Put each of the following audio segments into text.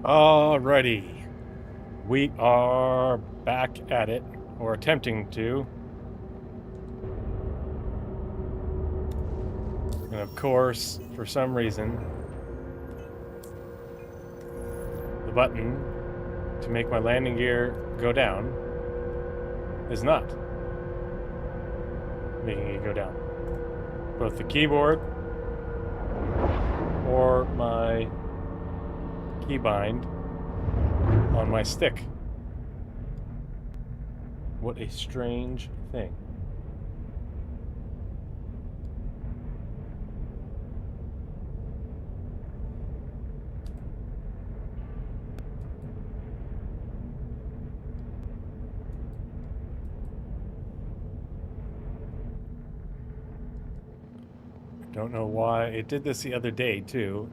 Alrighty. We are back at it, or attempting to. And of course, for some reason, the button to make my landing gear go down is not making it go down. Both the keyboard or my keybind on my stick. What a strange thing. Don't know why. It did this the other day too,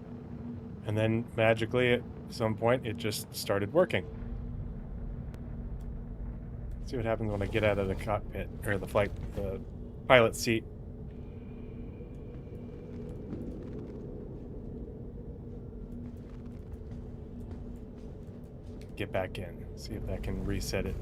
and then magically at some point it just started working. Let's see what happens when I get out of the cockpit, or the pilot seat. Get back in, see if that can reset it.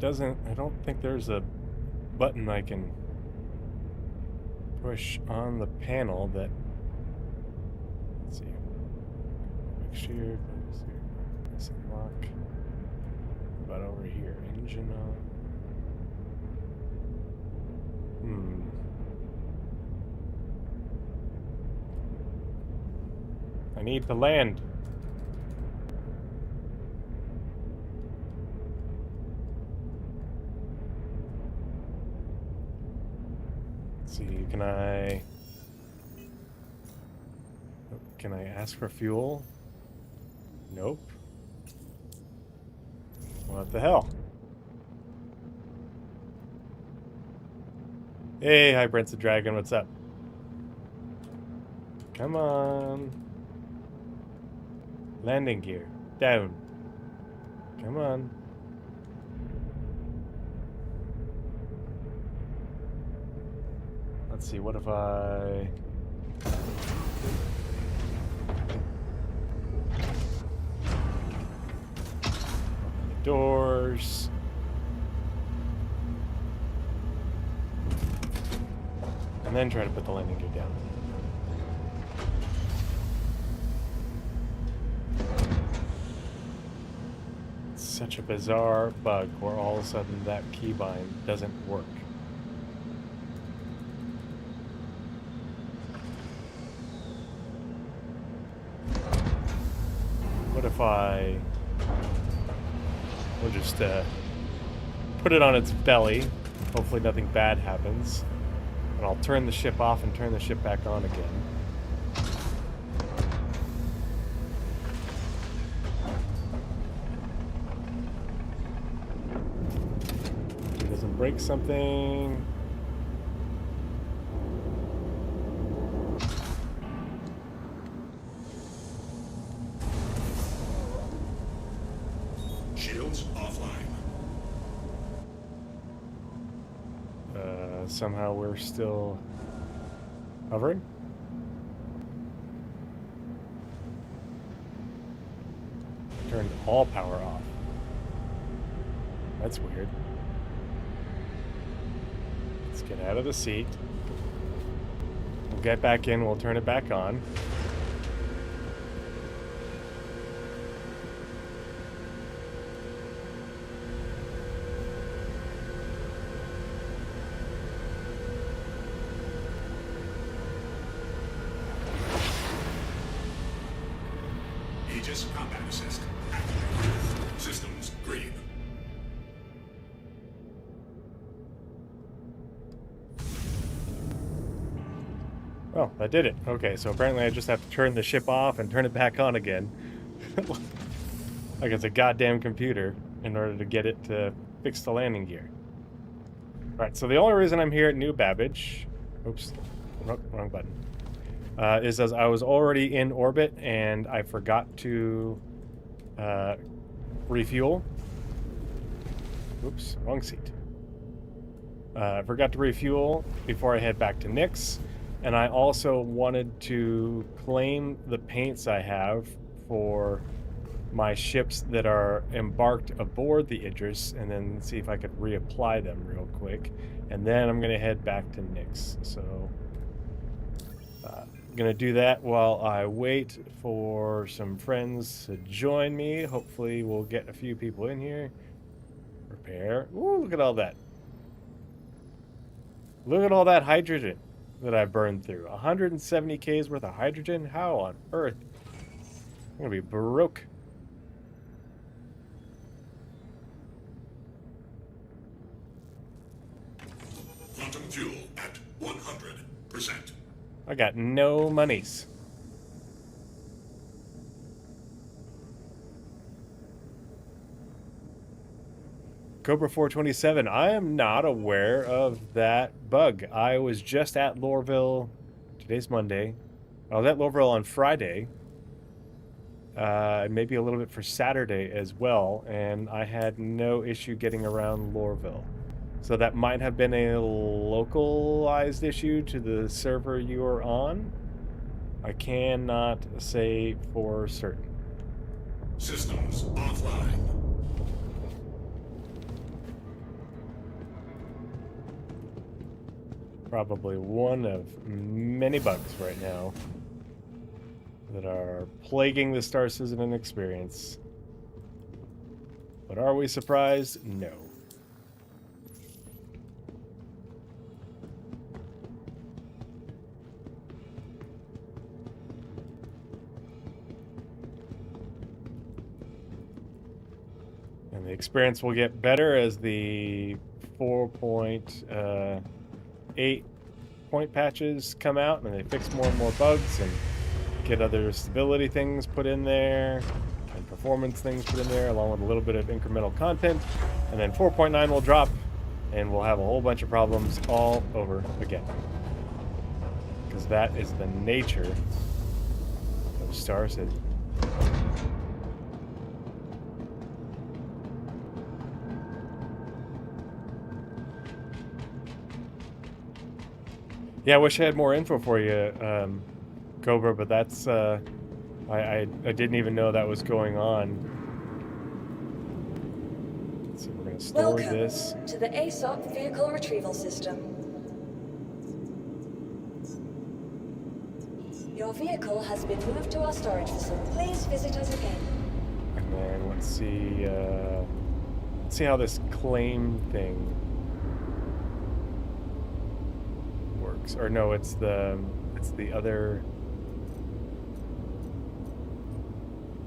I don't think there's a button I can push on the panel that, let's see, make sure, let's unlock, about over here, engine on, I need to land. See, can I ask for fuel? Nope. What the hell? Hey, hi Brent's the Dragon, what's up? Come on. Landing gear, down. Come on. Let's see, what if I... Open the doors. And then try to put the landing gear down. It's such a bizarre bug where all of a sudden that keybind doesn't work. What if we'll just put it on its belly, hopefully nothing bad happens, and I'll turn the ship off and turn the ship back on again. It doesn't break something. Somehow we're still hovering. Turned all power off. That's weird. Let's get out of the seat. We'll get back in, we'll turn it back on. Aegis combat assist. Systems green. Oh, that did it. Okay, so apparently I just have to turn the ship off and turn it back on again. Like it's a goddamn computer in order to get it to fix the landing gear. Right, so the only reason I'm here at New Babbage... Oops, wrong button. is as I was already in orbit and I forgot to refuel. Oops, wrong seat. I forgot to refuel before I head back to Nyx, and I also wanted to claim the paints I have for my ships that are embarked aboard the Idris, and then see if I could reapply them real quick, and then I'm gonna head back to Nyx. So gonna do that while I wait for some friends to join me. Hopefully we'll get a few people in here. Repair. Ooh, look at all that. Look at all that hydrogen that I burned through. 170 K's worth of hydrogen? How on earth? I'm gonna be broke. Quantum fuel at 100%. I got no monies. Cobra 427, I am not aware of that bug. I was just at Lorville. Today's Monday. I was at Lorville on Friday. Maybe a little bit for Saturday as well, and I had no issue getting around Lorville. So that might have been a localized issue to the server you are on. I cannot say for certain. Systems offline. Probably one of many bugs right now that are plaguing the Star Citizen experience. But are we surprised? No. And the experience will get better as the 4.8 point patches come out and they fix more and more bugs and get other stability things put in there and performance things put in there, along with a little bit of incremental content. And then 4.9 will drop and we'll have a whole bunch of problems all over again. Because that is the nature of Star Citizen. Yeah, I wish I had more info for you, Cobra, but that's, I didn't even know that was going on. Let's see, we're going to store this. Welcome to the ASOP Vehicle Retrieval System. Your vehicle has been moved to our storage facility. Please visit us again. And then let's see how this claim thing works. Or no, it's the other.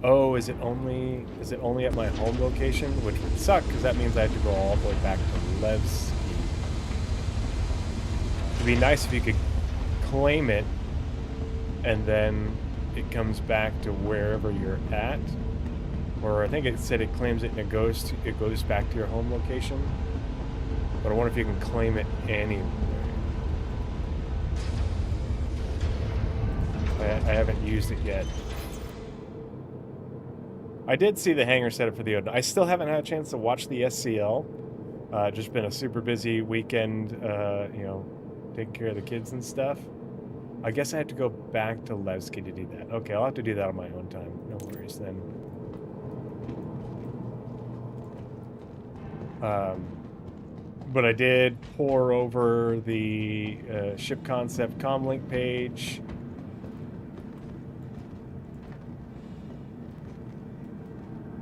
Oh, is it only at my home location? Which would suck, because that means I have to go all the way back to Levski. It'd be nice if you could claim it, and then it comes back to wherever you're at. Or I think it said it claims it and it goes back to your home location. But I wonder if you can claim it anywhere. I haven't used it yet. I did see the hangar setup for the Odin. I still haven't had a chance to watch the SCL. Just been a super busy weekend, you know, taking care of the kids and stuff. I guess I have to go back to Levski to do that. Okay, I'll have to do that on my own time. No worries then. But I did pour over the ship concept comlink page.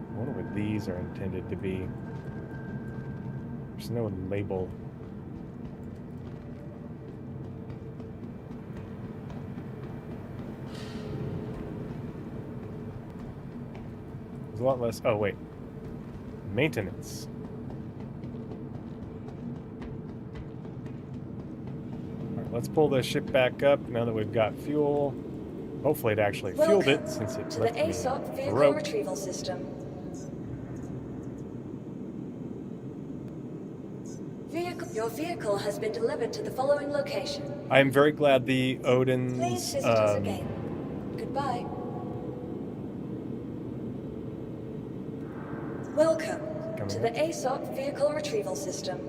I wonder what these are intended to be. There's no label. There's a lot less. Oh, wait. Maintenance. Alright, let's pull the ship back up now that we've got fuel. Hopefully it actually fueled it since it to left the me ASOP Vehicle broke. Retrieval System. Your vehicle has been delivered to the following location. I am very glad the Please Odin's visit us again. Goodbye. Welcome to the ASOP Vehicle Retrieval System.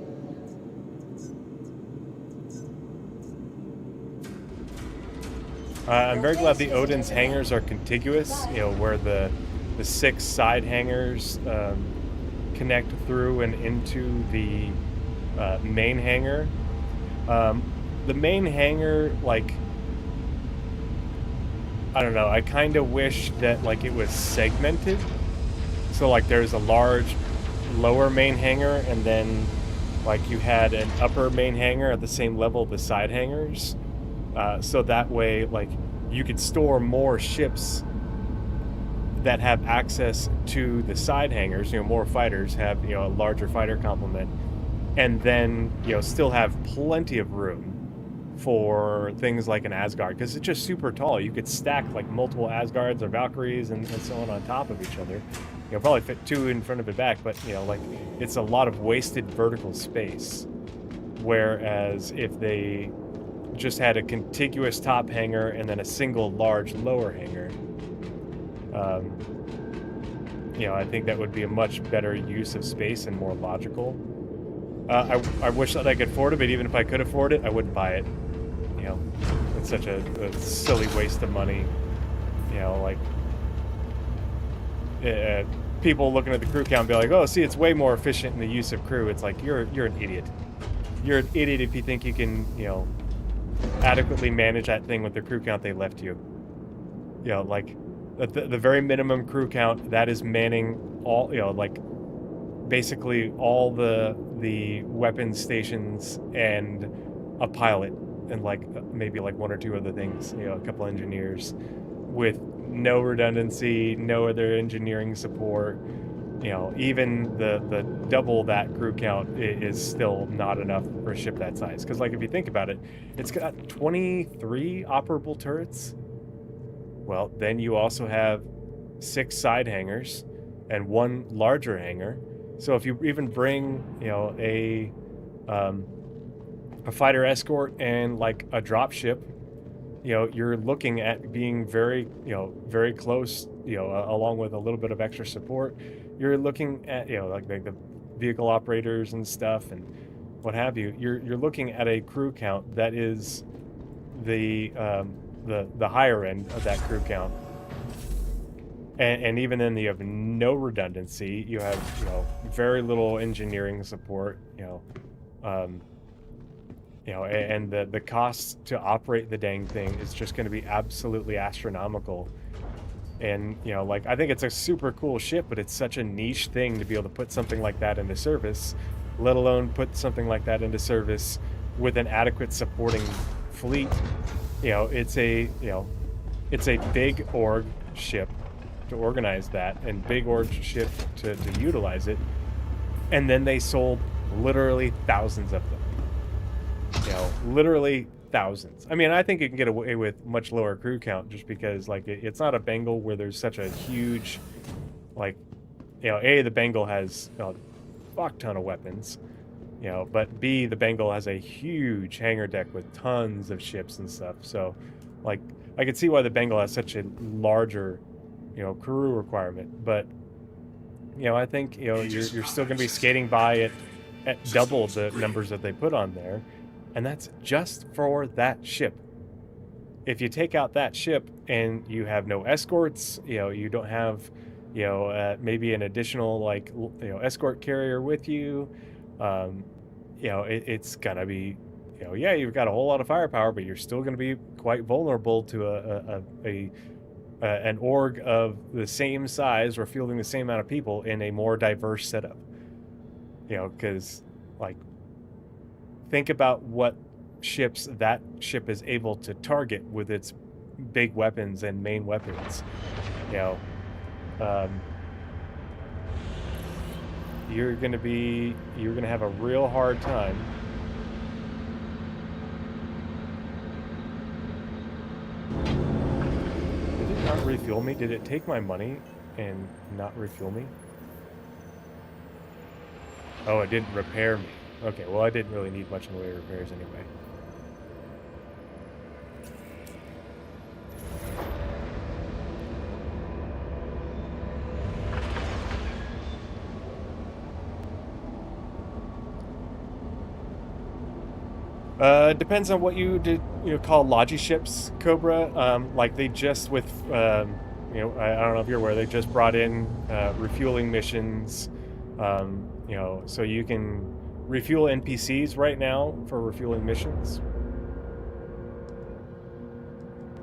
I'm very glad the Odin's hangars are contiguous, you know, where the 6 side hangars connect through and into the main hangar. The main hangar, like, I don't know, I kind of wish that, like, it was segmented. So, like, there's a large lower main hangar, and then, like, you had an upper main hangar at the same level of the side hangars. So that way, like, you could store more ships that have access to the side hangars, you know, more fighters have, you know, a larger fighter complement, and then, you know, still have plenty of room for things like an Asgard, because it's just super tall. You could stack, like, multiple Asgards or Valkyries and so on top of each other. You know, probably fit 2 in front of it back, but, you know, like, it's a lot of wasted vertical space. Whereas if they just had a contiguous top hangar and then a single large lower hangar, you know, I think that would be a much better use of space and more logical. I wish that I could afford it, but even if I could afford it, I wouldn't buy it. You know, it's such a silly waste of money. You know, like, people looking at the crew count and be like, oh, see, it's way more efficient in the use of crew. It's like, you're an idiot. You're an idiot if you think you can, you know, adequately manage that thing with the crew count they left you. You know, like, the very minimum crew count, that is manning all, you know, like, basically all the weapon stations and a pilot and, like, maybe, like, 1 or 2 other things, you know, a couple engineers, with no redundancy, no other engineering support. You know, even the double that crew count is still not enough for a ship that size. Because, like, if you think about it, it's got 23 operable turrets. Well, then you also have 6 side hangars and 1 larger hangar. So if you even bring, you know, a fighter escort and, like, a drop ship, you know, you're looking at being very, you know, very close, you know, along with a little bit of extra support. You're looking at, you know, like the vehicle operators and stuff and what have you. You're looking at a crew count that is the higher end of that crew count. And even then, you have no redundancy. You have, you know, very little engineering support. You know, and the cost to operate the dang thing is just going to be absolutely astronomical. And, you know, like, I think it's a super cool ship, but it's such a niche thing to be able to put something like that into service, let alone put something like that into service with an adequate supporting fleet. You know, it's a big org ship to organize that, and big org ship to utilize it. And then they sold literally thousands of them. You know, literally thousands. I mean, I think you can get away with much lower crew count just because, like, it's not a Bengal where there's such a huge, like, you know, A, the Bengal has a fuck ton of weapons, you know, but B, the Bengal has a huge hangar deck with tons of ships and stuff. So, like, I could see why the Bengal has such a larger, you know, crew requirement. But, you know, I think, you know, you're still going to be skating by it at double the numbers that they put on there. And that's just for that ship. If you take out that ship and you have no escorts, you know, you don't have, you know, maybe an additional, like, you know, escort carrier with you, you know, it's gonna be, you know, yeah, you've got a whole lot of firepower, but you're still gonna be quite vulnerable to an org of the same size or fielding the same amount of people in a more diverse setup. You know, because, like, think about what ships that ship is able to target with its big weapons and main weapons. You know, you're gonna have a real hard time. Did it not refuel me? Did it take my money and not refuel me? Oh, it didn't repair me. Okay, well, I didn't really need much in the way of repairs anyway. Depends on what you did, call logi ships, Cobra. Like they just with, I don't know if you're aware, they just brought in refueling missions. So you can refuel NPCs right now for refueling missions.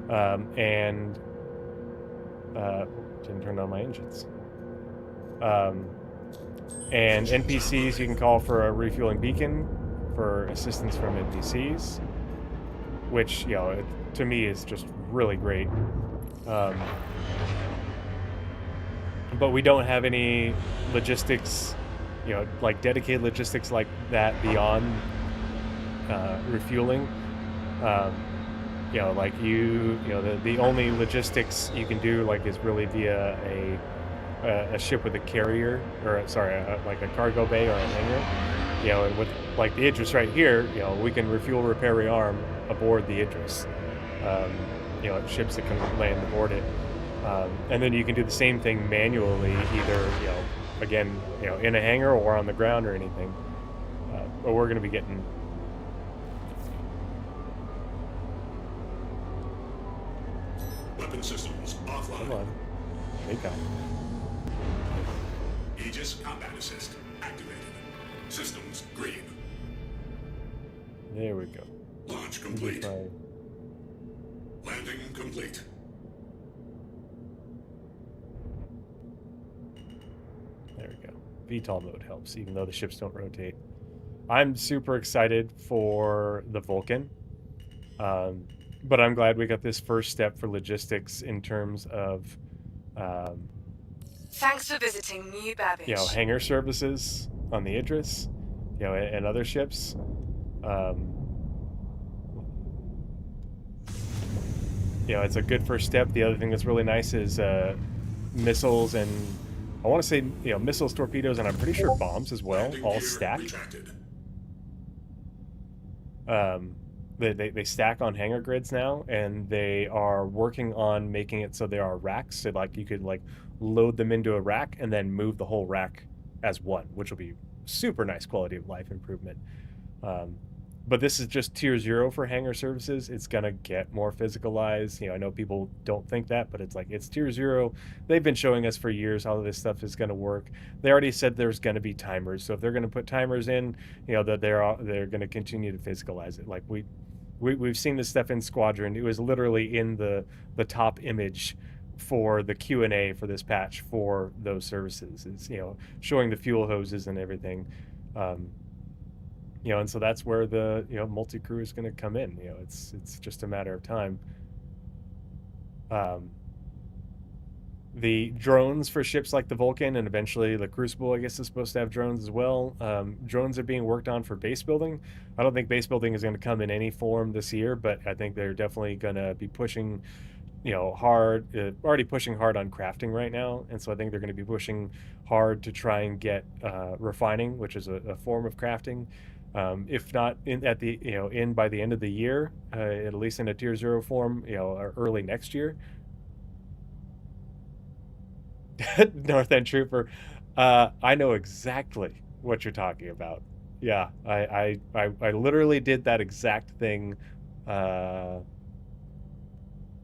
And didn't turn on my engines. And NPCs you can call for a refueling beacon for assistance from NPCs, which, to me is just really great. But we don't have any logistics, like dedicated logistics like that beyond refueling. The only logistics you can do is really via a ship with a carrier, or like a cargo bay or a hangar. And with like the Idris right here, we can refuel, repair, rearm aboard the Idris. Ships that can land aboard it. And then you can do the same thing manually, either, again, in a hangar or on the ground or anything. But we're going to be getting... Weapon systems offline. Come on. Take off. Aegis combat assist activated. Systems green. There we go. Launch complete. Landing complete. There we go. VTOL mode helps, even though the ships don't rotate. I'm super excited for the Vulcan. But I'm glad we got this first step for logistics in terms of... Thanks for visiting New Babbage. Hangar services on the Idris, and other ships. It's a good first step. The other thing that's really nice is missiles and, I want to say, missiles, torpedoes, and I'm pretty sure bombs as well, all stacked. They stack on hangar grids now, and they are working on making it so there are racks. So you could load them into a rack and then move the whole rack as one, which will be super nice quality of life improvement. But this is just tier 0 for hangar services. It's gonna get more physicalized. I know people don't think that, but it's tier 0. They've been showing us for years how this stuff is gonna work. They already said there's gonna be timers, so if they're gonna put timers in, that they're gonna continue to physicalize it. We've seen this stuff in Squadron. It was literally in the top image for the Q&A for this patch for those services. It's showing the fuel hoses and everything. And so that's where the multi-crew is going to come in. It's just a matter of time. The drones for ships like the Vulcan and eventually the Crucible, I guess, is supposed to have drones as well. Drones are being worked on for base building. I don't think base building is going to come in any form this year, but I think they're definitely going to be pushing hard, already pushing hard on crafting right now, and so I think they're going to be pushing hard to try and get refining, which is a form of crafting. If not in by the end of the year, at least in a tier 0 form, or early next year. North End Trooper, I know exactly what you're talking about. Yeah, I literally did that exact thing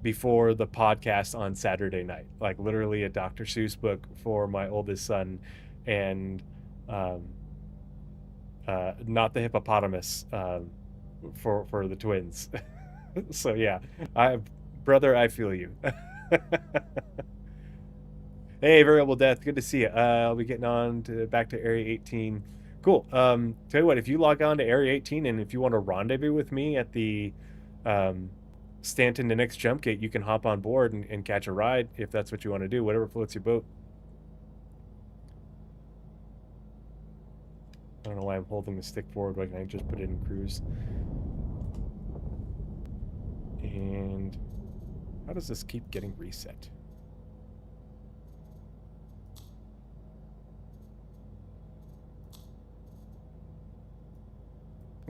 before the podcast on Saturday night. Literally a Dr. Seuss book for my oldest son, and not the hippopotamus for the twins. So yeah, brother, I feel you. Hey, Variable Death, good to see you. I'll be getting on back to Area 18. Cool. Tell you what, if you log on to Area 18 and if you want to rendezvous with me at the Stanton the next jump gate, you can hop on board and catch a ride if that's what you want to do, whatever floats your boat. I don't know why I'm holding the stick forward when I can just put it in cruise. And how does this keep getting reset?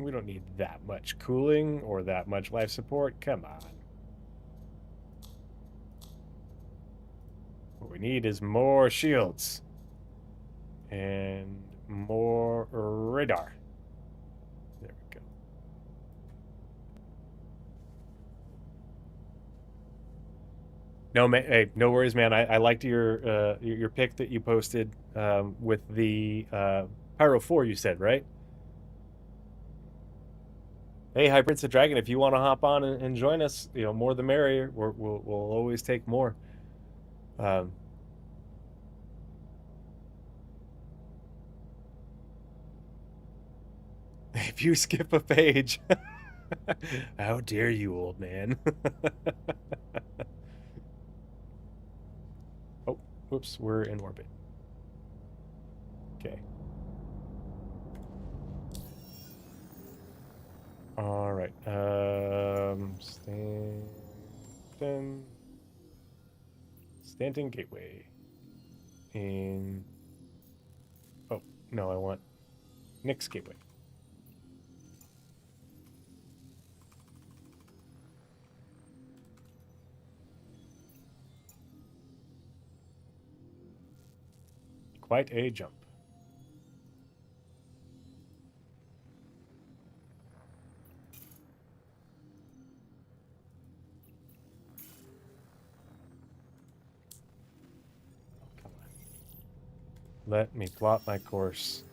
We don't need that much cooling or that much life support. Come on. What we need is more shields. And more radar. There we go. No, man, hey, no worries, man. I liked your pic that you posted with the Pyro 4 you said, right? Hey, High Prince of Dragon, if you want to hop on and join us, you know, more the merrier. We'll always take more. If you skip a page, how dare you, old man? Oh, whoops, we're in orbit. Okay. All right. Stanton Gateway. In. Oh no, I want Nick's Gateway. Quite a jump. Come on. Let me plot my course.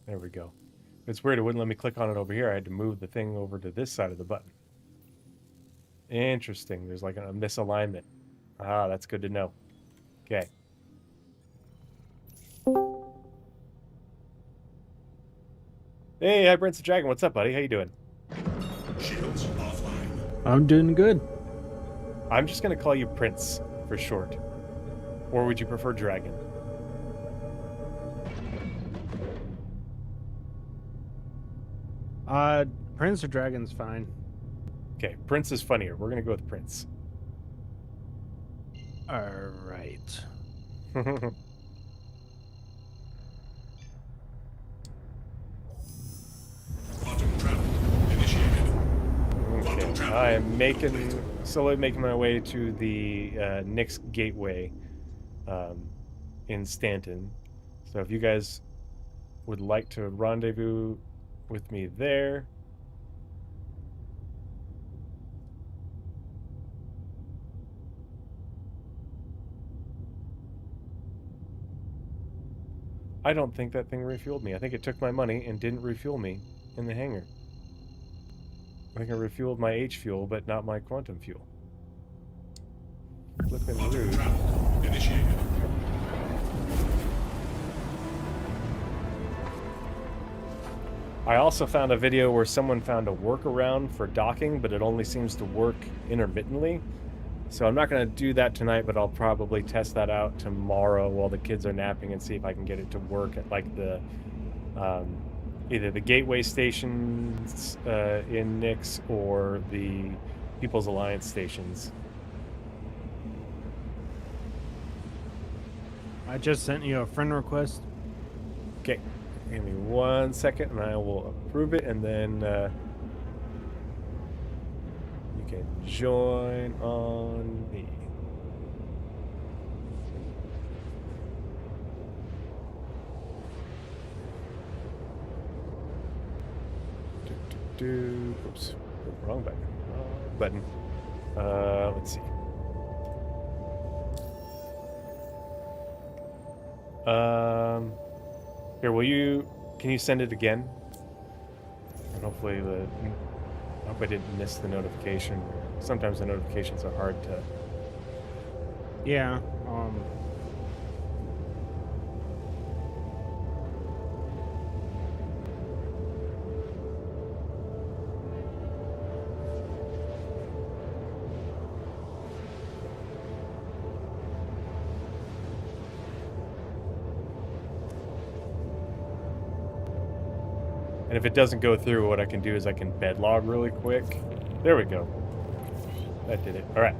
There we go. It's weird, it wouldn't let me click on it over here. I had to move the thing over to this side of the button. Interesting. There's like a misalignment. Ah, that's good to know. Okay. Hey, High Prince of Dragon. What's up, buddy? How you doing? Shields offline. I'm doing good. I'm just going to call you Prince for short. Or would you prefer Dragon? Prince or Dragon's fine. Okay, Prince is funnier. We're going to go with Prince. All right. Quantum travel initiated. Quantum Okay, travel. I am slowly making my way to the Nick's Gateway in Stanton. So if you guys would like to rendezvous with me there. I don't think that thing refueled me. I think it took my money and didn't refuel me in the hangar. I think I refueled my H fuel, but not my quantum fuel. Flippin' Quantum rude. travel initiated. I also found a video where someone found a workaround for docking, but it only seems to work intermittently. So I'm not going to do that tonight, but I'll probably test that out tomorrow while the kids are napping and see if I can get it to work at like the either the gateway stations in Nix or the People's Alliance stations. I just sent you a friend request. Okay, give me 1 second and I will approve it, and then you can join on me. Oops, wrong button. Wrong button. Let's see. Here, can you send it again? And hopefully I hope I didn't miss the notification. Sometimes the notifications are hard to... Yeah. And if it doesn't go through, what I can do is I can bed log really quick. There we go. That did it. All right.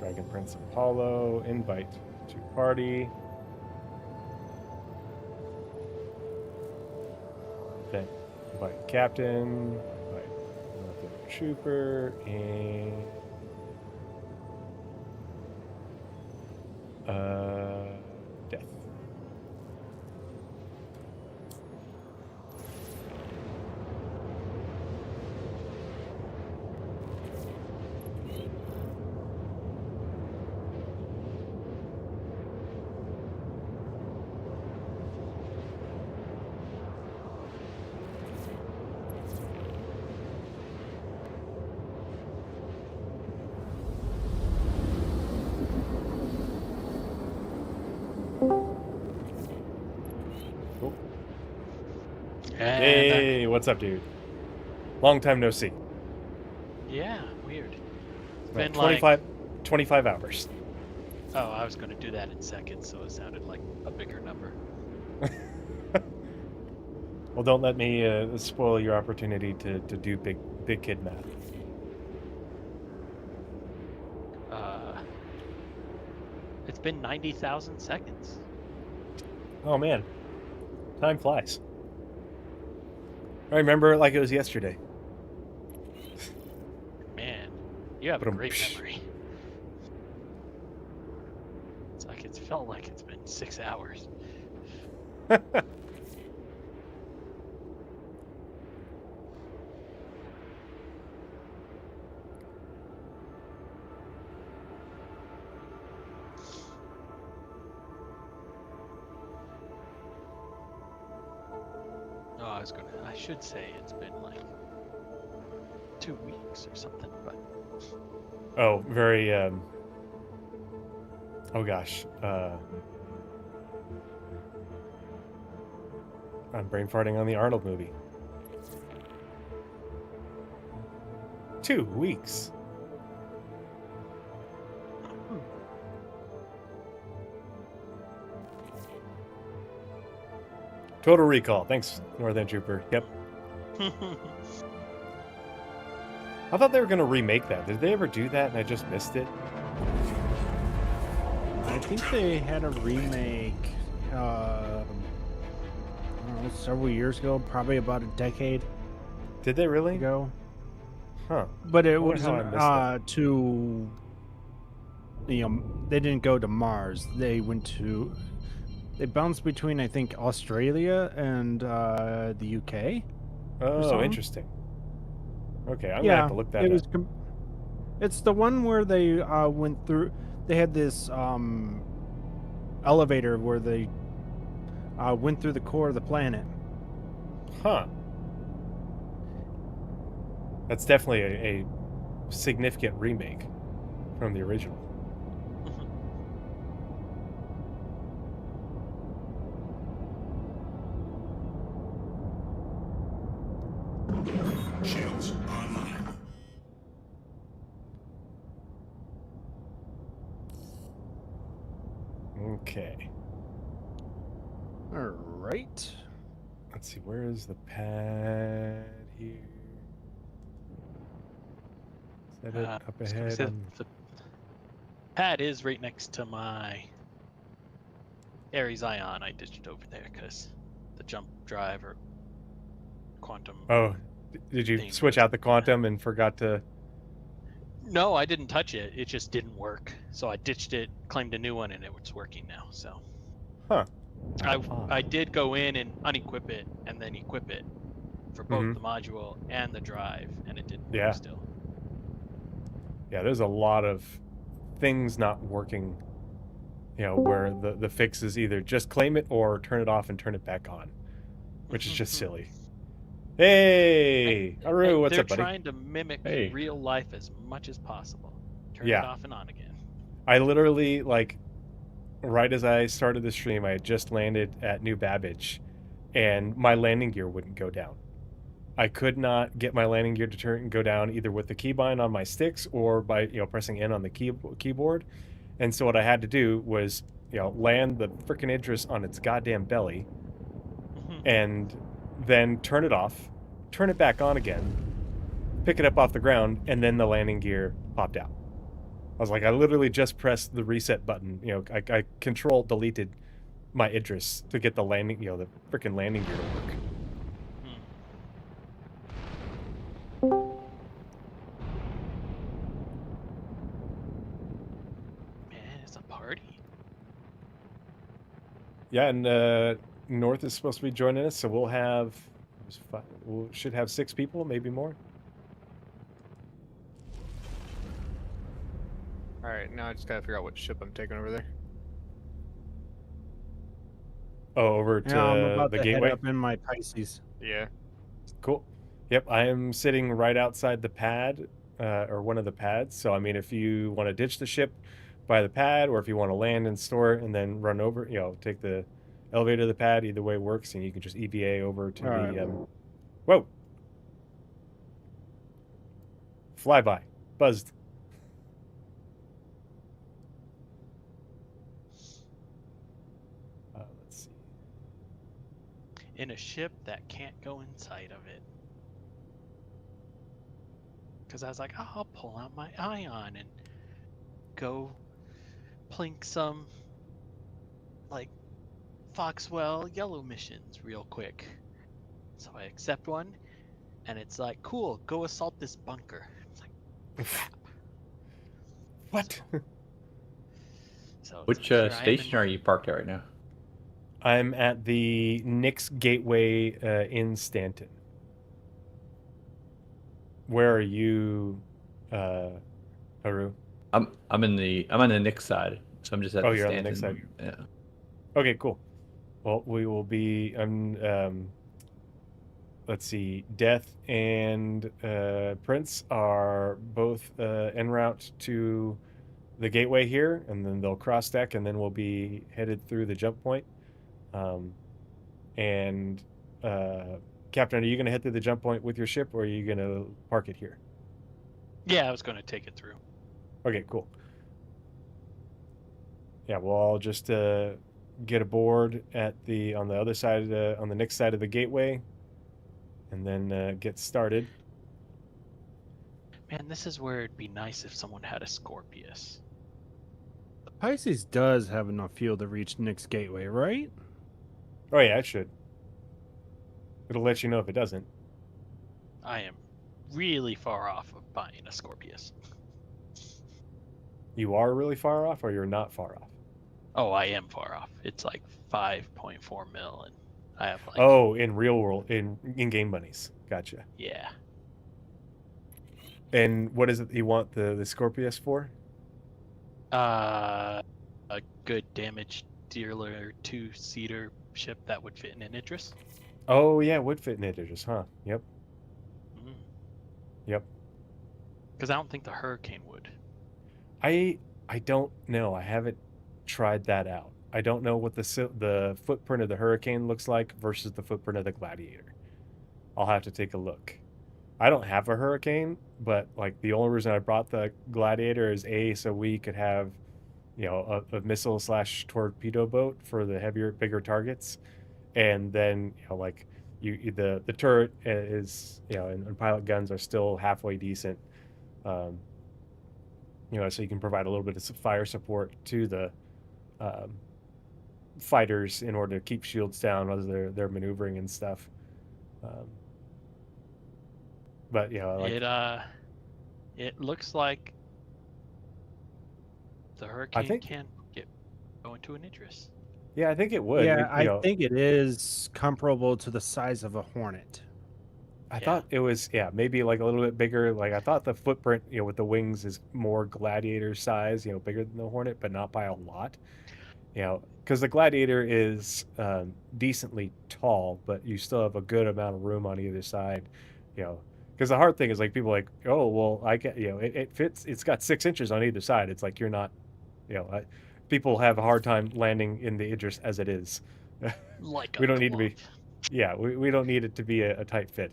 Dragon Prince Apollo, invite to party. Then invite captain, invite Northern Trooper, and death. Hey, what's up, dude? Long time no see. Yeah, weird. It's Right, been 25 hours. Oh, I was going to do that in seconds, so it sounded like a bigger number. Well, don't let me spoil your opportunity to do big kid math. It's been 90,000 seconds. Oh man, time flies. I remember it like it was yesterday. Man, you have a great Ba-dum-psh. memory. It's felt like it's been 6 hours. I should say it's been like 2 weeks or something, but Oh, very. Oh gosh. I'm brain farting on the Arnold movie. 2 weeks. Total Recall. Thanks, Northern Trooper. Yep. I thought they were going to remake that. Did they ever do that and I just missed it? I think they had a remake I don't know, several years ago, probably about a decade Did they really? ago. Huh. But it wonder how I wasn't missed that. to, they didn't go to Mars. They bounced between, I think, Australia and the UK. Oh, something? interesting. Okay, I'm gonna have to look that up. It's the one where they went through. They had this elevator where they went through the core of the planet. Huh. That's definitely a significant remake from the original. Shields online. Okay. All right. Let's see, where is the pad here? Is that it up I was gonna ahead? say the pad is right next to my Ares Ion. I ditched over there because the jump drive or quantum. Oh, did you thing switch was- out the quantum and forgot to? No, I didn't touch it. It just didn't work. So I ditched it, claimed a new one, and it's working now. So Huh. I did go in and unequip it and then equip it for both the module and the drive, and it didn't Yeah. work still. Yeah, there's a lot of things not working, where the fix is either just claim it or turn it off and turn it back on, which is just silly. Hey, Aru, what's They're up, buddy? trying to mimic Hey. real life as much as possible. Turn Yeah. it off and on again. I literally, right as I started the stream, I had just landed at New Babbage, and my landing gear wouldn't go down. I could not get my landing gear to go down either with the keybind on my sticks or by pressing N on the keyboard. And so what I had to do was land the frickin' Idris on its goddamn belly, and then turn it off, turn it back on again, pick it up off the ground, and then the landing gear popped out. I was like, I literally just pressed the reset button. You know, I control deleted my Idris to get the landing, you know, the freaking landing gear to work. Man, it's a party. Yeah, and North is supposed to be joining us, so we'll have, we should have 6 people, maybe more. Alright, now I just gotta figure out what ship I'm taking over there. Oh, over to Yeah, I'm about the to gateway. head up in my Pisces. Yeah. Cool. Yep, I am sitting right outside the pad, or one of the pads. So, I mean, if you want to ditch the ship by the pad, or if you want to land and store it and then run over, you know, take the elevator to the pad, either way works, and you can just EVA over to All the, right. Whoa! Flyby. Buzzed. Let's see. In a ship that can't go inside of it. Because I was like, oh, I'll pull out my ion and go plink some, like, Foxwell yellow missions real quick. So I accept one, and it's like, cool, go assault this bunker. It's like, crap. What? So it's Which like, here I am station in- are you parked at right now? I'm at the Nix Gateway in Stanton. Where are you, Haru? I'm on the Nick side, so I'm just at Oh, the you're on the Stanton. Nick side. Yeah. Okay, cool. Well, we will be. Let's see. Death and Prince are both en route to the gateway here, and then they'll cross deck, and then we'll be headed through the jump point. And Captain, are you going to head through the jump point with your ship, or are you going to park it here? Yeah, I was going to take it through. Okay, cool. Yeah, we'll all just get aboard at on the other side, on the next side of the gateway, and then get started. Man, this is where it'd be nice if someone had a Scorpius. The Pisces does have enough fuel to reach Nick's Gateway, right? Oh yeah, it should. It'll let you know if it doesn't. I am really far off of buying a Scorpius. You are really far off, or you're not far off? Oh, I am far off. It's like 5.4 mil, and I have like... Oh, in real world, in game monies. Gotcha. Yeah. And what is it you want the Scorpius for? A good damage dealer 2-seater ship that would fit in an Idris. Oh yeah, would fit in Idris, huh? Yep. Mm. Yep. Because I don't think the Hurricane would. I don't know. I haven't tried that out. I don't know what the footprint of the Hurricane looks like versus the footprint of the Gladiator. I'll have to take a look. I don't have a Hurricane, but like the only reason I brought the Gladiator is so we could have, you know, a missile / torpedo boat for the bigger targets, and then you know, like the turret is, you know, and pilot guns are still halfway decent. You know, so you can provide a little bit of fire support to the fighters in order to keep shields down as they're maneuvering and stuff. But you know, like, it looks like the Hurricane can go into an Idris. Yeah, I think it would. Yeah, you know, I think it is comparable to the size of a Hornet. I thought it was, maybe like a little bit bigger. Like I thought the footprint, you know, with the wings is more Gladiator size, you know, bigger than the Hornet, but not by a lot. You know, because the Gladiator is decently tall, but you still have a good amount of room on either side. You know, because the hard thing is like people are like, oh well, I get, you know, it fits. It's got 6 inches on either side. It's like you're not, you know, people have a hard time landing in the Idris as it is. Like we don't need to be. Yeah, we don't need it to be a tight fit.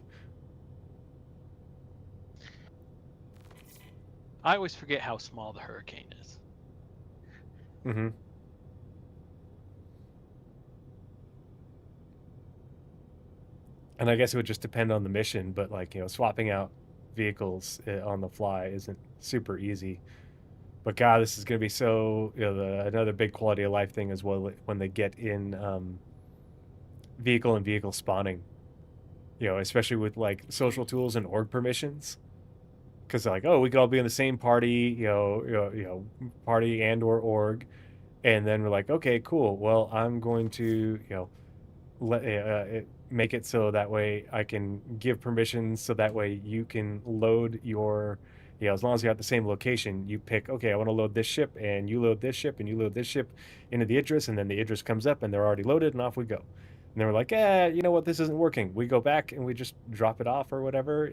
I always forget how small the Hurricane is. Mm-hmm. And I guess it would just depend on the mission, but like, you know, swapping out vehicles on the fly isn't super easy. But God, this is going to be so, another big quality of life thing as well when they get in vehicle and vehicle spawning. Especially with like social tools and org permissions. Because they're like, oh, we could all be in the same party, party and or org. And then we're like, okay, cool. Well, I'm going to, make it so that way I can give permissions so that way you can load your, as long as you're at the same location, you pick, okay, I want to load this ship and you load this ship and you load this ship into the Idris, and then the Idris comes up and they're already loaded and off we go. And then we're like, you know what, this isn't working. We go back and we just drop it off or whatever,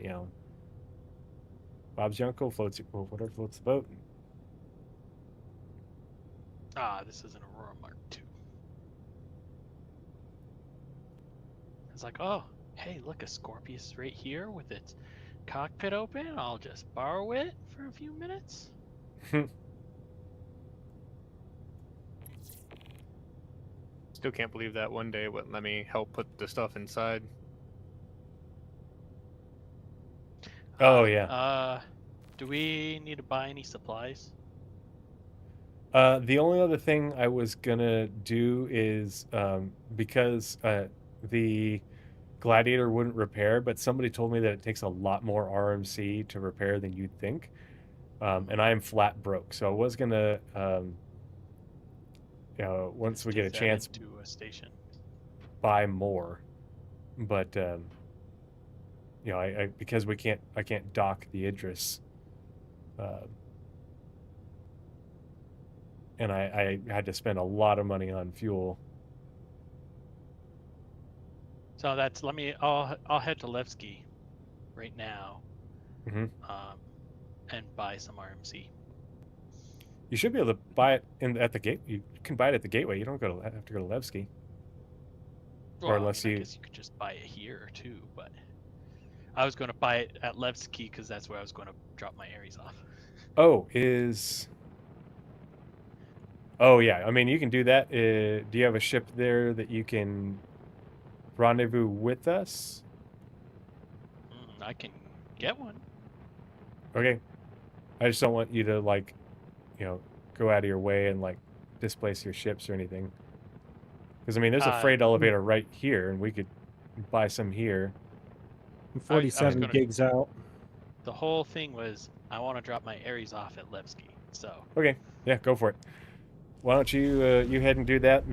Bob's your uncle, whatever floats the boat. Ah, this is an Aurora Mark II. It's like, oh, hey, look, a Scorpius right here with its cockpit open. I'll just borrow it for a few minutes. Still can't believe that one day it wouldn't let me help put the stuff inside. Oh, yeah. Do we need to buy any supplies? The only other thing I was gonna do is because the Gladiator wouldn't repair, but somebody told me that it takes a lot more RMC to repair than you'd think, and I am flat broke. So I was gonna, once we get a chance, to a station, buy more, but I because I can't dock the Idris. And I had to spend a lot of money on fuel. so that's I'll head to Levski right now, Mm-hmm. and buy some RMC. You should be able to buy it at the gate. You can buy it at the gateway. You don't have to go to Levski. Well, Or unless I guess you could just buy it here too, but I was going to buy it at Levski because that's where I was going to drop my Ares off. Oh yeah. I mean, you can do that. Do you have a ship there that you can rendezvous with us? I can get one. Okay. I just don't want you to go out of your way and displace your ships or anything. Because I mean, there's a freight elevator right here, and we could buy some here. 47 gigs out. The whole thing was I want to drop my Ares off at Levski. So okay, yeah, go for it. Why don't you you head and do that?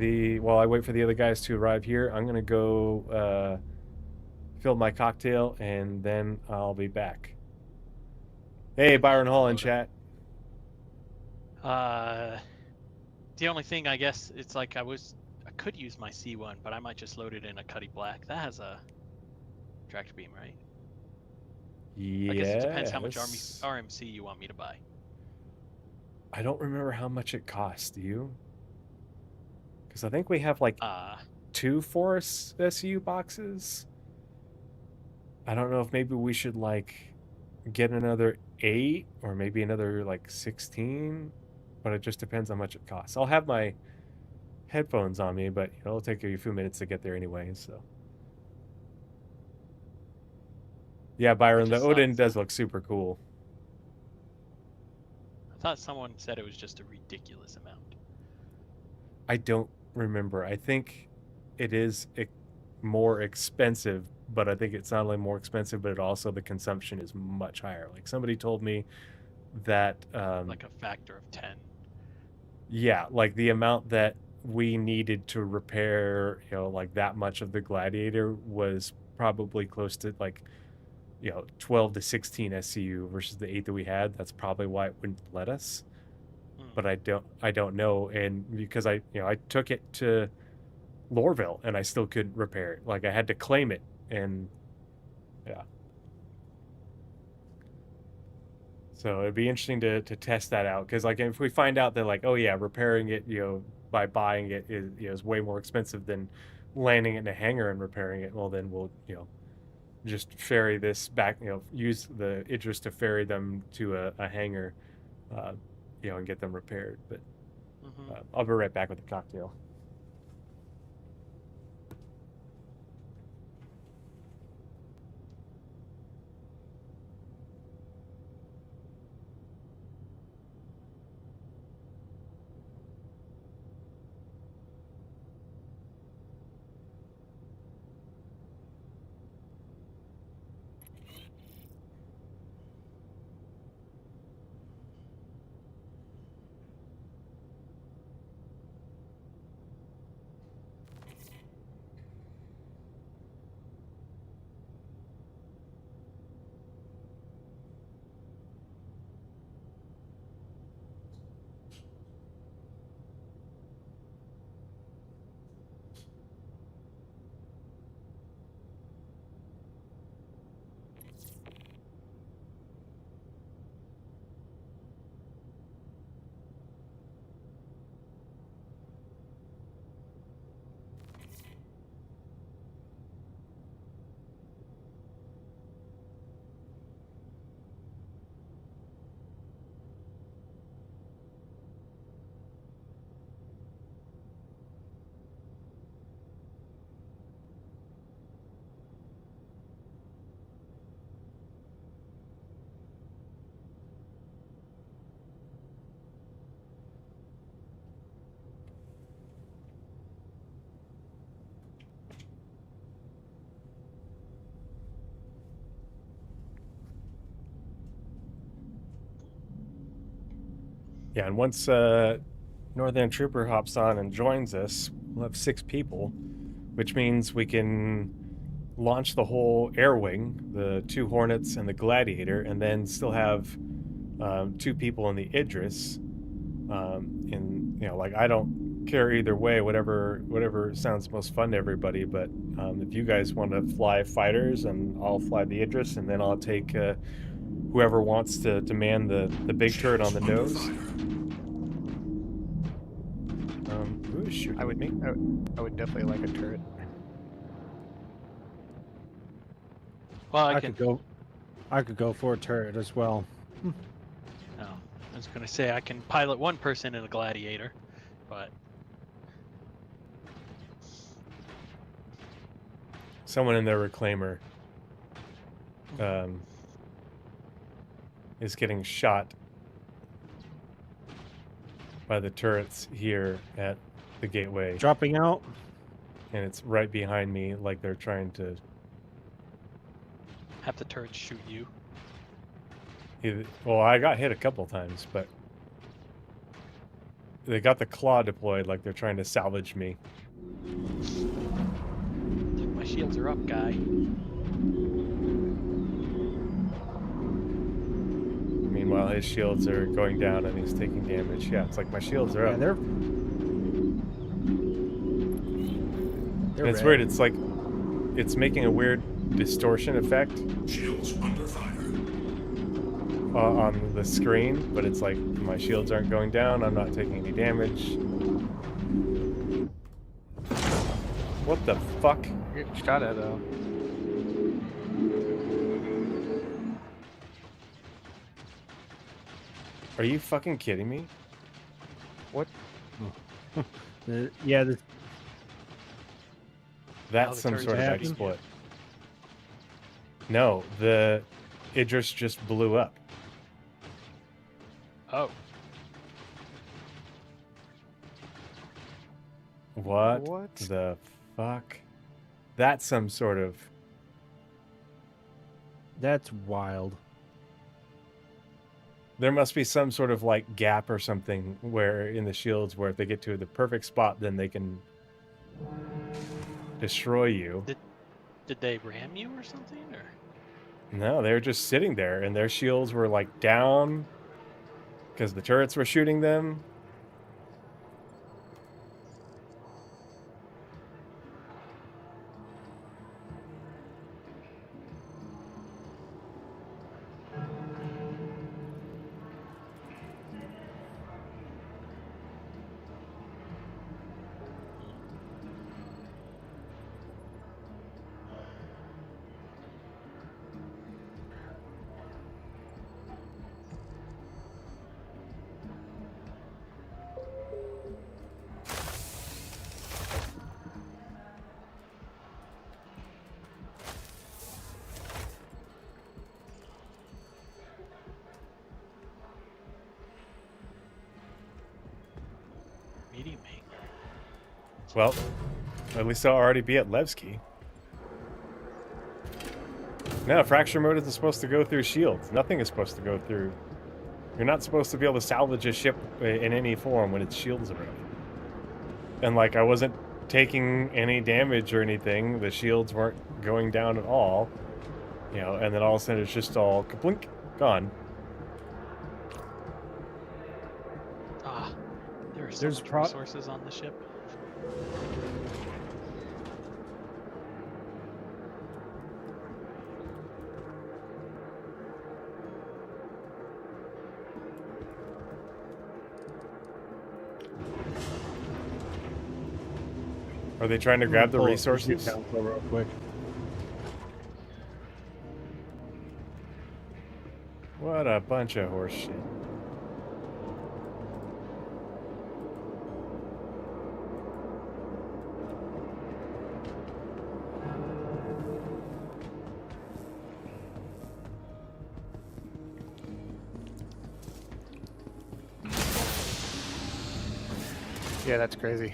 While I wait for the other guys to arrive here, I'm gonna go fill my cocktail, and then I'll be back. Hey, Byron Hall in chat. The only thing, I guess, it's like I could use my C1, but I might just load it in a Cuddy Black. That has a tractor beam, right? Yeah. I guess it depends how much RMC you want me to buy. I don't remember how much it costs. Do you? Because I think we have 2 Force SU boxes. I don't know if maybe we should get another 8 or maybe another 16, but it just depends how much it costs. I'll have my headphones on me, but it'll take a few minutes to get there anyway. So yeah, Byron, the Odin does look super cool. I thought someone said it was just a ridiculous amount. I don't remember. I think it is more expensive, but I think it's not only more expensive, but also the consumption is much higher. Somebody told me that like a factor of 10. Yeah, the amount that we needed to repair, that much of the Gladiator was probably close to 12 to 16 SCU versus the 8 that we had. That's probably why it wouldn't let us. But I don't know, and because I took it to Lorville and I still couldn't repair it. I had to claim it, and yeah. So it'd be interesting to test that out, because if we find out that oh yeah, repairing it by buying it is way more expensive than landing it in a hangar and repairing it, well then we'll just ferry this back, use the Idris to ferry them to a hangar, and get them repaired. But I'll be right back with the cocktail. Yeah, and once Northern Trooper hops on and joins us, we'll have 6 people, which means we can launch the whole air wing, the 2 Hornets and the Gladiator, and then still have 2 people in the Idris. And you know, like, I don't care either way, whatever sounds most fun to everybody. But if you guys want to fly fighters, and I'll fly the Idris, and then I'll take whoever wants to man the big turret on the nose. Who is shooting I would me? I would definitely like a turret. Well, I could go for a turret as well. No, I was gonna say I can pilot one person in a gladiator, but Someone in their reclaimer is getting shot by the turrets here at the gateway, Dropping out. and it's right behind me, like they're trying to have the turrets shoot you. well, I got hit a couple times, but they got the claw deployed, like they're trying to salvage me. Like, my shields are up, guy. Meanwhile, his shields are going down and he's taking damage. Yeah, it's like my shields are Yeah, up. they're And it's red. weird. It's like it's making a weird distortion effect Shields under fire. on the screen, but it's like my shields aren't going down. I'm not taking any damage. What the fuck? You're getting shot at though. Are you fucking kidding me? What? Yeah, That's the some turret's sort of happening? exploit. No, the Idris just blew up. Oh, What? What? The fuck? That's some sort of... that's wild. There must be some sort of like gap or something where in the shields where if they get to the perfect spot, then they can destroy you. did they ram you or something? Or No, they were just sitting there and their shields were like down because the turrets were shooting them. medium maker? Well, at least I'll already be at Levski. No, fracture mode isn't supposed to go through shields. Nothing is supposed to go through. You're not supposed to be able to salvage a ship in any form when its shields are up. And like, I wasn't taking any damage or anything. The shields weren't going down at all. You know, and then all of a sudden it's just all kaplink, gone. Ah, there are so There's much pro- resources on the ship. Are they trying to grab the Pull up resources? ship council real quick. What a bunch of horse shit. Yeah, that's crazy.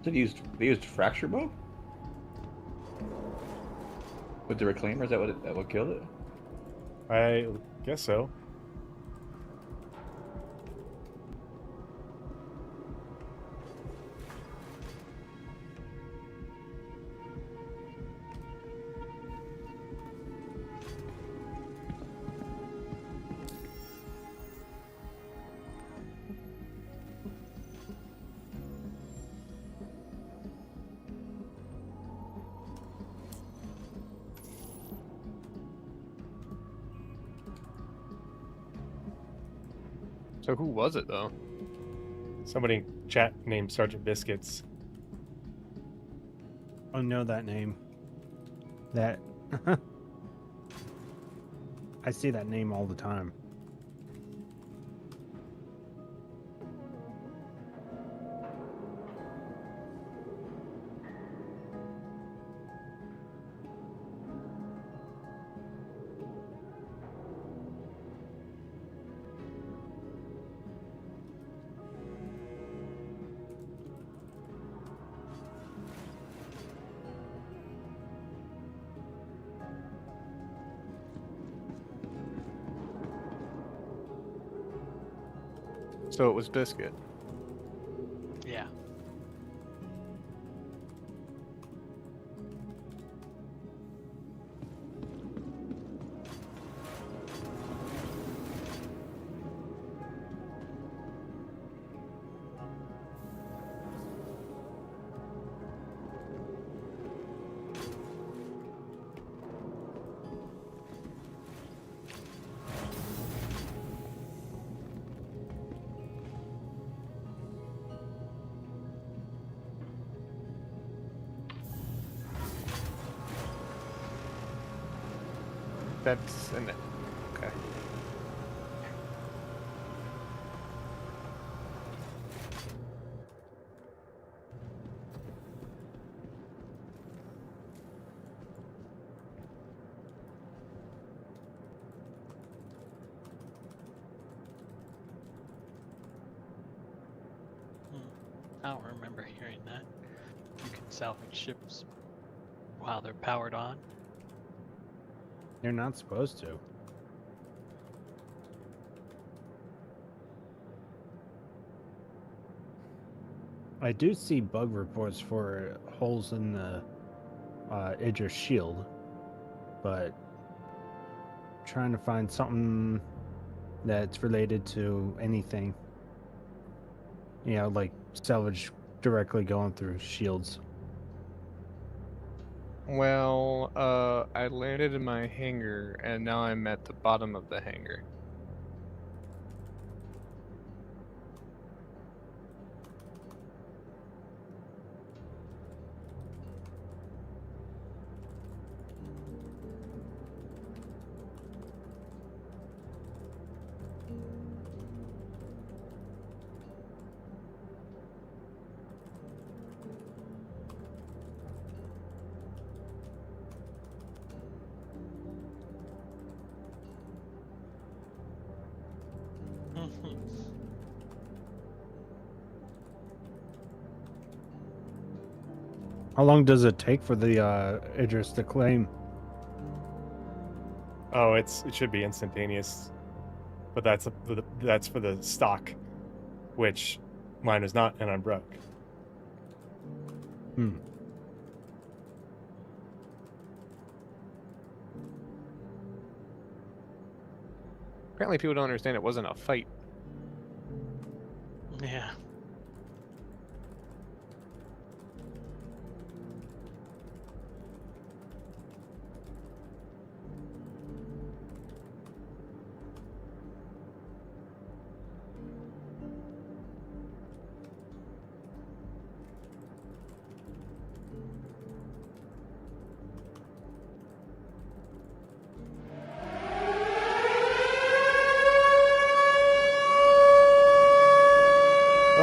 They used fracture mode? With the reclaimer, is that what killed it? I guess so. So who was it though? Somebody in chat named Sergeant Biscuits. I know that name. That I see that name all the time. So it was Biscuit. Yeah. That's in it. Okay. I don't remember hearing that. You can salvage ships while they're powered on. You're not supposed to. I do see bug reports for holes in the Idris shield, but trying to find something that's related to anything. You know, like salvage directly going through shields. Well, I landed in my hangar, and now I'm at the bottom of the hangar. How long does it take for the Idris to claim? Oh, it should be instantaneous, but that's for the stock, which mine is not, and I'm broke. Hmm. Apparently people don't understand it wasn't a fight. Yeah.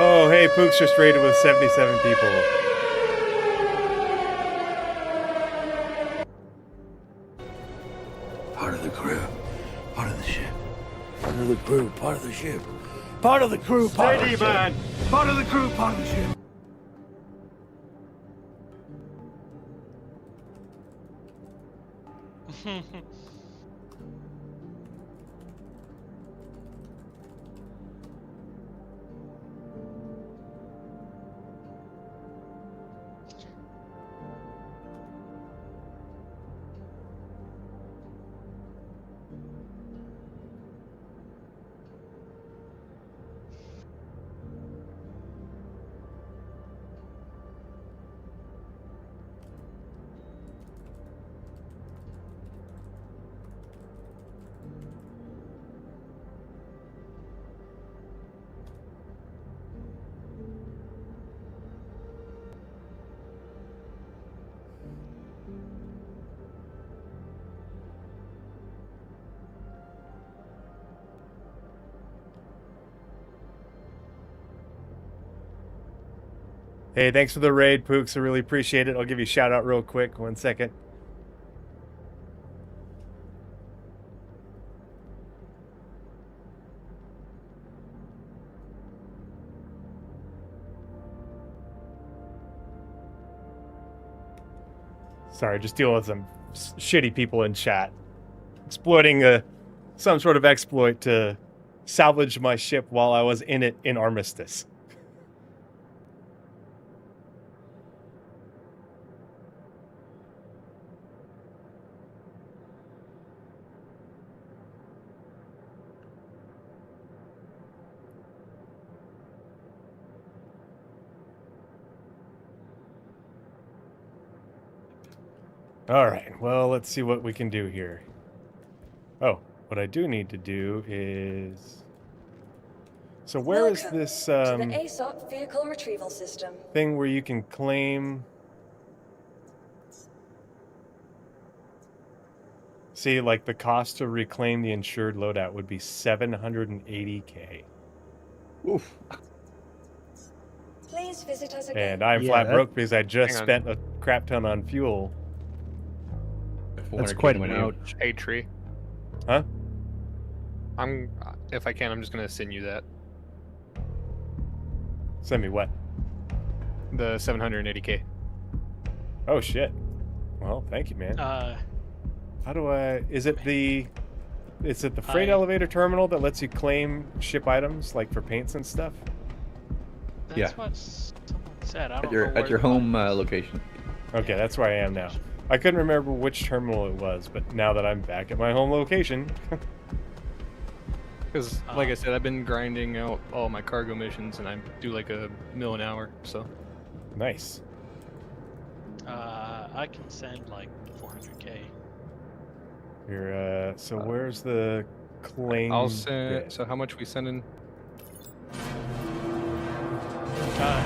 Oh, hey, Pook's just raided with 77 people. Part of the crew, part of the ship. Part of the crew, part of the ship. Part of the crew, part of the ship. man. Part of the crew, part of the ship. Hey, thanks for the raid, Pooks. I really appreciate it. I'll give you a shout out real quick. 1 second. Sorry, just dealing with some shitty people in chat. Exploiting some sort of exploit to salvage my ship while I was in it in Armistice. All right, well, let's see what we can do here. Oh, what I do need to do is... So where is Welcome this to the ASOP vehicle retrieval system. thing where you can claim... See, like the cost to reclaim the insured loadout would be $780K. Oof. Please visit us again. And I'm Yeah, flat that- broke because I just Hang on. spent a crap ton on fuel. That's 400K quite an went out. ouch. Hey, Tree. Huh? If I can, I'm just gonna send you that. Send me what? The 780K. Oh, shit. Well, thank you, man. How do I... Is it the freight elevator terminal that lets you claim ship items, like for paints and stuff? That's Yeah. what someone said. I At don't your know where at your the home button is. location. Okay, that's where I am now. I couldn't remember which terminal it was, but now that I'm back at my home location... Because, like I said, I've been grinding out all my cargo missions, and I do like a mil an hour. So Nice. I can send like 400K. Here, so where's the claim? I'll send. bit? So how much we sending? Well,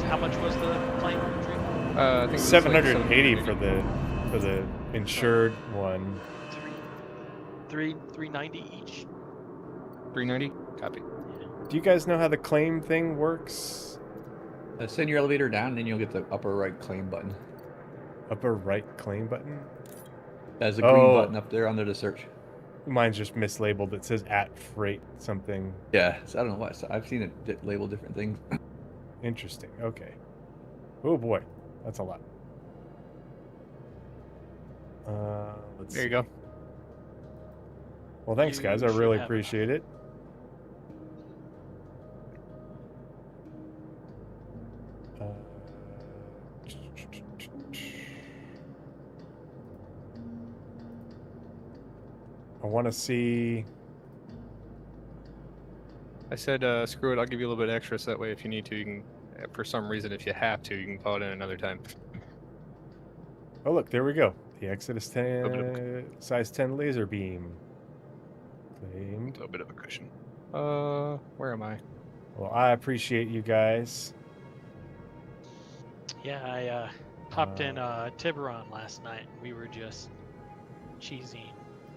how much was the plane retrieval? I think it was 780 like for the insured one. 390 each. 390. Copy. Do you guys know how the claim thing works? Send your elevator down, and then you'll get the upper right claim button. Upper right claim button? There's a green Oh. button up there under the search. Mine's just mislabeled. It says at freight something. Yeah, so I don't know why. So I've seen it label different things. Interesting. Okay. Oh boy, that's a lot. Let's There you see. go. Well, thanks, You guys. I should really have appreciate it. I want to see. I said, screw it. I'll give you a little bit extra, so that way, if you need to, you can. For some reason, if you have to, you can call it in another time. Oh, look, there we go. The Exodus bit of 10, size 10 laser beam. A Claimed. little bit of a cushion. Where am I? Well, I appreciate you guys. Yeah, I hopped in Tiburon last night. We were just cheesing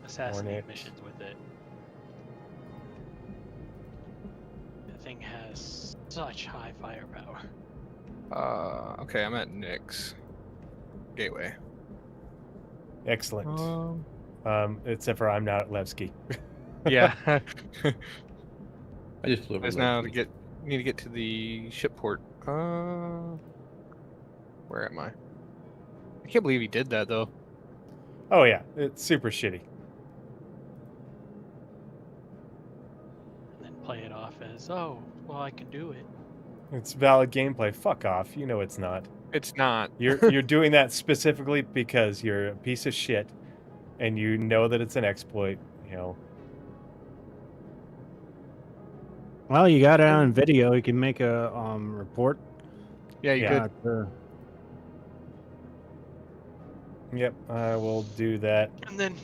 assassinate Hornet. missions with it. The thing has such high firepower. Okay, I'm at Nick's gateway. Excellent. Except for I'm not at Levski. Yeah. I just flew over. There's the now lake. to need to get to the ship port. Where am I? I can't believe he did that though. Oh yeah, it's super shitty. And then play it off as, oh, well, I can do it. It's valid gameplay. Fuck off. You know it's not. It's not. You're doing that specifically because you're a piece of shit, and you know that it's an exploit. You know. Well, you got it on video. You can make a report. Yeah, you Yeah. could. Yep, I will do that. And then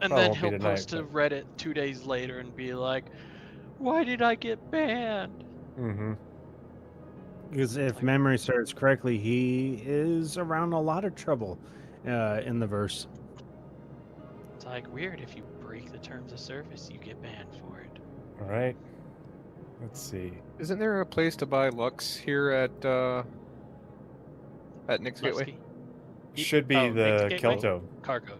Probably won't be he'll tonight, post to Reddit 2 days later and be like, why did I get banned? Mm-hmm. Because if memory serves correctly, he is around a lot of trouble in the verse. It's like weird, if you break the terms of service, you get banned for it. All right. Let's see. Isn't there a place to buy Lux here at Nick's Gateway? Lusky. Should be Oh, the Nick's Gateway? Kelto. Cargo.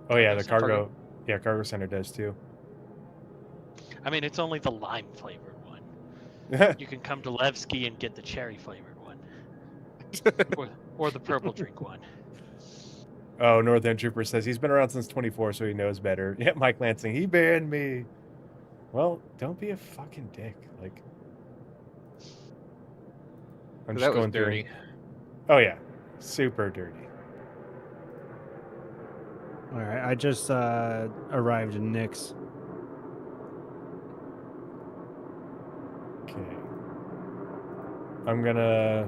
Oh yeah, the Cargo cargo. Center. Yeah, cargo center does too. I mean, it's only the lime flavored one. You can come to Levski and get the cherry flavored one, or the purple drink one. Oh, Northern Trooper says he's been around since 24, so he knows better. Yeah, Mike Lansing, he banned me. Well, don't be a fucking dick. Like, I'm That just was going through. dirty. Oh yeah, super dirty. All right, I just arrived in Nick's. Okay. I'm gonna.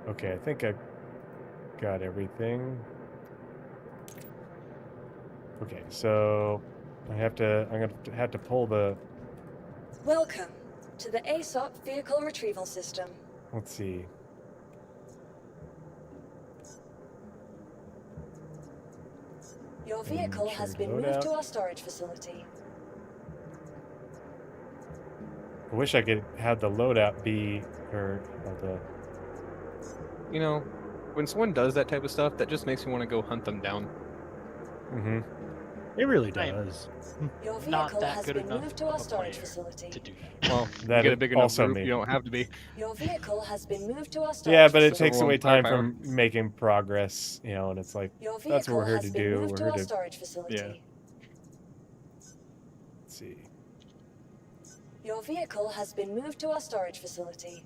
Okay, I think I got everything. Okay, so I'm gonna have to pull the. Welcome to the ASOP Vehicle Retrieval System. Let's see. Your vehicle has been load moved out. to our storage facility. I wish I could have the loadout be, or the. You know, when someone does that type of stuff, that just makes me want to go hunt them down. Mm-hmm. It really I- does. Your Not vehicle that has good been enough moved to of our a storage player facility. to do that. Well, That you get a is big enough also group, me. you don't have to be. Your vehicle has been moved to our storage Yeah, but it facility. takes Overwhelmed away time firepower. from making progress, you know, and it's like, Your vehicle that's what we're here has to been do. moved We're to here our to, storage facility. Yeah. let's see. Your vehicle has been moved to our storage facility.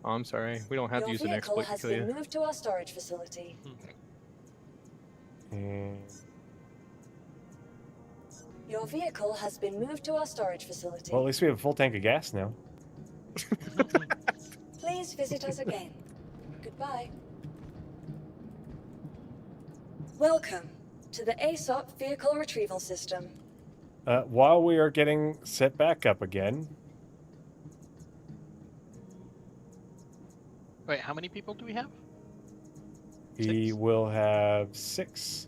Oh, I'm sorry. We don't have to Your use an vehicle exploit to has kill been you. moved to our storage facility. And Your vehicle has been moved to our storage facility. well, at least we have a full tank of gas now. Please visit us again. Goodbye. Welcome to the ASOP Vehicle Retrieval System. While we are getting set back up again, Wait, how many people do we have? we Six. will have 6.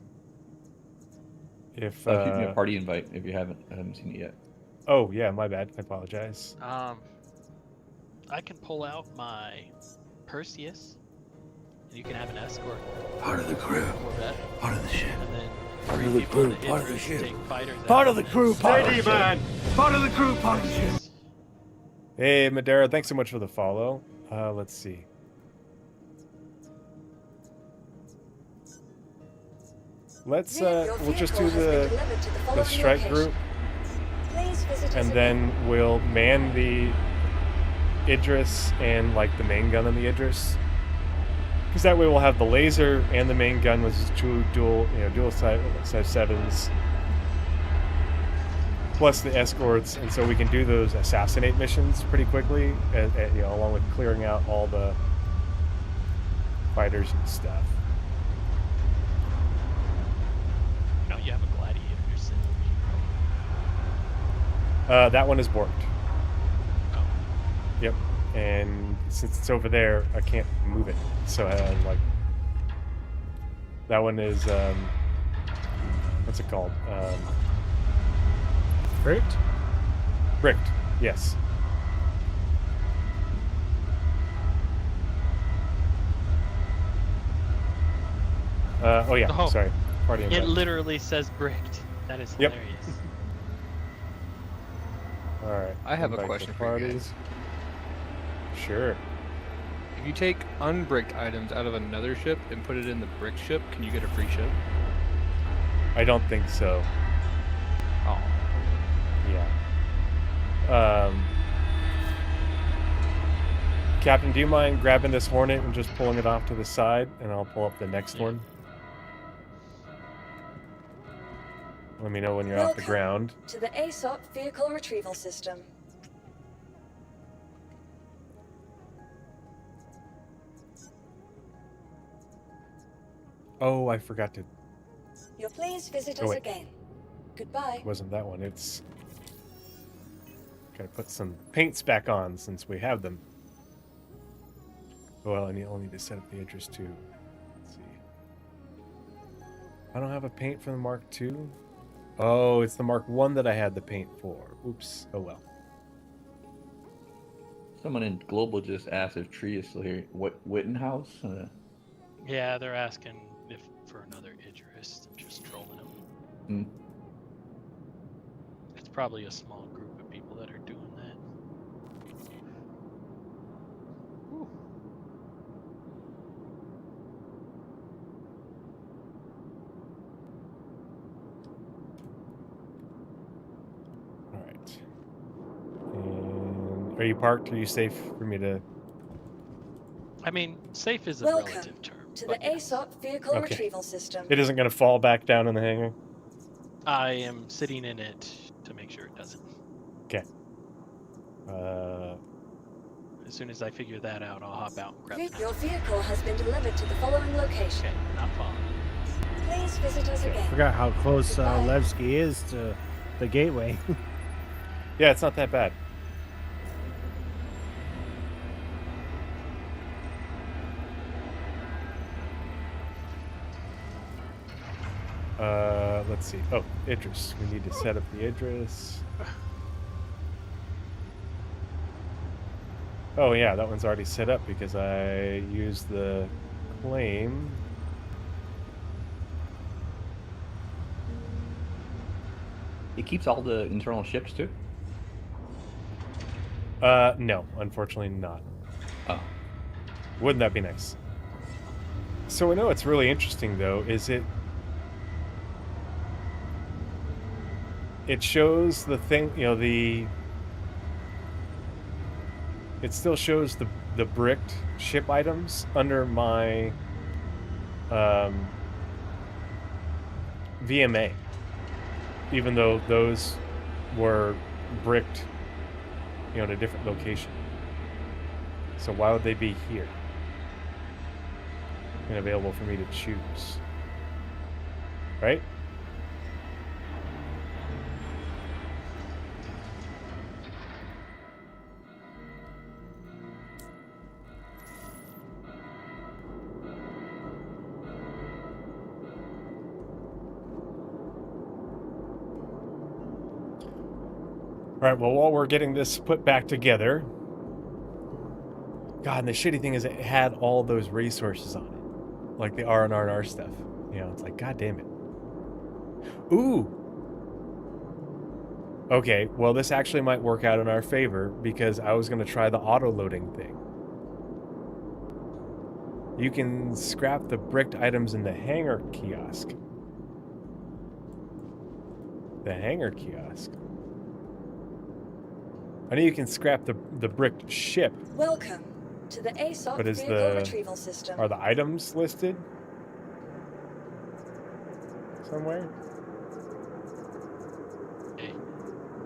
If Shoot me a party invite if you haven't. I haven't seen it yet. oh yeah, my bad. I apologize. I can pull out my Perseus, and you can have an escort Part of the crew. Corvette, Part of the ship. and then Part 3 of the people crew, in the part of the Idris ship. take fighters Part out of the and crew. Part of the Lady ship. man. Part of the crew. Part of the ship. Hey, Madera, thanks so much for the follow. Let's see. Let's Your we'll just vehicle do has been the delivered to the following strike location. group, Please visit us and again. then we'll man the Idris and like the main gun on the Idris, because that way we'll have the laser and the main gun, which is two dual size 7s, plus the escorts, and so we can do those assassinate missions pretty quickly, along with clearing out all the fighters and stuff. No, you have a gladiator you're sitting That one is borked. Oh. Yep. And since it's over there, I can't move it. So that one is what's it called? Bricked? Bricked. Yes. Oh yeah. Oh. Sorry. Party It invite. literally says bricked. That is Yep. hilarious. All right. I have a invite to question for you guys. Sure. If you take unbricked items out of another ship and put it in the brick ship, can you get a free ship? I don't think so. Oh. Yeah. Captain, do you mind grabbing this Hornet and just pulling it off to the side, and I'll pull up the next one? Let me know when you're off the ground. To the ASOP Vehicle Retrieval System. Oh, I forgot to... You'll please visit us again. Goodbye. It wasn't that one. It's... Gotta put some paints back on since we have them. Well, I only need to set up the Idris too. Let's see. I don't have a paint for the Mark II. Oh, it's the Mark I that I had the paint for. Oops. Oh well. Someone in Global just asked if Tree is still here. What, Wittenhouse? Yeah, they're asking if for another Idris. I'm just trolling them. Hmm. It's probably a small group of people that are doing that. Ooh. All right. And are you parked? Are you safe for me to... I mean, safe is a Welcome relative term. to the ASOP Vehicle Retrieval System. It isn't going to fall back down in the hangar? I am sitting in it to make sure it doesn't. Okay. As soon as I figure that out, I'll hop out and grab it. Your vehicle has been delivered to the following location. Okay, not falling. Please visit us again. Forgot how close Levski is to the gateway. Yeah, it's not that bad. Let's see. Oh, Idris. We need to set up the Idris. Oh yeah, that one's already set up because I used the claim. It keeps all the internal ships too? No, unfortunately not. Oh. Wouldn't that be nice? So I know what's really interesting though is it shows the thing, you know, it still shows the bricked ship items under my VMA, even though those were bricked, you know, in a different location. So why would they be here and available for me to choose? Right? All right, well, while we're getting this put back together... God, and the shitty thing is it had all those resources on it. Like the R&R stuff. You know, it's like, God damn it. Ooh! Okay, well, this actually might work out in our favor because I was going to try the auto-loading thing. You can scrap the bricked items in the hangar kiosk. The hangar kiosk. I know you can scrap the bricked ship. Welcome to the ASOP But is Vehicle Retrieval System. Are the items listed somewhere? Okay.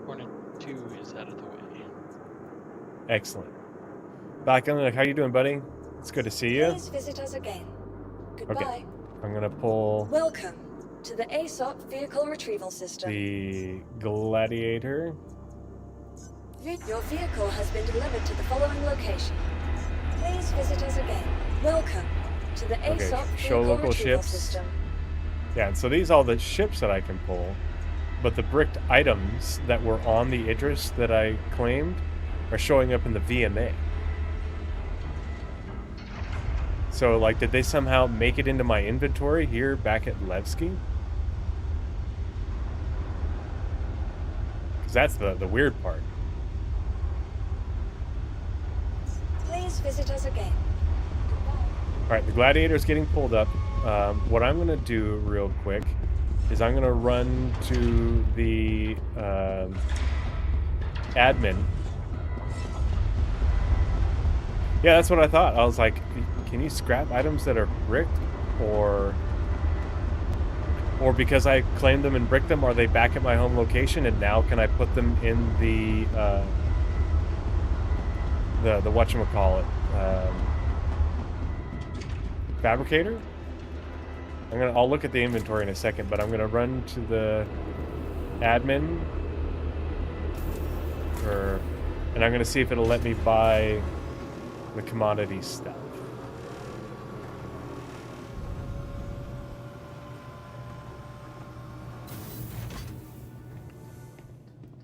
Hornet 2 is out of the way. Excellent. Back on, how you doing, buddy? It's good to see you. Please visit us again. Goodbye. Okay. I'm gonna pull Welcome to the ASOP Vehicle Retrieval System. the Gladiator. Your vehicle has been delivered to the following location. Please visit us again. Welcome to the ASOP show Vehicle local Retrieval ships. System. Yeah, and so these are all the ships that I can pull, but the bricked items that were on the Idris that I claimed are showing up in the VMA. So, like, did they somehow make it into my inventory here back at Levski? Because that's the weird part. Please visit us again. All right, the Gladiator's getting pulled up. What I'm going to do real quick is I'm going to run to the admin. Yeah, that's what I thought. I was like, can you scrap items that are bricked? Or because I claimed them and bricked them, are they back at my home location? And now can I put them in the whatchamacallit? Fabricator? I'll look at the inventory in a second, but I'm gonna run to the admin and I'm gonna see if it'll let me buy the commodity stuff.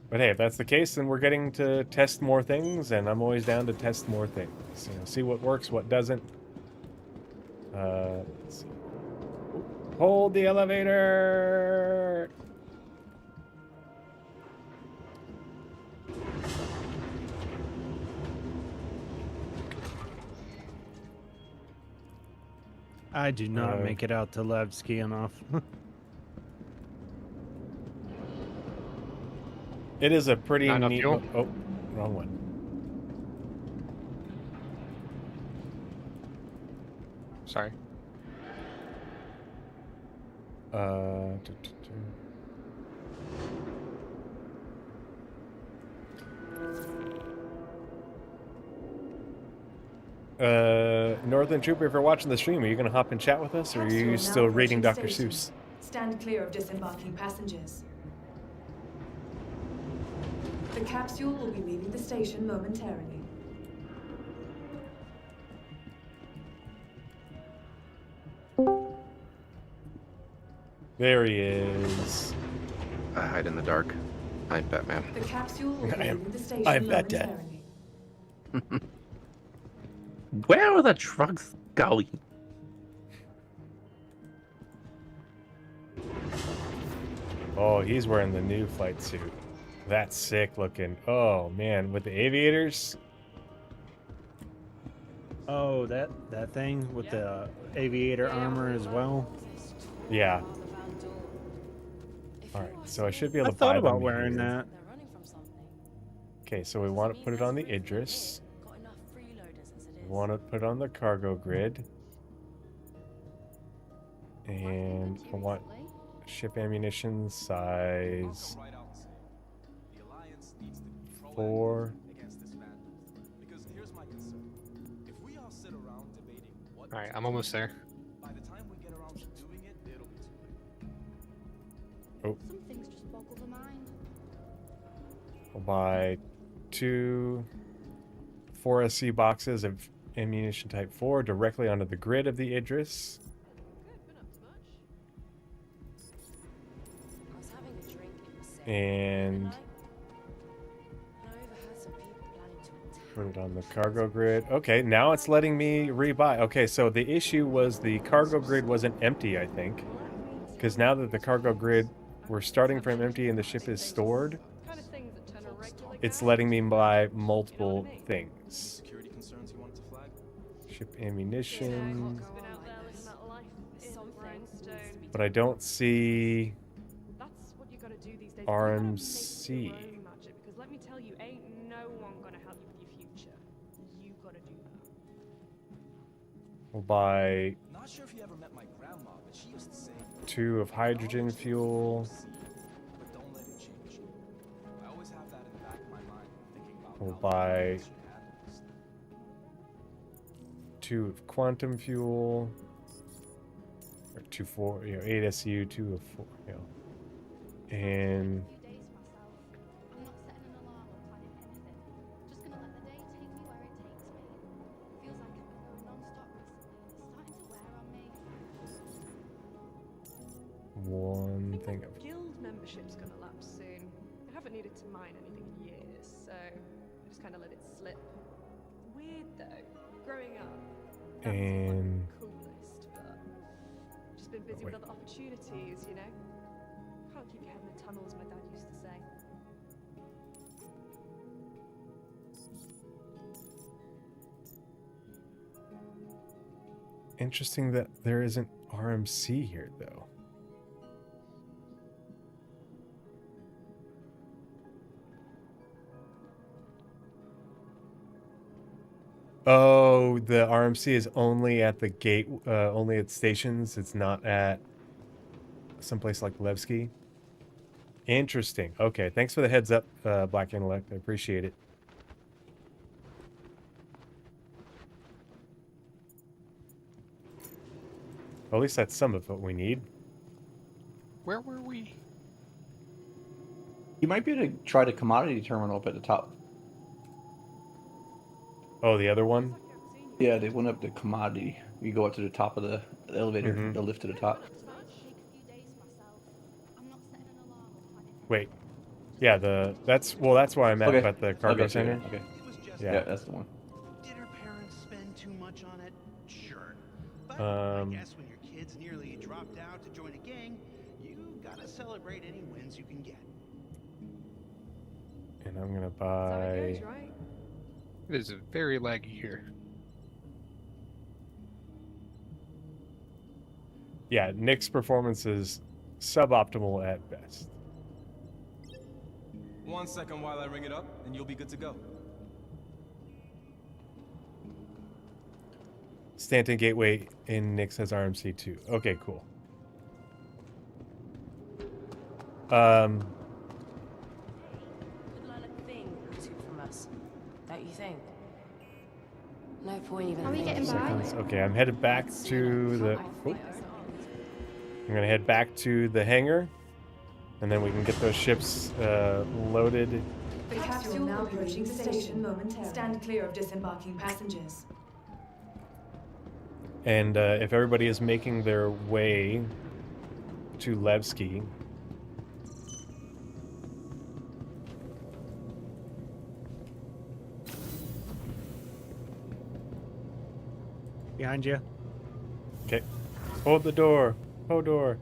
But hey, if that's the case, then we're getting to test more things, and I'm always down to test more things. You know, see what works, what doesn't. Let's see. Hold the elevator! I do not make it out to Levski enough. It is a pretty Not enough neat... fuel? Oh, wrong one. Sorry. Northern Trooper, if you're watching the stream, are you going to hop and chat with us, or are you still reading Dr. Seuss? Stand clear of disembarking passengers. The capsule will be leaving the station momentarily. There he is. I hide in the dark. I'm Batman. The capsule will be leaving the station I'm Batman. momentarily. Where are the trucks going? Oh, he's wearing the new flight suit. That's sick looking. Oh, man. With the aviators? Oh, that thing with the aviator armor as well. Yeah. Alright, so I should be able I to buy thought them about wearing here. that. Okay, so we want to put it on the Idris. We want to put it on the cargo grid. And I want ship ammunition size 4. Alright, I'm almost there. Oh. We'll buy 2 4SC boxes of ammunition type 4 directly onto the grid of the Idris. And put it on the cargo grid. Okay, now it's letting me rebuy. Okay, so the issue was the cargo grid wasn't empty, I think. Because now that the cargo grid, we're starting from empty and the ship is stored, it's letting me buy multiple things. Ship ammunition. But I don't see RMC. Because let me tell you, ain't no one gonna help you with your future. You gotta do that. We'll buy 2 of hydrogen fuel. We'll buy 2 of quantum fuel. Or 2 4, 8 SU, 2 of 4, And one thing of Guild membership's gonna lapse soon. I haven't needed to mine anything in years, so I just kind of let it slip. Weird though. Growing up, and the coolest, but just been busy with other opportunities, you know. Can't keep your head in the tunnels, my dad used to say. Interesting that there isn't RMC here, though. Oh, the RMC is only at the gate, only at stations. It's not at someplace like Levski. Interesting. Okay, thanks for the heads up, Black Intellect. I appreciate it. Well, at least that's some of what we need. Where were we? You might be able to try the commodity terminal up at the top. Oh, the other one? Yeah, they went up the commodity. You go up to the top of the elevator, the lift to the top. Wait. Yeah, that's where I'm at, at the cargo center. Okay. Yeah. Yeah, that's the one. Did her parents spend too much on it? Sure. But I guess when your kids nearly dropped out to join a gang, you gotta celebrate any wins you can get. And I'm gonna buy. It is very laggy here. Yeah, Nick's performance is suboptimal at best. 1 second while I ring it up, and you'll be good to go. Stanton Gateway in Nick says RMC 2. Okay, cool. Could learn a thing or two from us, don't you think? No point even. Are we getting Seconds. Okay, I'm headed back to the. Oh. I'm gonna head back to the hangar, and then we can get those ships loaded. The capsule now approaching the station momentarily. Stand clear of disembarking passengers. And if everybody is making their way to Levski, behind you. Okay, hold the door. Hold door.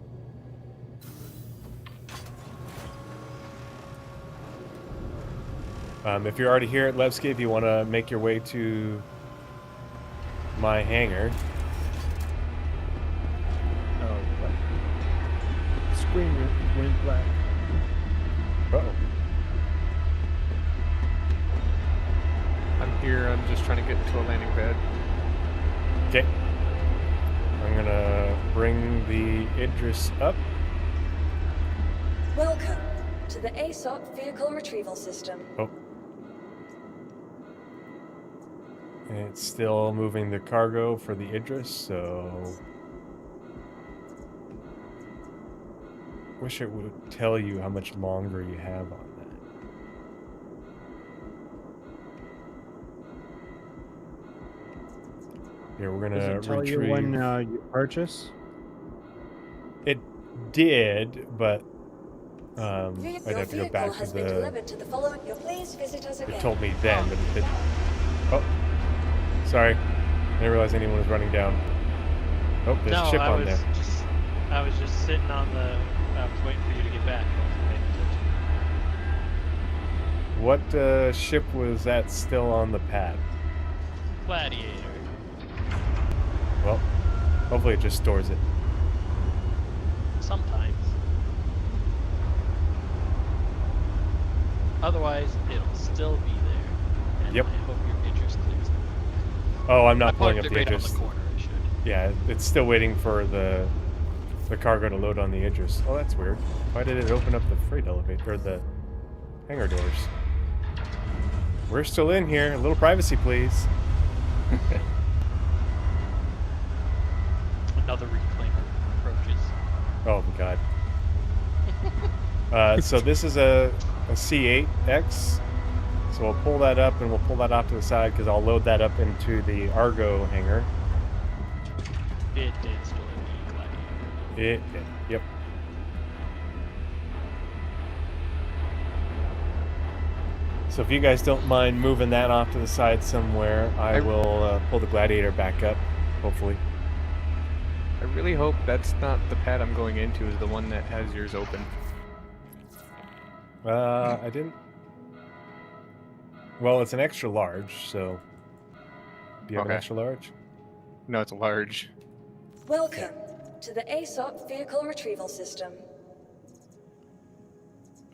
If you're already here at Levski, if you want to make your way to my hangar. Oh, what? Screen went black. Uh-oh. I'm here. I'm just trying to get to a landing pad. Okay. I'm gonna bring the Idris up. Welcome to the ASOP Vehicle Retrieval System. Oh. And it's still moving the cargo for the Idris, so... Wish it would tell you how much longer you have on that. Here, we're gonna Does it tell retrieve... you when you purchase? It did, but I'd Your have to go vehicle back to has been the... delivered to the following. Please visit us again. It told me then, but it didn't. Oh, sorry. I didn't realize anyone was running down. Oh, there's a ship on there. I was just sitting on the. I was waiting for you to get back. I wasn't paying attention. What ship was that still on the pad? Gladiator. Well, hopefully it just stores it. Sometimes. Otherwise, it'll still be there. And Yep. I hope your Idris clears it. Oh, I'm not I pulling parked up it the right on Idris. the corner. I should. Yeah, it's still waiting for the cargo to load on the Idris. Oh, that's weird. Why did it open up the freight elevator or the hangar doors? We're still in here. A little privacy, please. Another reclaimer approaches. Oh my god. So this is a C8X. So we'll pull that up and we'll pull that off to the side because I'll load that up into the Argo hangar. It did still need Gladiator. It did. Yep. So if you guys don't mind moving that off to the side somewhere, I will pull the Gladiator back up, hopefully. I really hope that's not the pad I'm going into, is the one that has yours open. I didn't... Well, it's an extra large, so... Do you have an extra large? No, it's a large. Welcome to the ASOP vehicle retrieval system.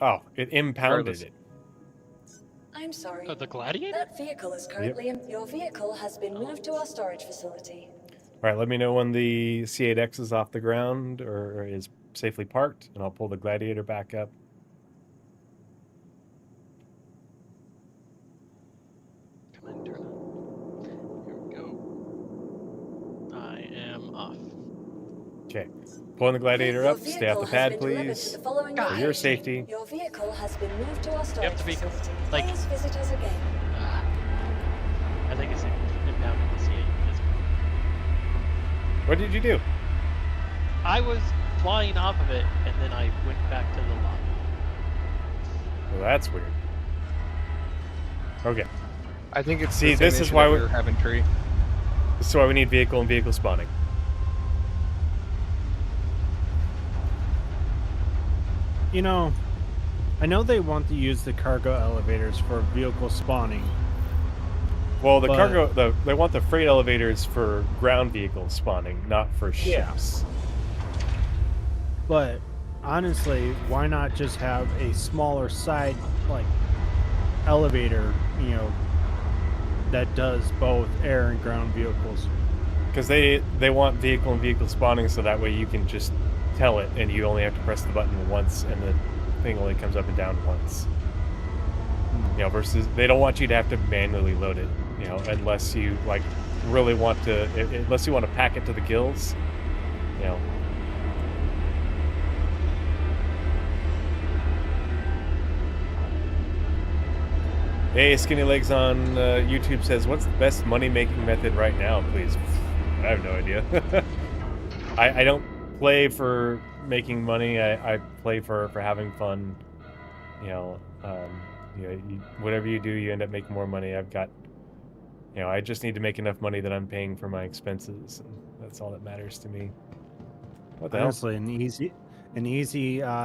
Oh, it impounded Regardless. it. I'm sorry. The Gladiator? That vehicle is currently in. Your vehicle has been moved to our storage facility. All right, let me know when the C8X is off the ground or is safely parked, and I'll pull the Gladiator back up. Come on, turn on. Here we go. I am off. Okay, pulling the Gladiator Your up. Stay off vehicle the has pad, been delivered to please. the following For your location. safety. Your vehicle has been moved to our storage to be facility. like- Please visit us again. I think it's impounded the C8. What did you do? I was flying off of it, and then I went back to the lobby. Well, that's weird. Okay. I think it's See, the same this is issue why that we we- were having tree. This is why we need vehicle and vehicle spawning. You know, I know they want to use the cargo elevators for vehicle spawning. Well, the But- cargo, they want the freight elevators for ground vehicle spawning, not for Yeah. ships. But honestly, why not just have a smaller side like elevator, you know, that does both air and ground vehicles? Because they want vehicle and vehicle spawning, so that way you can just tell it, and you only have to press the button once, and the thing only comes up and down once. You know, versus they don't want you to have to manually load it. You know, unless you like really want to, unless you want to pack it to the gills. You know. Hey, Skinny Legs on YouTube says, "What's the best money-making method right now, please?" I have no idea. I don't play for making money. I play for having fun. You know, whatever you do, you end up making more money. I've got, you know, I just need to make enough money that I'm paying for my expenses. And that's all that matters to me. What the hell? Honestly, an easy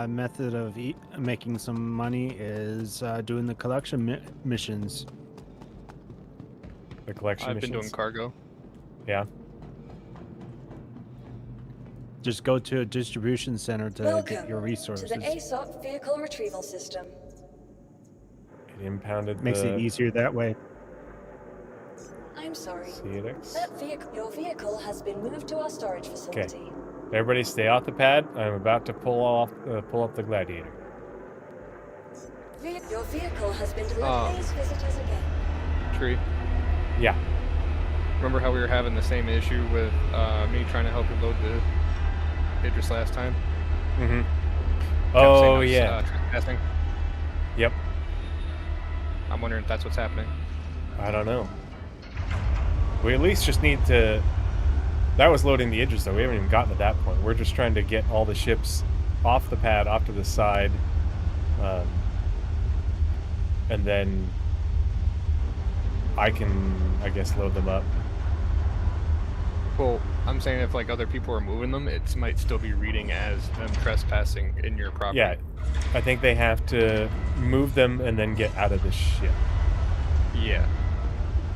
method of making some money is doing the collection missions. The collection I've missions? been doing cargo. Yeah. Just go to a distribution center to Welcome get your resources. to the ASOP vehicle retrieval system. It impounded Makes the it easier that way. I'm sorry. C8X. Your vehicle has been moved to our storage facility. Okay. Everybody stay off the pad. I'm about to pull up the Gladiator. Your vehicle has been delivered. Please visit us again. Tree. Yeah. Remember how we were having the same issue with me trying to help you load the Idris last time? Mm-hmm. Kept saying Oh, I was, yeah. trespassing. Yep. I'm wondering if that's what's happening. I don't know. We at least just need to... That was loading the Idris, though. We haven't even gotten to that point. We're just trying to get all the ships off the pad, off to the side. And then I can, I guess, load them up. Well, I'm saying if like other people are moving them, it might still be reading as them trespassing in your property. Yeah, I think they have to move them and then get out of the ship. Yeah.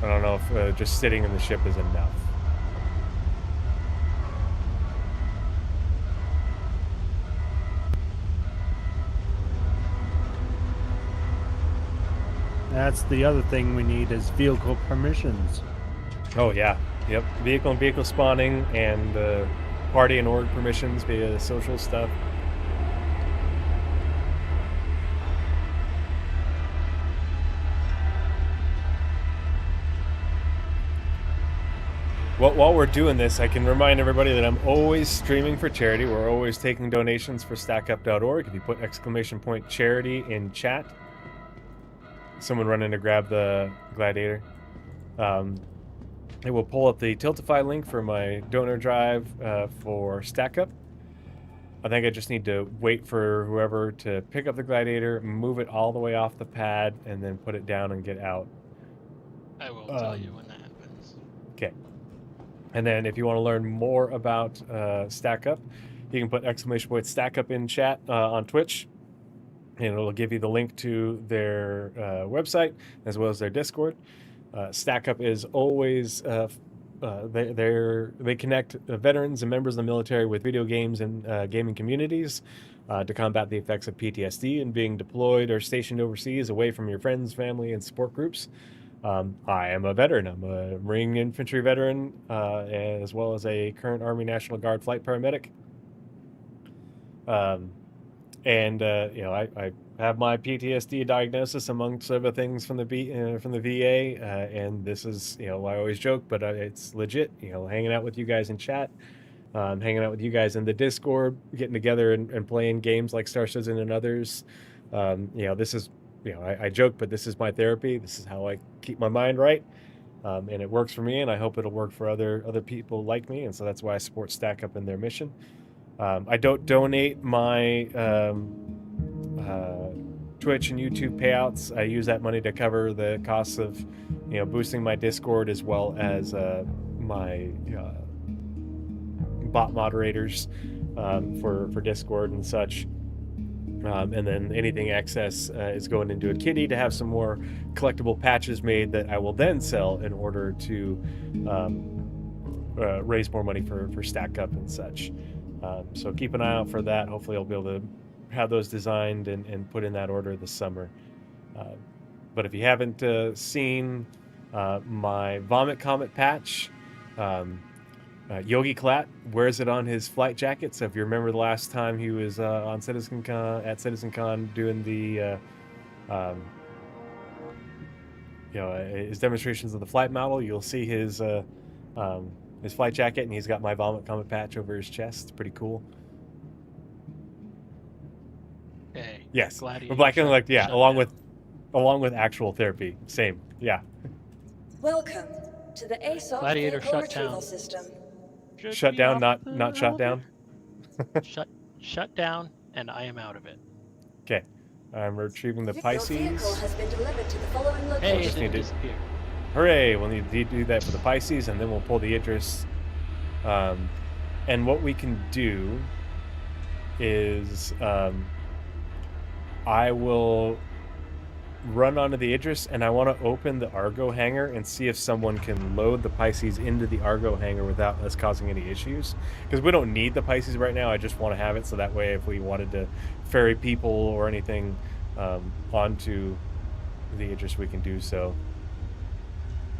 I don't know if just sitting in the ship is enough. That's the other thing we need is vehicle permissions. Oh, yeah. Yep. Vehicle and vehicle spawning and party and org permissions via social stuff. Well, while we're doing this, I can remind everybody that I'm always streaming for charity. We're always taking donations for stackup.org. If you put !charity in chat, someone run in to grab the Gladiator. It will pull up the Tiltify link for my donor drive for StackUp. I think I just need to wait for whoever to pick up the Gladiator, move it all the way off the pad, and then put it down and get out. I will tell you when that happens. Okay. And then if you want to learn more about StackUp, you can put !StackUp in chat on Twitch, and it'll give you the link to their website as well as their Discord. StackUp is always they connect veterans and members of the military with video games and gaming communities to combat the effects of PTSD and being deployed or stationed overseas away from your friends, family, and support groups. I am a veteran. I'm a Marine infantry veteran, as well as a current Army National Guard flight paramedic. I have my PTSD diagnosis amongst other things from the VA, and this is, I always joke, but it's legit. Hanging out with you guys in chat, hanging out with you guys in the Discord, getting together and playing games like Star Citizen and others. This is, I joke, but this is my therapy. This is how I keep my mind right, and it works for me, and I hope it'll work for other people like me. And so that's why I support Stack Up in their mission. I don't donate my Twitch and YouTube payouts. I use that money to cover the costs of, boosting my Discord, as well as my bot moderators for Discord and such. And then anything excess is going into a kitty to have some more collectible patches made that I will then sell in order to raise more money for Stack Up and such. So keep an eye out for that. Hopefully I'll be able to have those designed and put in that order this summer. But if you haven't seen my Vomit Comet patch, Yogi Klatt wears it on his flight jacket. So if you remember the last time he was on CitizenCon doing the his demonstrations of the flight model, you'll see his flight jacket, and he's got my Vomit Comet patch over his chest. It's pretty cool. Hey, yes, we're black and like along with actual therapy. Same, yeah. Welcome to the ASOC Gladiator vehicle shut retrieval down. system. Shut down, not shut down. Shut down, and I am out of it. Okay, I'm retrieving the Your Pisces. vehicle has been delivered to the following Hey, location. it just didn't need to- disappear. Hooray! We'll need to do that for the Pisces, and then we'll pull the Idris. And what we can do is I will run onto the Idris, and I want to open the Argo hangar and see if someone can load the Pisces into the Argo hangar without us causing any issues. Because we don't need the Pisces right now. I just want to have it so that way if we wanted to ferry people or anything onto the Idris, we can do so.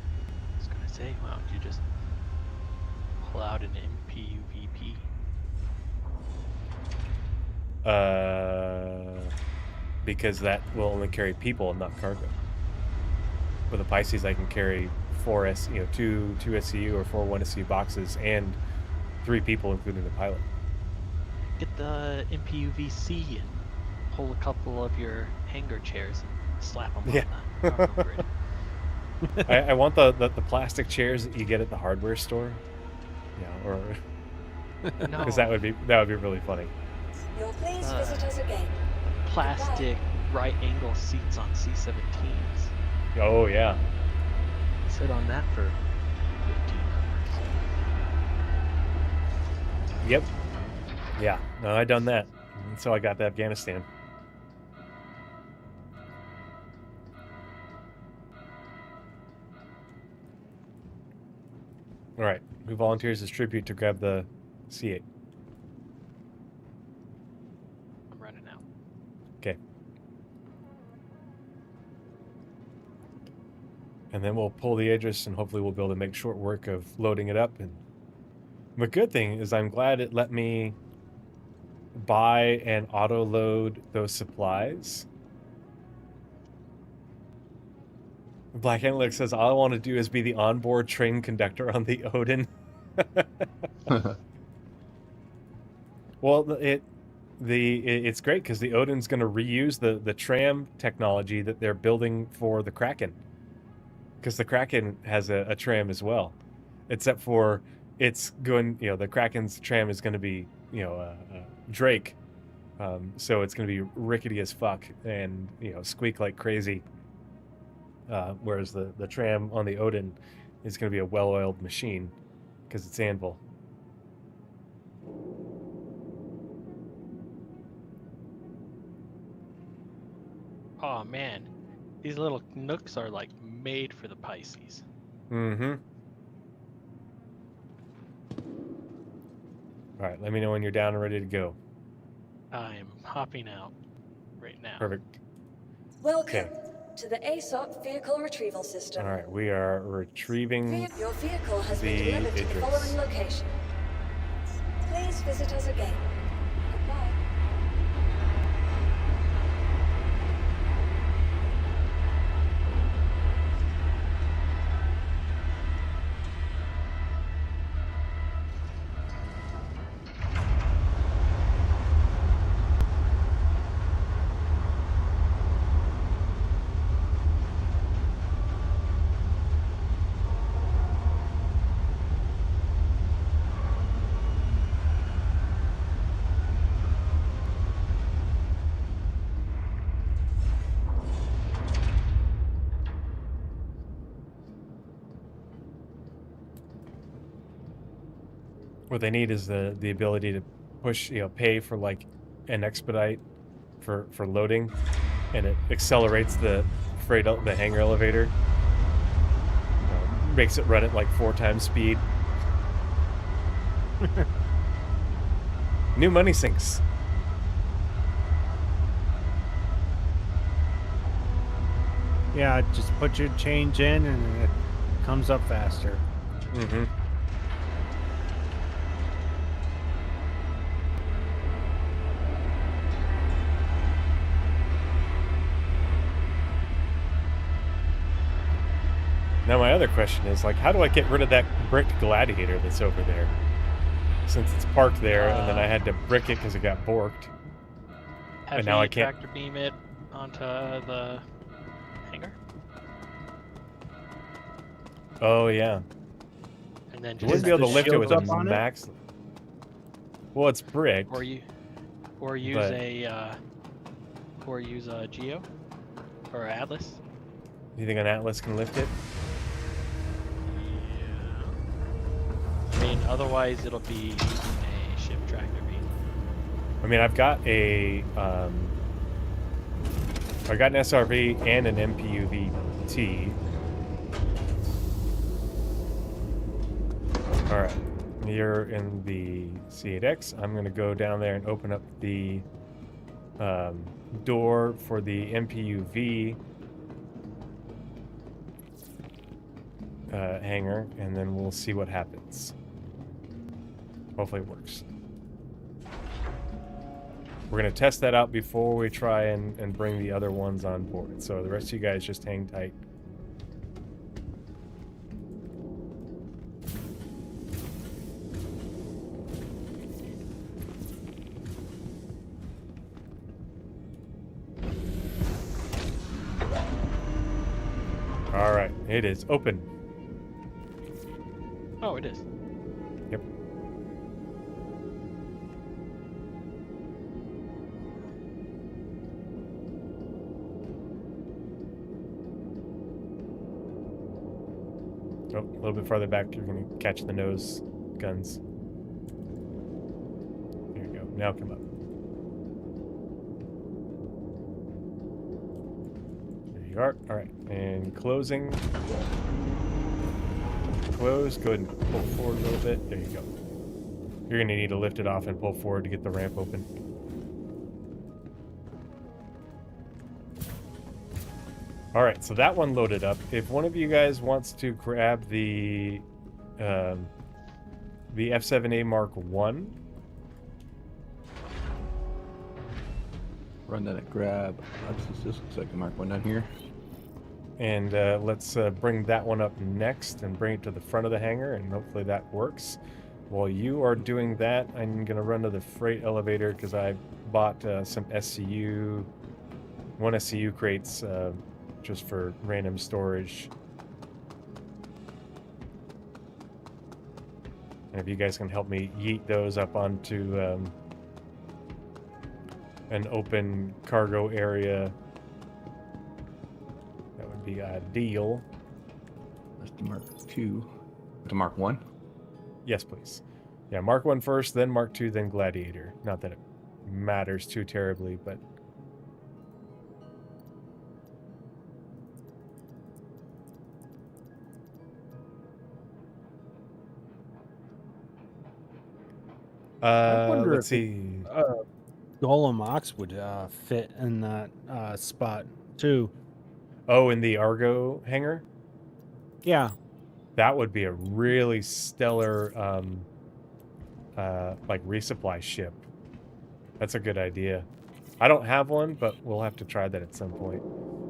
I was gonna say, why don't you just pull out an MPUVP? Because that will only carry people and not cargo. With the Pisces, I can carry two SCU or 4 1 SCU boxes and 3 people, including the pilot. Get the MPUVC and pull a couple of your hangar chairs and slap them Yeah. on the cargo grid. I want the plastic chairs that you get at the hardware store. Yeah, or No. because that would be really funny. You'll please visit us again. Plastic right angle seats on C-17s. Oh yeah. Sit on that for 15 hours. Yep. Yeah. No, I done that. And so I got to Afghanistan. All right. Who volunteers as tribute to grab the C8? I'm running out. Okay. And then we'll pull the Idris, and hopefully we'll be able to make short work of loading it up. And the good thing is I'm glad it let me buy and auto load those supplies. Black Analytics says, all I want to do is be the onboard train conductor on the Odin. Well, it's great because the Odin's going to reuse the tram technology that they're building for the Kraken. Because the Kraken has a tram as well. Except for it's going, the Kraken's tram is going to be, Drake. So it's going to be rickety as fuck and, squeak like crazy. Whereas the tram on the Odin is going to be a well-oiled machine because it's Anvil. Oh man, these little nooks are like made for the Pisces. Mm-hmm. All right, let me know when you're down and ready to go. I'm hopping out right now. Perfect. Welcome Okay. to the ASOP vehicle retrieval system. All right, we are retrieving Your vehicle has been the delivered to the Idris. following location. Please visit us again. Goodbye. What they need is the ability to push, pay for like an expedite for loading, and it accelerates the the hangar elevator. Makes it run at like 4 times speed. New money sinks. Yeah, just put your change in and it comes up faster. Mm-hmm. Now my other question is, like, how do I get rid of that bricked gladiator that's over there? Since it's parked there, and then I had to brick it because it got borked. Have And now I you can't. tractor beam it onto the hangar? Oh yeah. And then You just wouldn't be able to lift it with a shield up on it? max. Well, it's bricked. or use but- a Geo or Atlas. You think an Atlas can lift it? I mean, otherwise it'll be using a ship tractor beam. I mean, I've got a I got an SRV and an MPUV-T. All right, you're in the C8X. I'm gonna go down there and open up the door for the MPUV hangar, and then we'll see what happens. Hopefully it works. We're going to test that out before we try and bring the other ones on board. So the rest of you guys just hang tight. All right, it is open. Oh, it is. Yep. Oh, a little bit farther back, you're going to catch the nose guns. There you go. Now come up. There you are. All right. And closing. Close. Go ahead and pull forward a little bit. There you go. You're going to need to lift it off and pull forward to get the ramp open. All right, so that one loaded up. If one of you guys wants to grab the F7A Mark 1. Run that at grab. This looks like a Mark 1 down here. And let's bring that one up next and bring it to the front of the hangar, and hopefully that works. While you are doing that, I'm going to run to the freight elevator because I bought some SCU, one SCU crates just for random storage. And if you guys can help me yeet those up onto an open cargo area, that would be ideal. That's the Mark 2. The Mark 1? Yes, please. Yeah, Mark 1 first, then Mark 2, then Gladiator. Not that it matters too terribly, but... I wonder Let's if see. Golem Ox would fit in that spot too. Oh, in the Argo hangar? Yeah. That would be a really stellar, like, resupply ship. That's a good idea. I don't have one, but we'll have to try that at some point.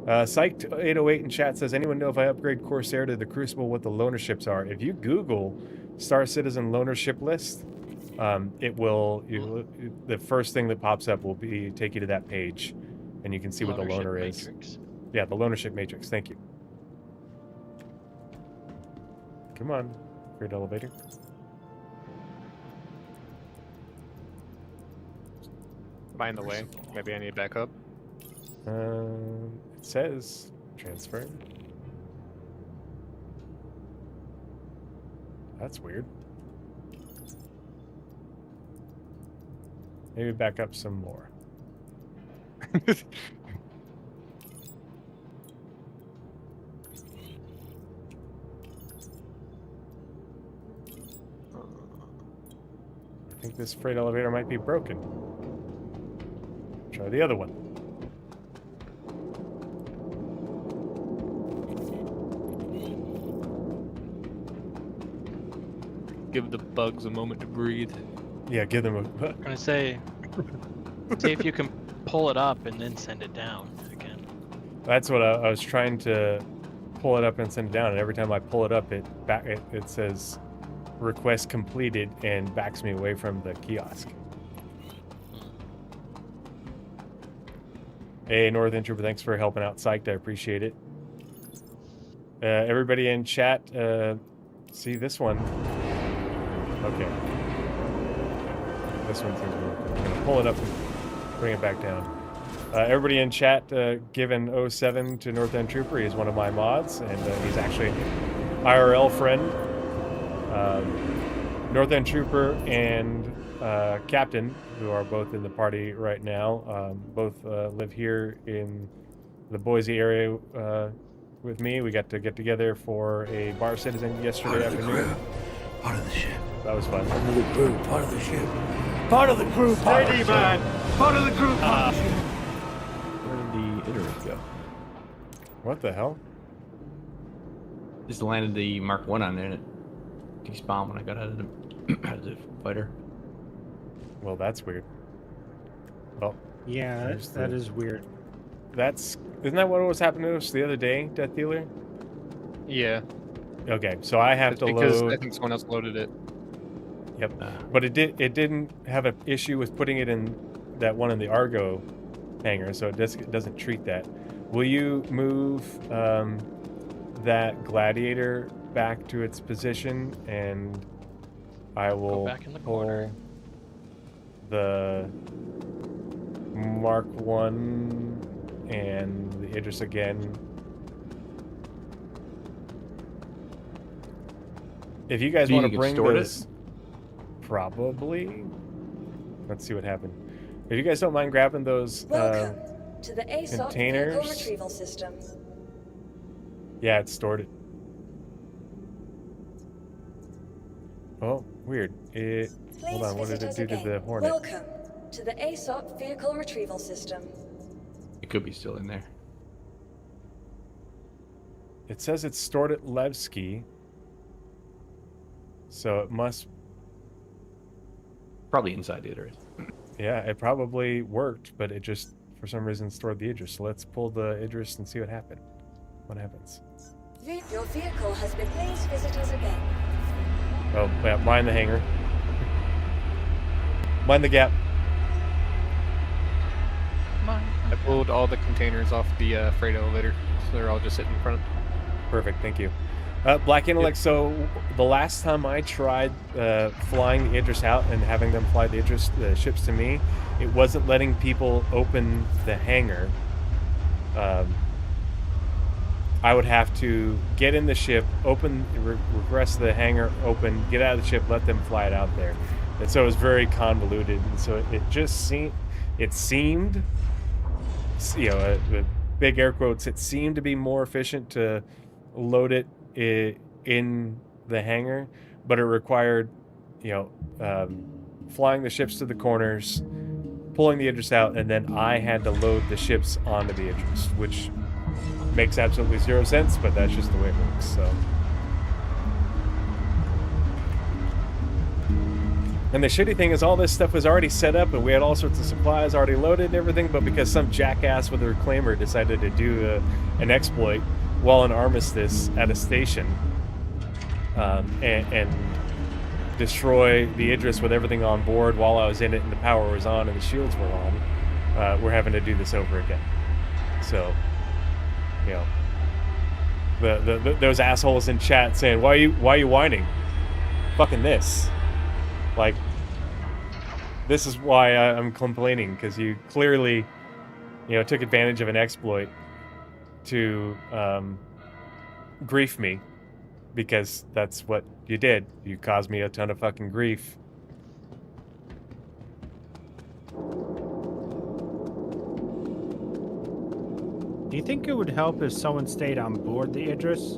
Psyched808 in chat says, anyone know if I upgrade Corsair to the Crucible what the loaner ships are? If you Google Star Citizen loaner ship list, it will, the first thing that pops up will be take you to that page, and you can see what the loaner is. Matrix. Yeah, the loaner ship matrix. Thank you. Come on, freight elevator. By the way, maybe I need backup. It says transfer. That's weird. Maybe back up some more. I think this freight elevator might be broken. Try the other one. Give the bugs a moment to breathe. Yeah, give them a... I'm gonna say, see if you can pull it up and then send it down again. That's what I was trying to pull it up and send it down, and every time I pull it up, it says request completed and backs me away from the kiosk. Hey, Northern Trooper, thanks for helping out Psyched. I appreciate it. Everybody in chat, see this one. Okay. This one seems to work. I'm going to pull it up and bring it back down. Everybody in chat, give an 07 to North End Trooper. He's one of my mods, and he's actually an IRL friend. North End Trooper and Captain, who are both in the party right now, both live here in the Boise area with me. We got to get together for a bar citizen yesterday afternoon. Part of the ship. That was fun. Part of the crew, part of the ship. Part of the crew, part of the ship. Part of the crew, part of the ship. Where did the Idris go? What the hell? Just landed the Mark 1 on there and it despawned when I got out of the fighter. Well, that's weird. Well, yeah, that is weird. Isn't that what was happening to us the other day, Death Dealer? Yeah. Okay, so I have to because load. I think someone else loaded it. Yep. But it didn't have an issue with putting it in that one in the Argo hangar, so it doesn't treat that. Will you move that Gladiator back to its position, and I will Go back in the pull corner. the Mark 1 and the Idris again. If you guys want to bring this, probably. Let's see what happened. If you guys don't mind grabbing those Welcome to the ASOP vehicle containers. retrieval system. Yeah, it stored it. Oh, weird. Hold on, what did it do to the Hornet? Welcome to the ASOP vehicle retrieval system. It could be still in there. It says it's stored at Levski. So it must... Probably inside the Idris. Yeah, it probably worked, but it just, for some reason, stored the Idris. So let's pull the Idris and see what happened. What happens? Your vehicle has been. Please visit us again. Oh, yeah, mind the hangar. Mind the gap. I pulled all the containers off the freight elevator, so they're all just sitting in front. Perfect, thank you. Black Intellect, so the last time I tried flying the Idris out and having them fly the Idris ships to me, it wasn't letting people open the hangar. I would have to get in the ship, regress the hangar, open, get out of the ship, let them fly it out there. And so it was very convoluted, and so it just seemed, you know, the big air quotes, it seemed to be more efficient to load it in the hangar, but it required, you know, flying the ships to the corners, pulling the Idris out, and then I had to load the ships onto the Idris, which makes absolutely zero sense, but that's just the way it works, so. And the shitty thing is all this stuff was already set up and we had all sorts of supplies already loaded and everything, but because some jackass with a reclaimer decided to do an exploit while in armistice at a station and destroy the Idris with everything on board while I was in it and the power was on and the shields were on, we're having to do this over again. So, you know, those assholes in chat saying, why are you whining? Fucking this. Like, this is why I'm complaining, because you clearly, you know, took advantage of an exploit to grief me, because that's what you did. You caused me a ton of fucking grief. Do you think it would help if someone stayed on board the Idris?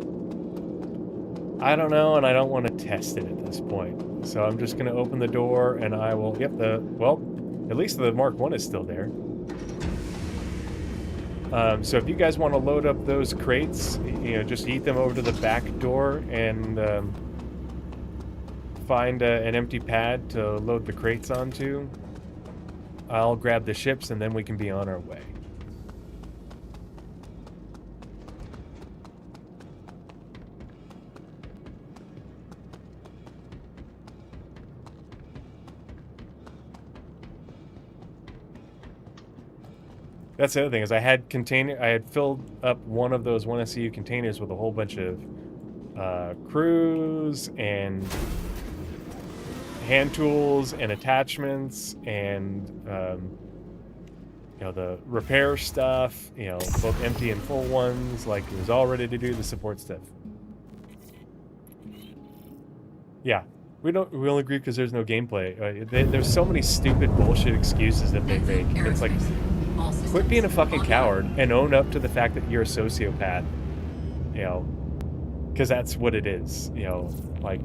I don't know, and I don't want to test it at this point. So I'm just going to open the door, and I will... Yep, well, at least the Mark 1 is still there. So if you guys want to load up those crates, you know, just eat them over to the back door and find an empty pad to load the crates onto. I'll grab the ships, and then we can be on our way. That's the other thing, is I had filled up one of those 1SCU containers with a whole bunch of crews and hand tools and attachments and you know, the repair stuff, you know, both empty and full ones. Like, it was all ready to do the support stuff. Yeah, we only agree because there's no gameplay. There's so many stupid bullshit excuses that they make. It's like, quit being a fucking coward and own up to the fact that you're a sociopath, you know, because that's what it is, you know, like,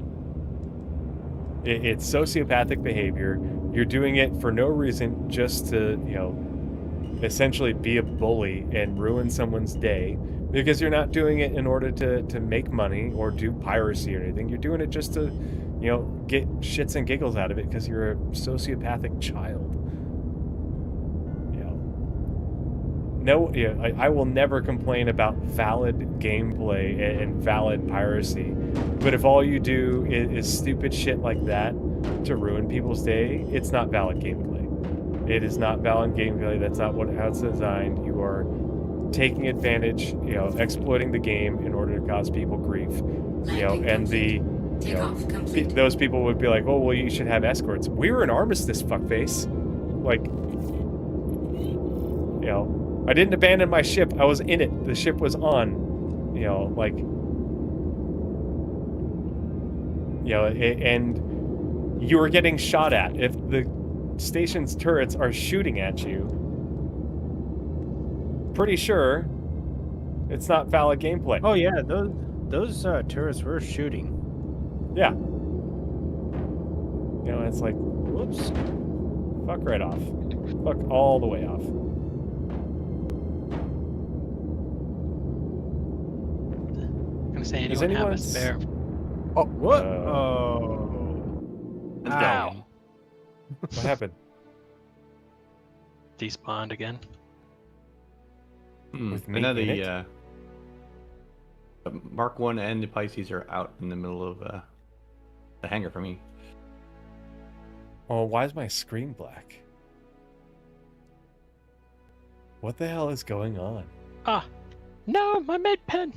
it's sociopathic behavior. You're doing it for no reason, just to, you know, essentially be a bully and ruin someone's day, because you're not doing it in order to make money or do piracy or anything. You're doing it just to, you know, get shits and giggles out of it because you're a sociopathic child. No, yeah, I will never complain about valid gameplay and valid piracy, but if all you do is stupid shit like that to ruin people's day, it's not valid gameplay. It is not valid gameplay. That's not how it's designed. You are taking advantage, you know, exploiting the game in order to cause people grief, you know, and those people would be like, oh, well, you should have escorts. We were in armistice, fuckface. Like, you know, I didn't abandon my ship. I was in it. The ship was on. You know, like... You know, and you were getting shot at. If the station's turrets are shooting at you, pretty sure it's not valid gameplay. Oh yeah, those turrets were shooting. Yeah. You know, it's like, whoops. Fuck right off. Fuck all the way off. Say anyone have a spare? Oh, what? Ow. What happened? Despawned again. With me Another, in it? Mark 1 and the Pisces are out in the middle of the hangar for me. Oh, why is my screen black? What the hell is going on? Ah, no, my med pen.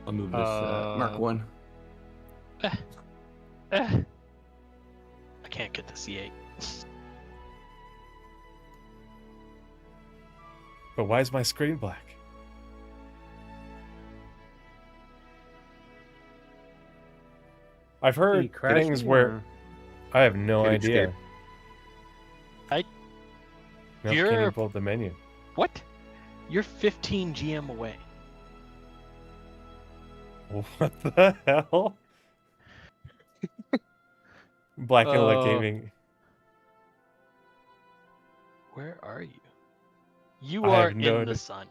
I'll move this Mark 1. I can't get the C8. But why is my screen black? I've heard things where... I have no idea. No, can't even pull up the menu. What? You're 15 GM away. What the hell? Black and Light Gaming. Where are you? You I are have no in the idea. sun.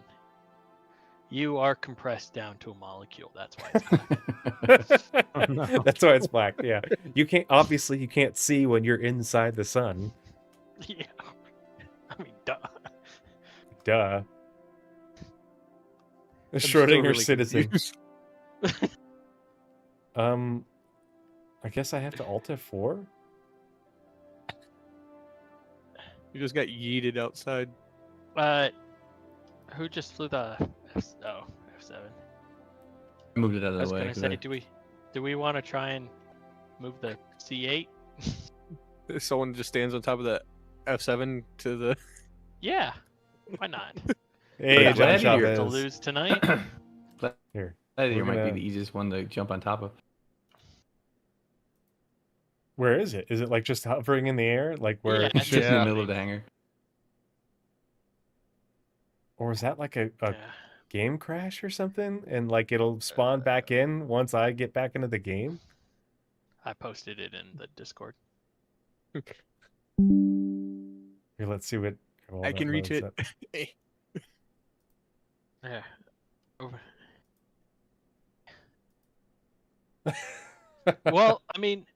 You are compressed down to a molecule. That's why it's black. Oh, no. That's why it's black. Yeah, you can't see when you're inside the sun. Yeah. I mean, duh. Duh. A still Schrodinger really citizen. confused. I guess I have to Alt F4. You just got yeeted outside. Who just flew the F7? I moved it out I of was the way. gonna 'cause say, do we want to try and move the C8? Someone just stands on top of the F7 to the. Yeah, why not? Hey, Yeah, John glad you're To Chavez. lose tonight. Here. That here We're might be gonna- the easiest one to jump on top of. Where is it? Is it like just hovering in the air? Like where? Yeah, It's just in the Yeah. middle of the hangar. Or is that like a Yeah. game crash or something? And like it'll spawn back in once I get back into the game? I posted it in the Discord. Here, let's see what. well, I that can reach loads it. Hey. Yeah. Over. up. Well, I mean,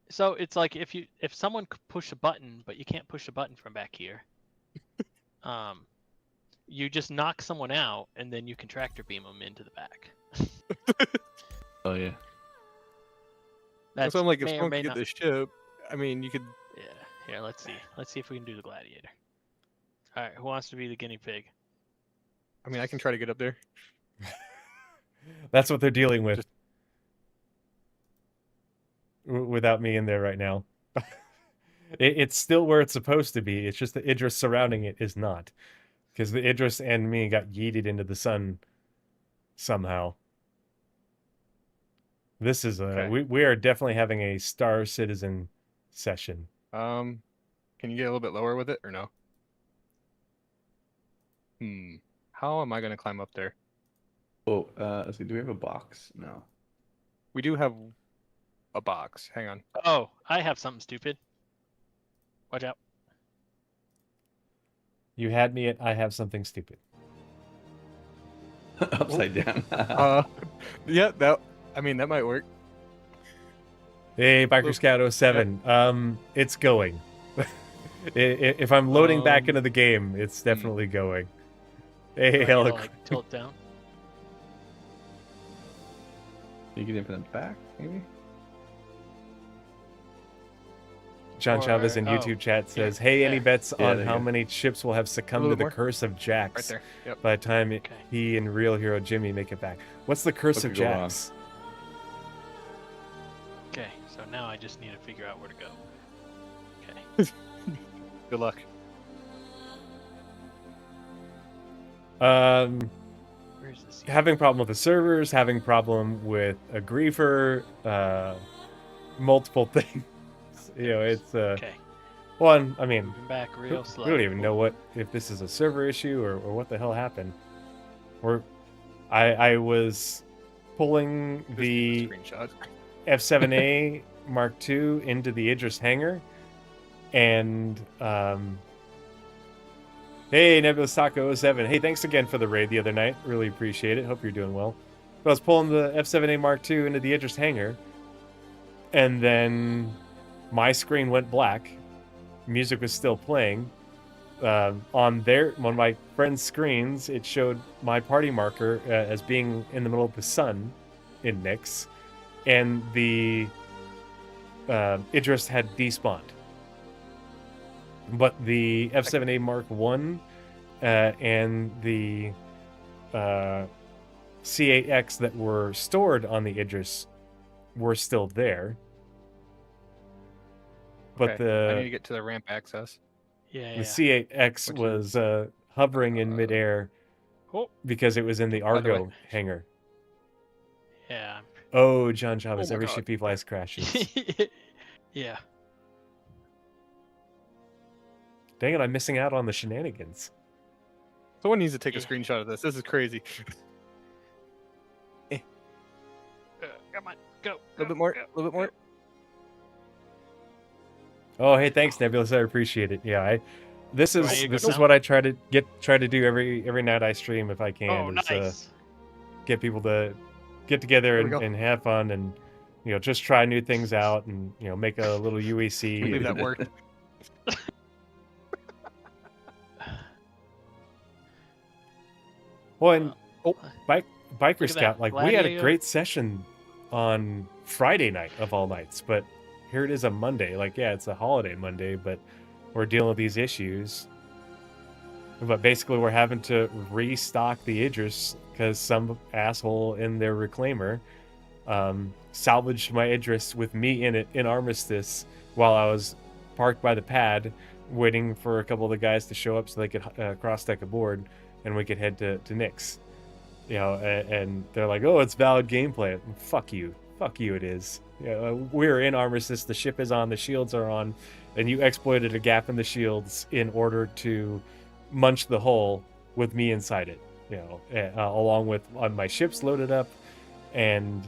so it's like if someone could push a button, but you can't push a button from back here. You just knock someone out, and then you can tractor beam them into the back. Oh yeah. That's So I'm like, if may or someone may could get not- the ship, I mean, you could. Yeah. Here, let's see. Let's see if we can do the gladiator. All right, who wants to be the guinea pig? I mean, I can try to get up there. That's what they're dealing with. Just- Without me in there right now. It's still where it's supposed to be. It's just the Idris surrounding it is not. Because the Idris and me got yeeted into the sun somehow. This is Okay. we are definitely having a Star Citizen session. Can you get a little bit lower with it or no? How am I gonna climb up there? Oh, let's see. Do we have a box? No. We do have a box. Hang on. Oh, I have something stupid. Watch out. You had me at I have something stupid. Upside down. Yeah, that. I mean, that might work. Hey, Biker Look, Scout 07. It's going. If I'm loading back into the game, it's definitely going. Hey, Do I need to, Helic. like, tilt down. You get in from the back, maybe? John Chavez in Or- YouTube oh, chat says, yeah, "Hey, any there. bets Yeah, on there you how go. many ships will have succumbed to little the more. curse of Right Jax there. Yep. by the time Okay. he and Real Hero Jimmy make it back?" What's the curse What of could go wrong? Jax? Okay, so now I just need to figure out where to go. Okay. Good luck. Where's this? Having problem with the servers, having problem with a griefer, multiple things. You know, it's Okay. one. I mean, Moving back we real slow. don't even know if this is a server issue or what the hell happened. Or I was pulling Just the give a screenshot. F7A Mark II into the Idris hangar, and hey, Nebulous Taco 07. Hey, thanks again for the raid the other night. Really appreciate it. Hope you're doing well. But I was pulling the F7A Mark II into the Idris hangar, and then my screen went black. Music was still playing. On one of my friend's screens, it showed my party marker as being in the middle of the sun in Nyx, and the Idris had despawned. But the F7A Mark I and the C8X that were stored on the Idris were still there. But Okay, I need to get to the ramp access. Yeah, the yeah. C8X Which was hovering in midair Oh, because it was in the By the way. Argo hangar. yeah. Oh, John Chavez, Oh my every God. ship he flies crashes. Yeah. Dang it, I'm missing out on the shenanigans. Someone needs to take a Yeah. screenshot of this. This is crazy. Come on, go. A little bit more. A little bit more. Oh, hey, thanks, Nebulous. I appreciate it. Yeah, this Ready is to go this is down? what I try to do every night I stream if I can. Oh, is, nice. get people to get together There we go. and have fun and just try new things out and make a little I UEC. believe that worked. Well, and Biker Look at Scout, that like we had a gladiator. great session on Friday night of all nights, but here it is a Monday. Like, yeah, it's a holiday Monday, but we're dealing with these issues. But basically, we're having to restock the Idris because some asshole in their reclaimer salvaged my Idris with me in it in Armistice while I was parked by the pad waiting for a couple of the guys to show up so they could cross-deck aboard and we could head to Nick's. And they're like, oh, it's valid gameplay. Fuck you, it is. We're in Armistice, the ship is on, the shields are on, and you exploited a gap in the shields in order to munch the hull with me inside it, along with my ships loaded up and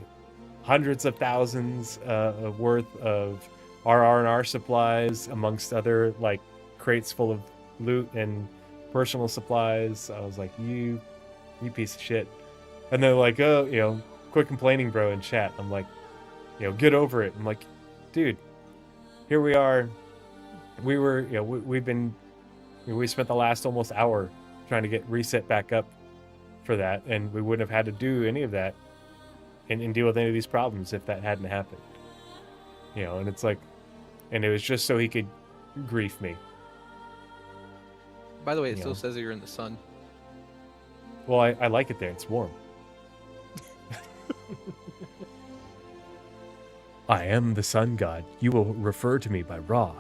hundreds of thousands worth of RR&R supplies, amongst other like crates full of loot and personal supplies. I was like, you piece of shit. And they're like, oh, quit complaining, bro, in chat. I'm like, get over it. I'm like, dude, here we are. We were, we spent the last almost hour trying to get reset back up for that, and we wouldn't have had to do any of that and deal with any of these problems if that hadn't happened. And it's like, and it was just so he could grief me. By the way, it still says that you're in the sun. Well, I like it there. It's warm. I am the sun god. You will refer to me by Ra.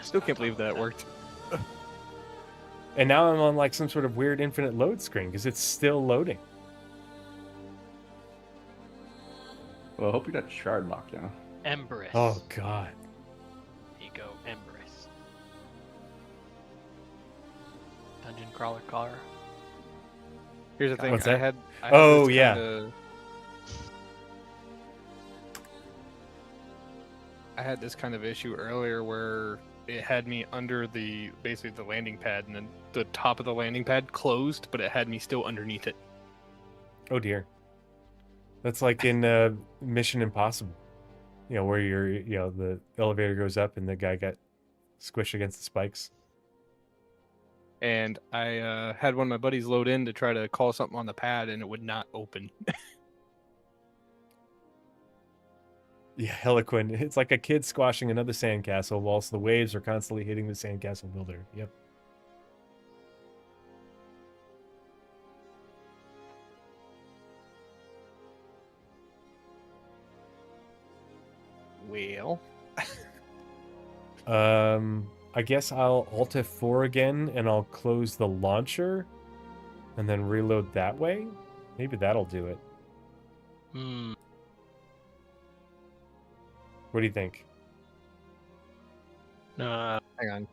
Still can't believe that worked. And now I'm on like some sort of weird infinite load screen because it's still loading. Well, I hope you're not shard locked now. Empress. Oh, God. There you go, Empress. Dungeon crawler car. Here's the thing. What's I that? had Oh, this yeah. I had this kind of issue earlier where it had me under basically the landing pad, and then the top of the landing pad closed, but it had me still underneath it. Oh, dear. That's like in Mission Impossible, where the elevator goes up and the guy got squished against the spikes. And I had one of my buddies load in to try to call something on the pad, and it would not open. Yeah, eloquent. It's like a kid squashing another sandcastle whilst the waves are constantly hitting the sandcastle builder. Yep. Well. I guess I'll Alt F4 again and I'll close the launcher and then reload that way. Maybe that'll do it. What do you think? Hang on.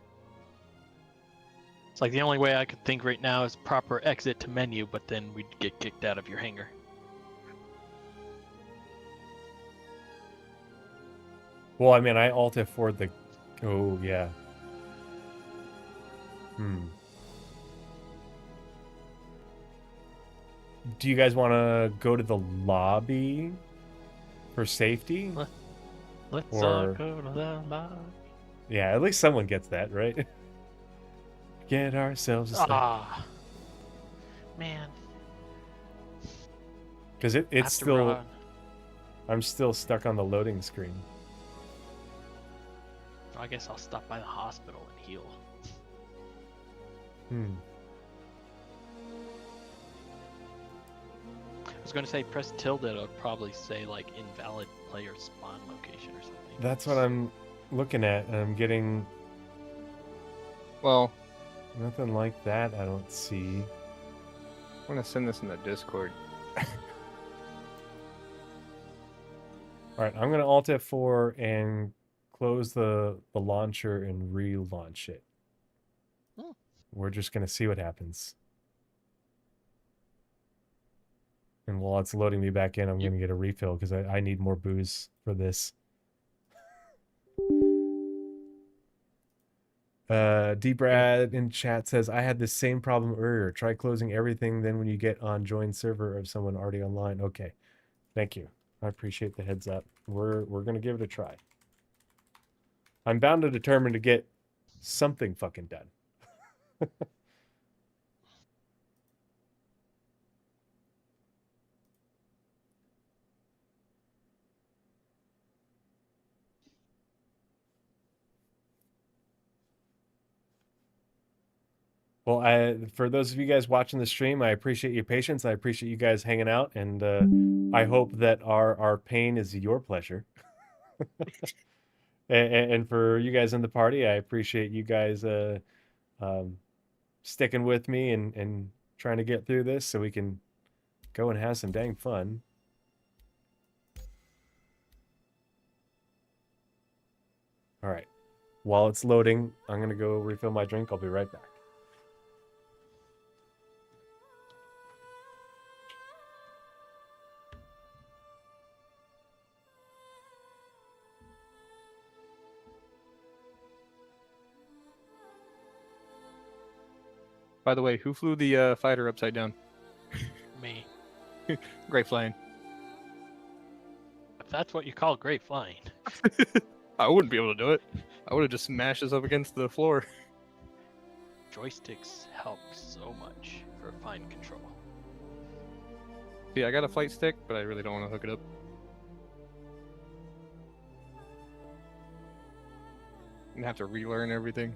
It's like the only way I could think right now is proper exit to menu, but then we'd get kicked out of your hangar. Well, I mean, I Alt F4 the... Oh, yeah. Do you guys want to go to the lobby for safety? Let's Or- go to the lobby. Yeah, at least someone gets that, right? Get ourselves a start. Ah, man. Because it's Have to still... run. I'm still stuck on the loading screen. I guess I'll stop by the hospital and heal. I was going to say press tilde, it'll probably say like invalid player spawn location or something. That's what I'm looking at, and I'm getting... Well, nothing like that I don't see. I'm going to send this in the Discord. Alright, I'm going to Alt F4 and close the launcher and relaunch it. We're just going to see what happens. And while it's loading me back in, I'm going to get a refill because I need more booze for this. D-Brad in chat says, I had the same problem earlier. Try closing everything, then when you get on join server of someone already online. Okay. Thank you. I appreciate the heads up. We're going to give it a try. I'm bound and determined to get something fucking done. Well, for those of you guys watching the stream, I appreciate your patience. I appreciate you guys hanging out, and I hope that our pain is your pleasure. And for you guys in the party, I appreciate you guys sticking with me and trying to get through this so we can go and have some dang fun. All right. While it's loading, I'm going to go refill my drink. I'll be right back. By the way, who flew the fighter upside down? Me. Great flying. If that's what you call great flying. I wouldn't be able to do it. I would have just smashed us up against the floor. Joysticks help so much for fine control. Yeah, I got a flight stick, but I really don't want to hook it up. I'm gonna have to relearn everything.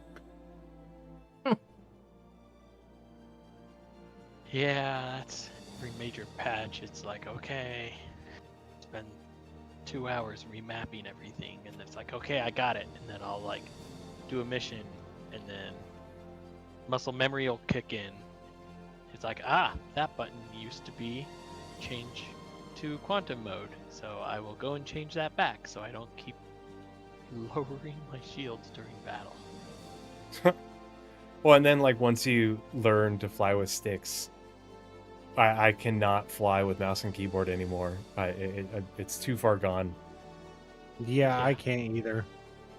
Yeah, that's every major patch. It's like, okay, spend 2 hours remapping everything, and it's like, okay, I got it, and then I'll like do a mission, and then muscle memory will kick in. It's like, that button used to be change to quantum mode, so I will go and change that back so I don't keep lowering my shields during battle. Well, and then like once you learn to fly with sticks, I cannot fly with mouse and keyboard anymore. It's too far gone. Yeah, I can't either.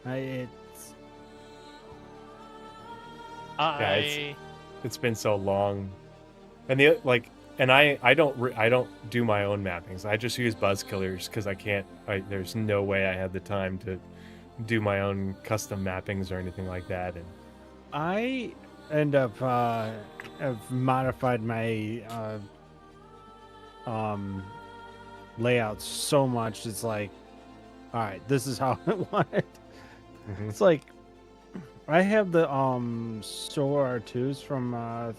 It's been so long, and I don't do my own mappings. I just use buzz killers because I can't. There's no way I have the time to do my own custom mappings or anything like that. And I end up have modified my layout so much. It's like, all right, this is how I want it. Mm-hmm. It's like I have the Solar R2s from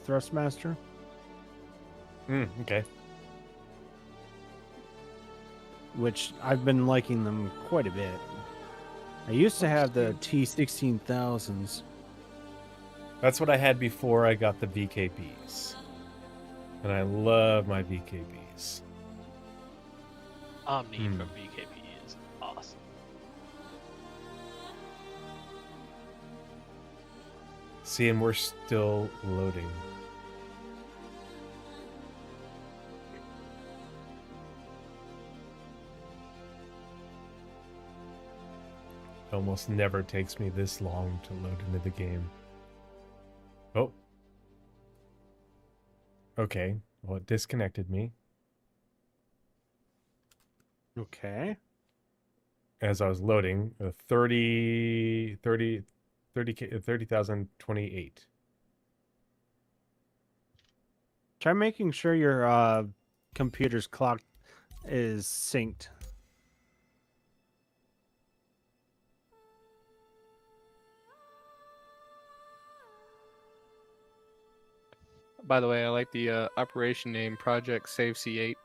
Thrustmaster. Okay. Which I've been liking them quite a bit. I used to have the T16000s. That's what I had before I got the VKBs. And I love my VKBs. Omni from VKB is awesome. See, and we're still loading. It almost never takes me this long to load into the game. Oh. Okay. Well, it disconnected me. Okay. As I was loading, 30,028. Try making sure your computer's clock is synced. By the way, I like the operation name, Project Save C8.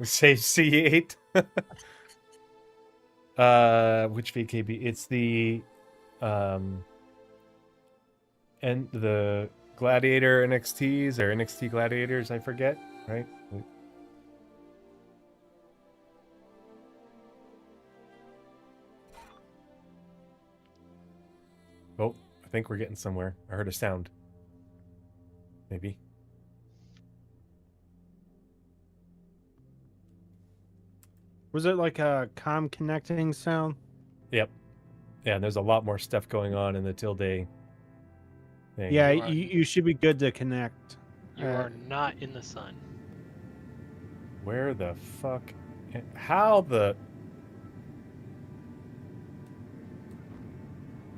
Save C8? Which VKB? It's the and the Gladiator NXTs or NXT Gladiators, I forget, right? Oh, I think we're getting somewhere. I heard a sound. Maybe. Was it like a comm connecting sound? Yep. Yeah, and there's a lot more stuff going on in the Tilde thing. Yeah, you should be good to connect. You are not in the sun. Where the fuck? How the?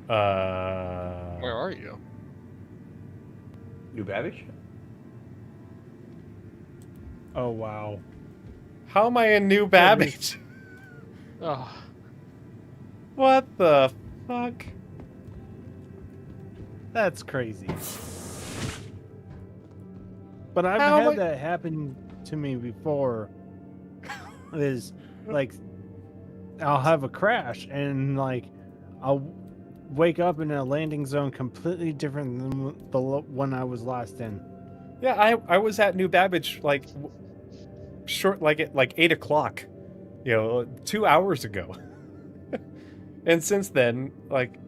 Where are you? New Babbage? Oh wow. How am I in New Babbage? Oh. What the fuck? That's crazy. But I've How am had I- that happen to me before. Is like I'll have a crash and like I'll wake up in a landing zone completely different than the one I was last in. Yeah, I was at New Babbage like short like at like 8 o'clock, 2 hours ago. And since then, like,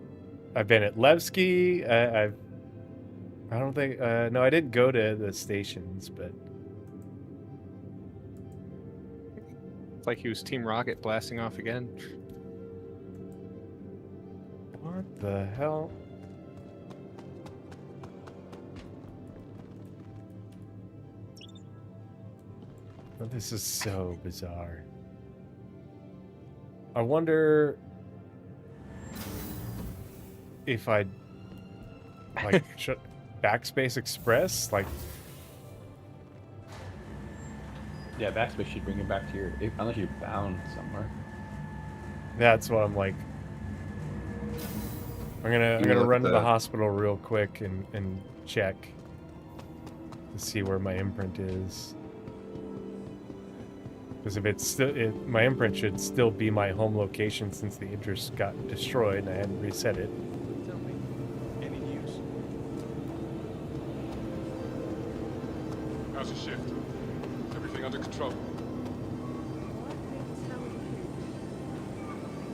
I've been at Levski. I don't think no, I didn't go to the stations, but It's like he was Team Rocket blasting off again. what the hell? Oh, this is so bizarre. I wonder if I like Backspace Express, like Yeah, Backspace should bring it back to your... Unless you're bound somewhere. that's what I'm like. I'm gonna run to the hospital real quick and check to see where my imprint is. Because if it's still, my imprint should still be my home location since the Idris got destroyed and I hadn't reset it. Tell me, any news? How's the shift? Everything under control? Things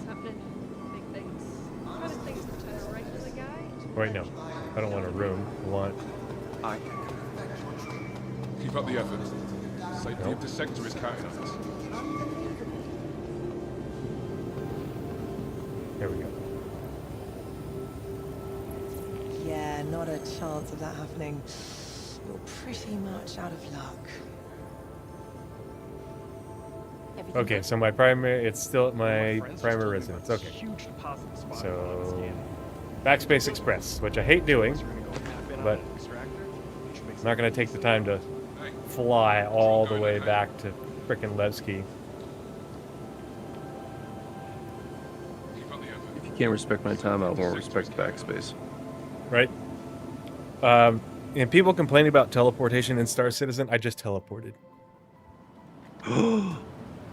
happening, big things. Kind of things that turn a regular guy. Right now, I don't want a room. I want. Keep up the effort. Safety of the sector is counting on us. There we go. Yeah, not a chance of that happening. You're pretty much out of luck. Okay, so my primary, it's still at my primary residence. Okay. So, Backspace Express, which I hate doing, but I'm not going to take the time to fly all the way back to frickin' Levski. If you can't respect my time, I won't respect Backspace. Right? And people complaining about teleportation in Star Citizen, I just teleported.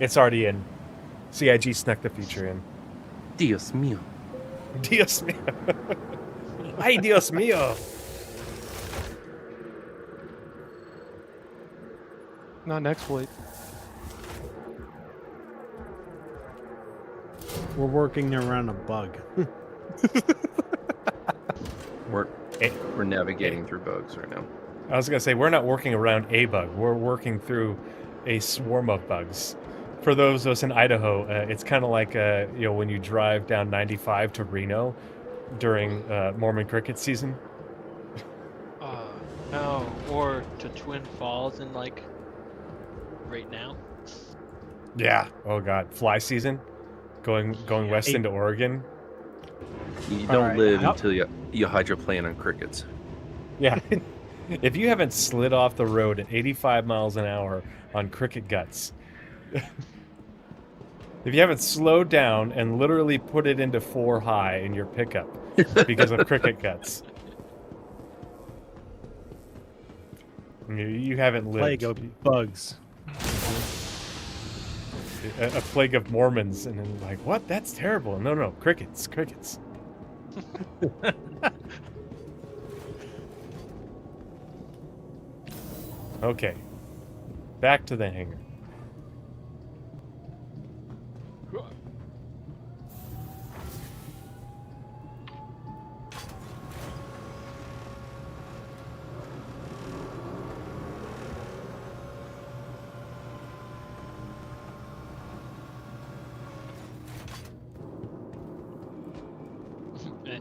It's already in. CIG snuck the feature in. Dios mío. Dios mío. Ay, Dios mío. Not next flight. We're working around a bug. We're navigating through bugs right now. I was going to say, we're not working around a bug. We're working through a swarm of bugs. For those of us in Idaho, it's kind of like when you drive down 95 to Reno during Mormon cricket season. No, or to Twin Falls in like right now. Yeah. Oh God, fly season, going west into Oregon. You don't live until you hydroplane on crickets. Yeah. If you haven't slid off the road at 85 miles an hour on cricket guts, if you haven't slowed down and literally put it into 4 high in your pickup because of cricket guts, you haven't lived. Plague of bugs. A plague of Mormons, and then like, what? That's terrible. No, crickets. Okay, back to the hangar.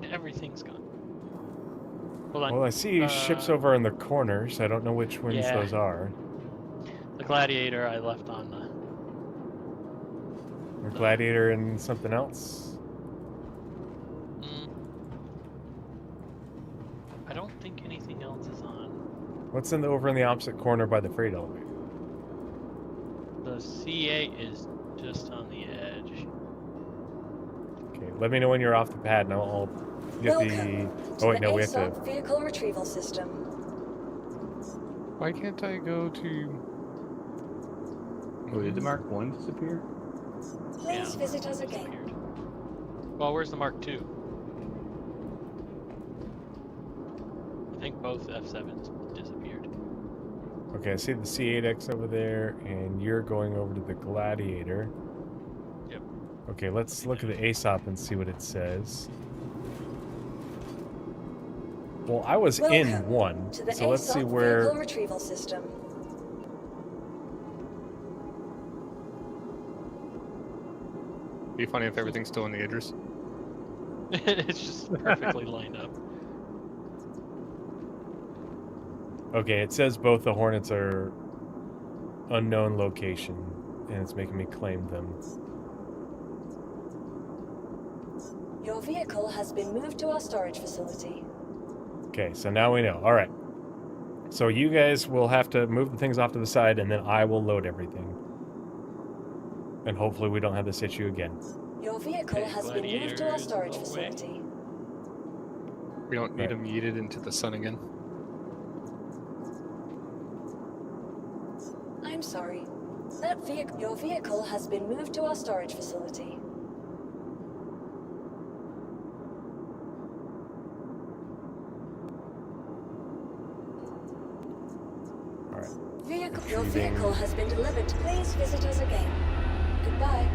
everything's gone. Hold on. Well, I see ships over in the corners. I don't know which ones yeah. those are. The Gladiator I left on the... The Gladiator and something else? I don't think anything else is on. What's over in the opposite corner by the freight elevator? The C8 is just on the edge. Okay, let me know when you're off the pad and I'll get the... Oh wait, no, we have to... Vehicle retrieval system. Why can't I go to... Oh, did the Mark 1 disappear? Please visit us again. Well, where's the Mark II? I think both F7s disappeared. Okay, I see the C8X over there, and you're going over to the Gladiator. Yep. Okay, let's look at the ASOP and see what it says. Well, I was in one, so let's see where... Vehicle retrieval system. It'd be funny if everything's still in the Idris. It's just perfectly lined up. Okay, it says both the Hornets are unknown location, and it's making me claim them. Your vehicle has been moved to our storage facility. Okay, so now we know. All right. So you guys will have to move the things off to the side, and then I will load everything. And hopefully we don't have this issue again. Your vehicle has been moved to our storage facility. We don't need them yeeted into the sun again. I'm sorry. Your vehicle has been moved to our storage facility. Your vehicle has been delivered. Please visit us again. Goodbye.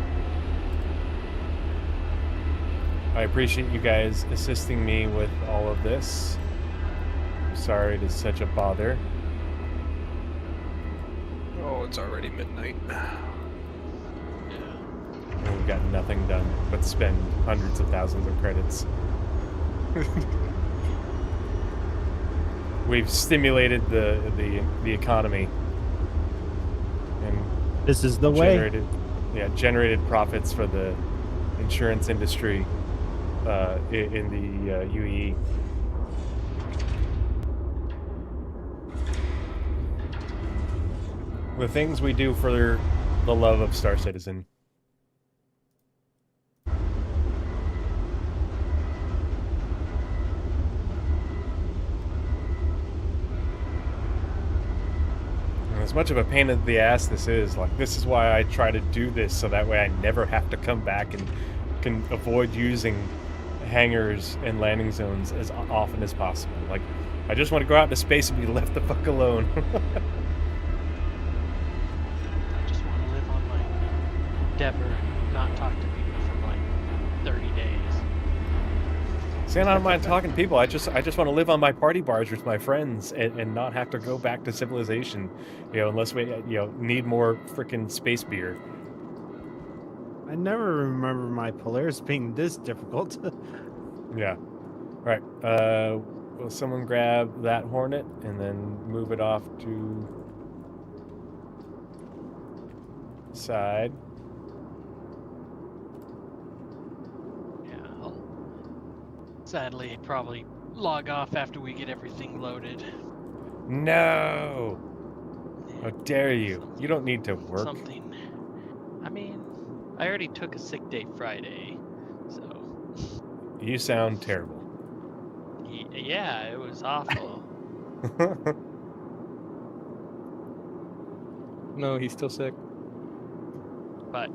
I appreciate you guys assisting me with all of this. I'm sorry it is such a bother. Oh, it's already midnight. And we've got nothing done but spend hundreds of thousands of credits. We've stimulated the economy. And this is the way. Generated profits for the insurance industry in the UAE. The things we do for the love of Star Citizen. As much of a pain in the ass this is, this is why I try to do this, so that way I never have to come back and can avoid using hangars and landing zones as often as possible. I just want to go out into space and be left the fuck alone. I just want to live on my Endeavor and not talk to people for 30 days. See, I don't mind talking to people. I just want to live on my party bars with my friends and not have to go back to civilization, unless we need more freaking space beer. I never remember my Polaris being this difficult. Yeah. All right. Will someone grab that Hornet and then move it off to the side? Sadly, probably log off after we get everything loaded. No! How dare you? You don't need to work. Something. I mean, I already took a sick day Friday, so... You sound terrible. Yeah, it was awful. No, he's still sick. But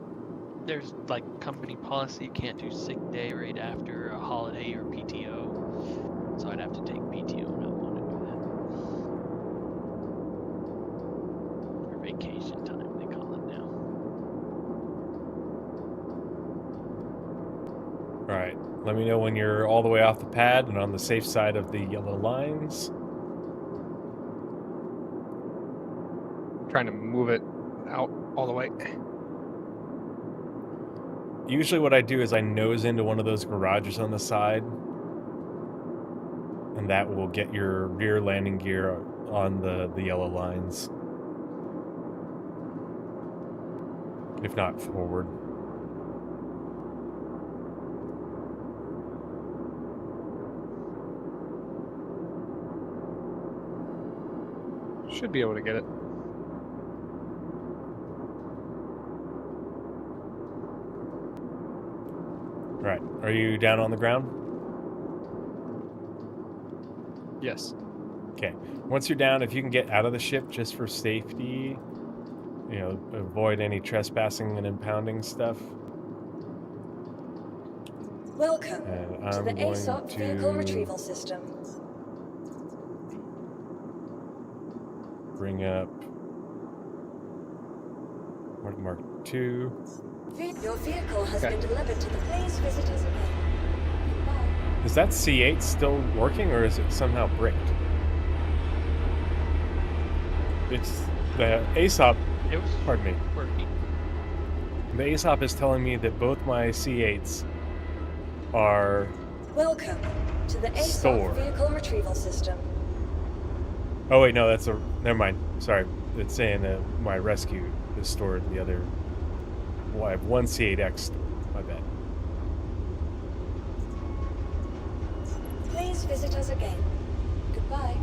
there's company policy, you can't do sick day right after a holiday or PTO. So I'd have to take PTO and I don't want to do that. Or vacation time, they call it now. Alright, let me know when you're all the way off the pad and on the safe side of the yellow lines. Trying to move it out all the way. Usually what I do is I nose into one of those garages on the side And that will get your rear landing gear on the yellow lines. If not forward. Should be able to get it. Right. Are you down on the ground? Yes. Okay. Once you're down, if you can get out of the ship just for safety, you know, avoid any trespassing and impounding stuff. Welcome And to I'm the going ASOP to vehicle retrieval system. bring up Mark 2. Your vehicle has been delivered to the Please visit us again. Is that C8 still working, or is it somehow bricked? It's the ASOP. It was pardon me. working. The ASOP is telling me that both my C8s are Welcome to the ASOP Store. vehicle retrieval system. Oh wait, no, that's a. Never mind. Sorry, it's saying that my rescue is stored in the other. Well, I have one C8X. My bad. Please visit us again. Goodbye.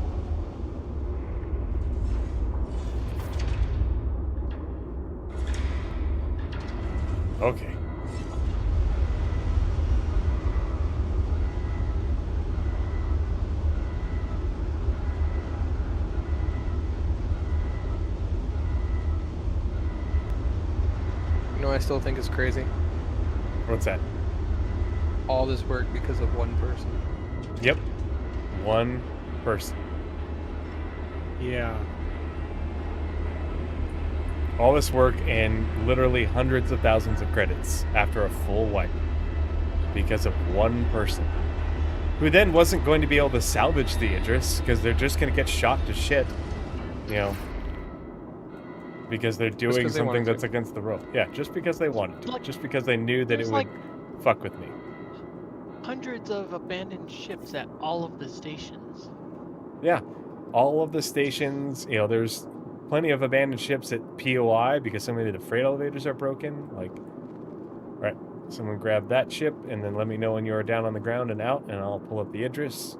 Okay. You know what I still think is crazy? What's that? All this work because of one person. Yep. One person. Yeah. All this work and literally hundreds of thousands of credits after a full wipe. Because of one person. Who then wasn't going to be able to salvage the Idris, because they're just going to get shot to shit. You know. Because they're doing something that's against the rule. Yeah, just because they wanted to. Just because they knew that it would fuck with me. Hundreds of abandoned ships at all of the stations. Yeah. All of the stations, you know, there's plenty of abandoned ships at POI because so many of the freight elevators are broken. Like, right, someone grab that ship and then let me know when you're down on the ground and out, and I'll pull up the Idris.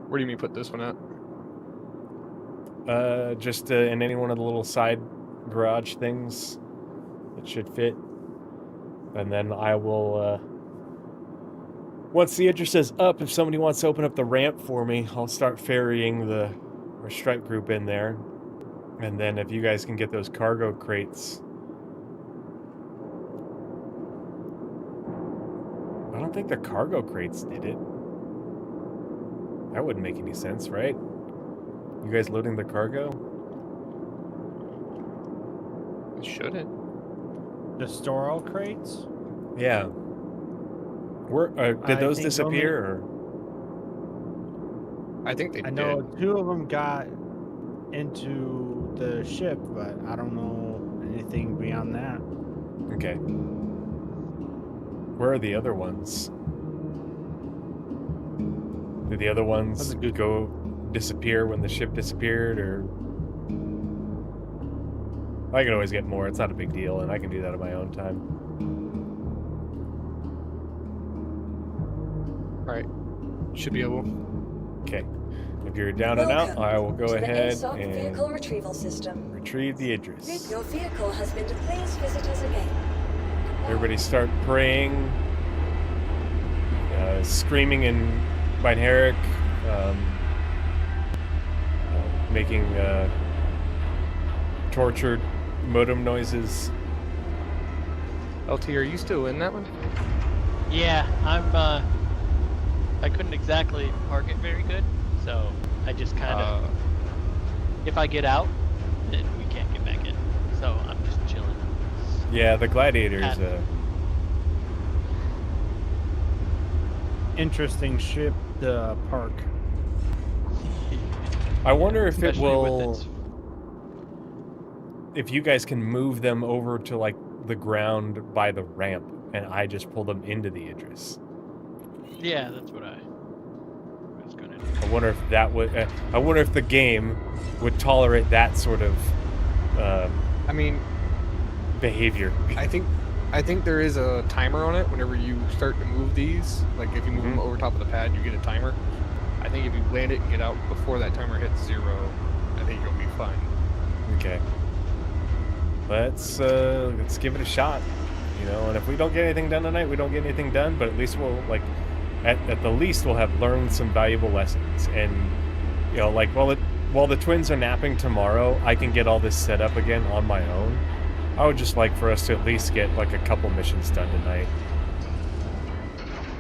Where do you mean put this one at? Just in any one of the little side garage things. It should fit. And then I will, once the Idris is up, if somebody wants to open up the ramp for me, I'll start ferrying our strike group in there. And then if you guys can get those cargo crates. I don't think the cargo crates did it. That wouldn't make any sense, right? You guys loading the cargo? It shouldn't. The store all crates? Yeah. Did those disappear? Or? I think they did. I know 2 of them got into the ship, but I don't know anything beyond that. Okay. Where are the other ones? Did the other ones go disappear when the ship disappeared, or? I can always get more. It's not a big deal, and I can do that at my own time. Alright. Should be able. Okay. If you're down and out, I will go ahead and vehicle retrieval system. retrieve the Idris. Your vehicle has been to Please visit us again. Everybody start praying, screaming in Binaric, making tortured modem noises. LT, are you still in that one? Yeah, I couldn't exactly park it very good, so I just kind of, if I get out, then we can't get back in. So I'm just chilling. Yeah, the Gladiator's interesting ship to park. I wonder if Especially it will. If you guys can move them over to like the ground by the ramp, and I just pull them into the Idris. Yeah, that's what I was was gonna. I wonder if that would. I wonder if the game would tolerate that sort of. I mean, behavior. I think there is a timer on it. Whenever you start to move these, like if you move them over top of the pad, you get a timer. I think if you land it and get out before that timer hits 0, I think you'll be fine. Okay. Let's give it a shot. You know, and if we don't get anything done tonight, we don't get anything done. But at least we'll at the least we'll have learned some valuable lessons. And you know, like while the twins are napping tomorrow, I can get all this set up again on my own. I would just like for us to at least get like a couple missions done tonight.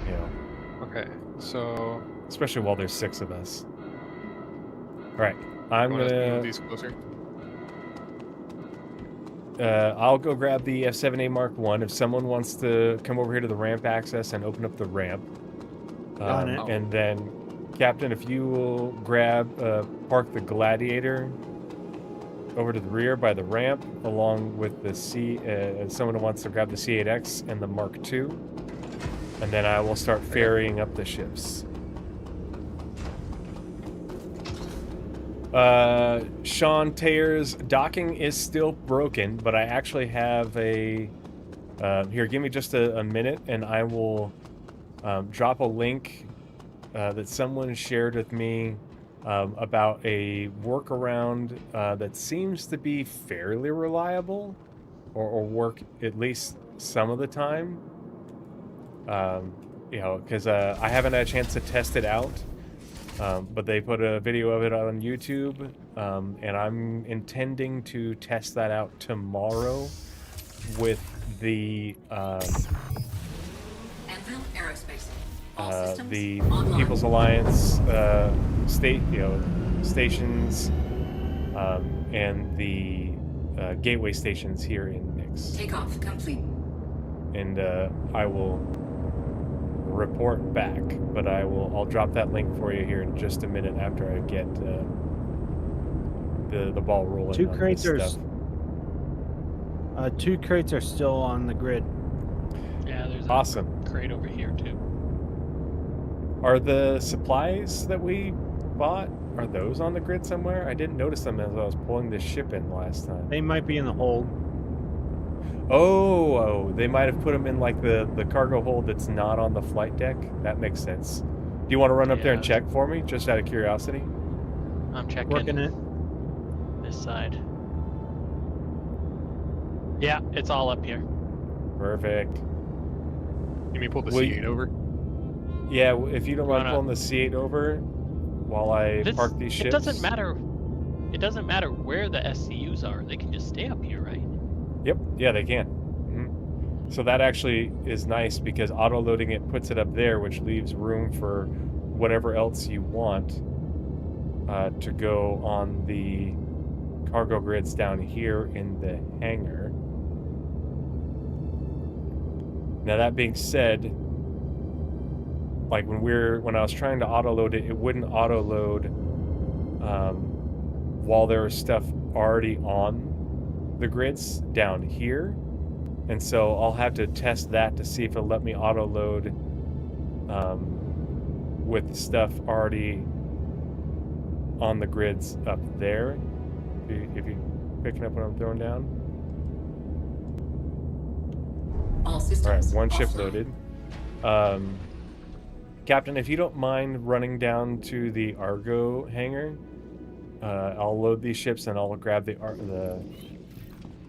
You know. Okay. So. Especially while there's 6 of us. All right. I'm gonna move these closer. I'll go grab the F7A Mark 1 if someone wants to come over here to the ramp access and open up the ramp. And then, Captain, if you will park the Gladiator over to the rear by the ramp, along with the someone who wants to grab the C8X and the Mark II, and then I will start ferrying up the ships. Sean Tayer's docking is still broken, but I actually have a... here, give me just a minute, and I will drop a link that someone shared with me about a workaround that seems to be fairly reliable, or work at least some of the time. You know, because I haven't had a chance to test it out. But they put a video of it on YouTube, and I'm intending to test that out tomorrow with the People's Alliance stations and the gateway stations here in Nix. Takeoff complete. And I will report back, but I'll drop that link for you here in just a minute after I get the ball rolling. 2 crates are stuff. 2 crates are still on the grid. Yeah, there's awesome a crate over here too. Are the supplies that we bought, are those on the grid somewhere? I didn't notice them as I was pulling this ship in last time. They might be in the hold. Oh, they might have put them in like the cargo hold that's not on the flight deck. That makes sense. Do you want to run up there and check for me, just out of curiosity? I'm checking. Working it. This side. Yeah, it's all up here. Perfect. You mean pull the C8 over? Yeah, if you don't mind pulling the C8 over while I park these ships. It doesn't matter. It doesn't matter where the SCUs are. They can just stay up here, right? Yep. Yeah, they can. Mm-hmm. So that actually is nice because auto-loading it puts it up there, which leaves room for whatever else you want to go on the cargo grids down here in the hangar. Now that being said, like when I was trying to auto-load it, it wouldn't auto-load while there was stuff already on the grids down here, and so I'll have to test that to see if it'll let me auto-load with stuff already on the grids up there. If you're picking up what I'm throwing down. All systems. All right, 1 ship loaded. Captain, if you don't mind running down to the Argo hangar, I'll load these ships and I'll grab the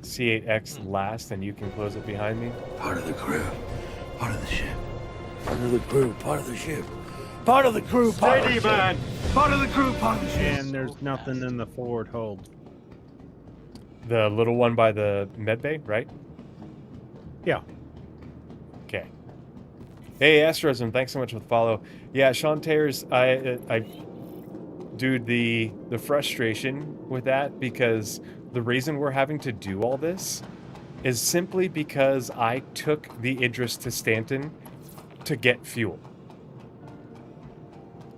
C8X last, and you can close it behind me. Part of the crew, part of the ship. Part of the crew, part of the ship. Part of the crew, part of the ship. Man. Part of the crew, part of the ship. And there's nothing in the forward hold. The little one by the med bay, right? Yeah. Okay. Hey, Astrosm, thanks so much for the follow. Yeah, Sean Tayers, dude, the frustration with that, because the reason we're having to do all this is simply because I took the Idris to Stanton to get fuel.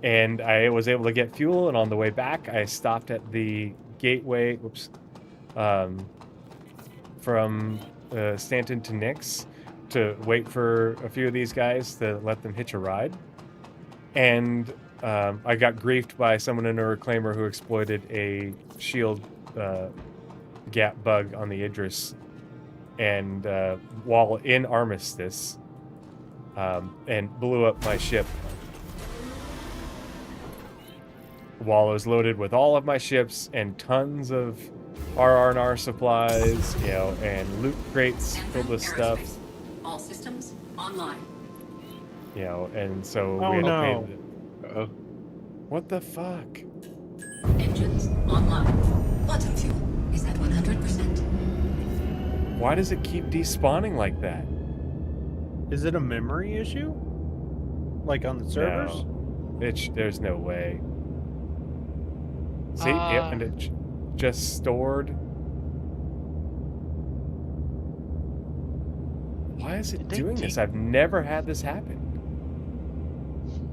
And I was able to get fuel, and on the way back, I stopped at the gateway, from Stanton to Nix to wait for a few of these guys to let them hitch a ride. And I got griefed by someone in a reclaimer who exploited a shield gap bug on the Idris, and while in Armistice, and blew up my ship while it was loaded with all of my ships and tons of RR&R supplies, you know, and loot crates filled with stuff. All systems online. You know, and so Oh, we had no. to pay. What the fuck? Engines online. Quantum fuel is at 100%. Why does it keep despawning like that? Is it a memory issue? Like on the servers? No. There's no way. See, yep, and it just stored. Why is it doing this? I've never had this happen.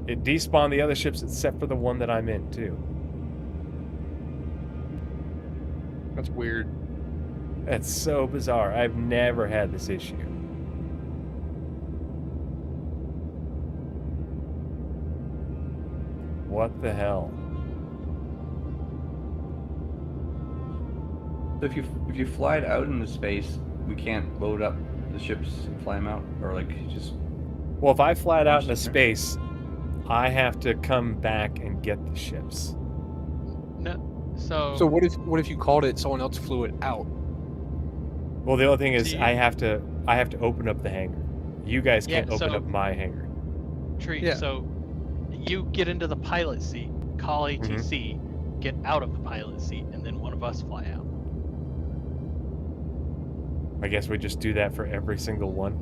It despawned the other ships except for the one that I'm in, too. That's weird. That's so bizarre. I've never had this issue. What the hell? So if you fly it out into space, we can't load up the ships and fly them out, or like just. Well, if I fly it out into space, I have to come back and get the ships. No. So what if you called it, someone else flew it out? Well, the only thing is I have to open up the hangar. You guys can't Yeah, open so- up my hangar. Tree. Yeah. So you get into the pilot seat, call ATC, get out of the pilot seat, and then one of us fly out. I guess we just do that for every single one.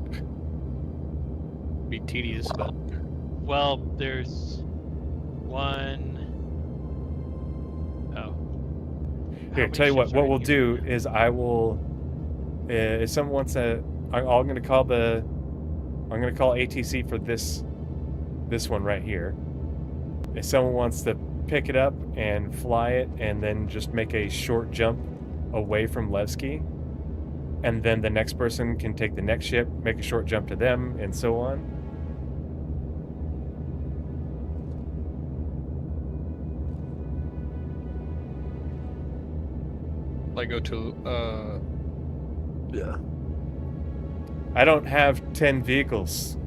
Be tedious, but Well, there's one. Oh. Here, many tell you what. ships are What in we'll here? do is I will. If someone wants to, I'm gonna call ATC for this one right here. If someone wants to pick it up and fly it, and then just make a short jump away from Levski, and then the next person can take the next ship, make a short jump to them, and so on. like go to Yeah. I don't have 10 vehicles,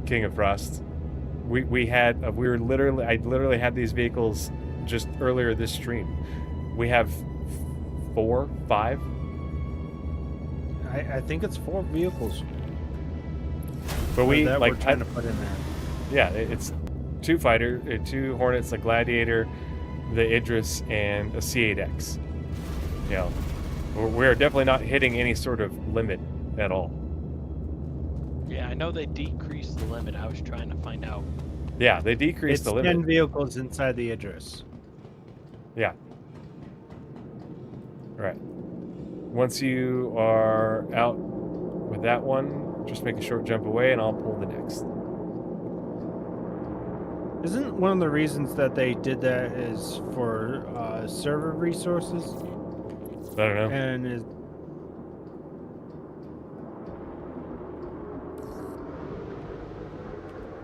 King of Frost. I literally had these vehicles just earlier this stream. We have 4, 5. I think it's 4 vehicles. But we that like we're trying to put in there. Yeah, it's 2 2 Hornets, a Gladiator, the Idris, and a C8X. You know, we're definitely not hitting any sort of limit at all. Yeah, I know they decreased the limit. I was trying to find out. Yeah, they decreased It's the limit. 10 vehicles inside the Idris. Yeah. All right. Once you are out with that one, just make a short jump away, and I'll pull the next. Isn't one of the reasons that they did that is for server resources? I don't know. And is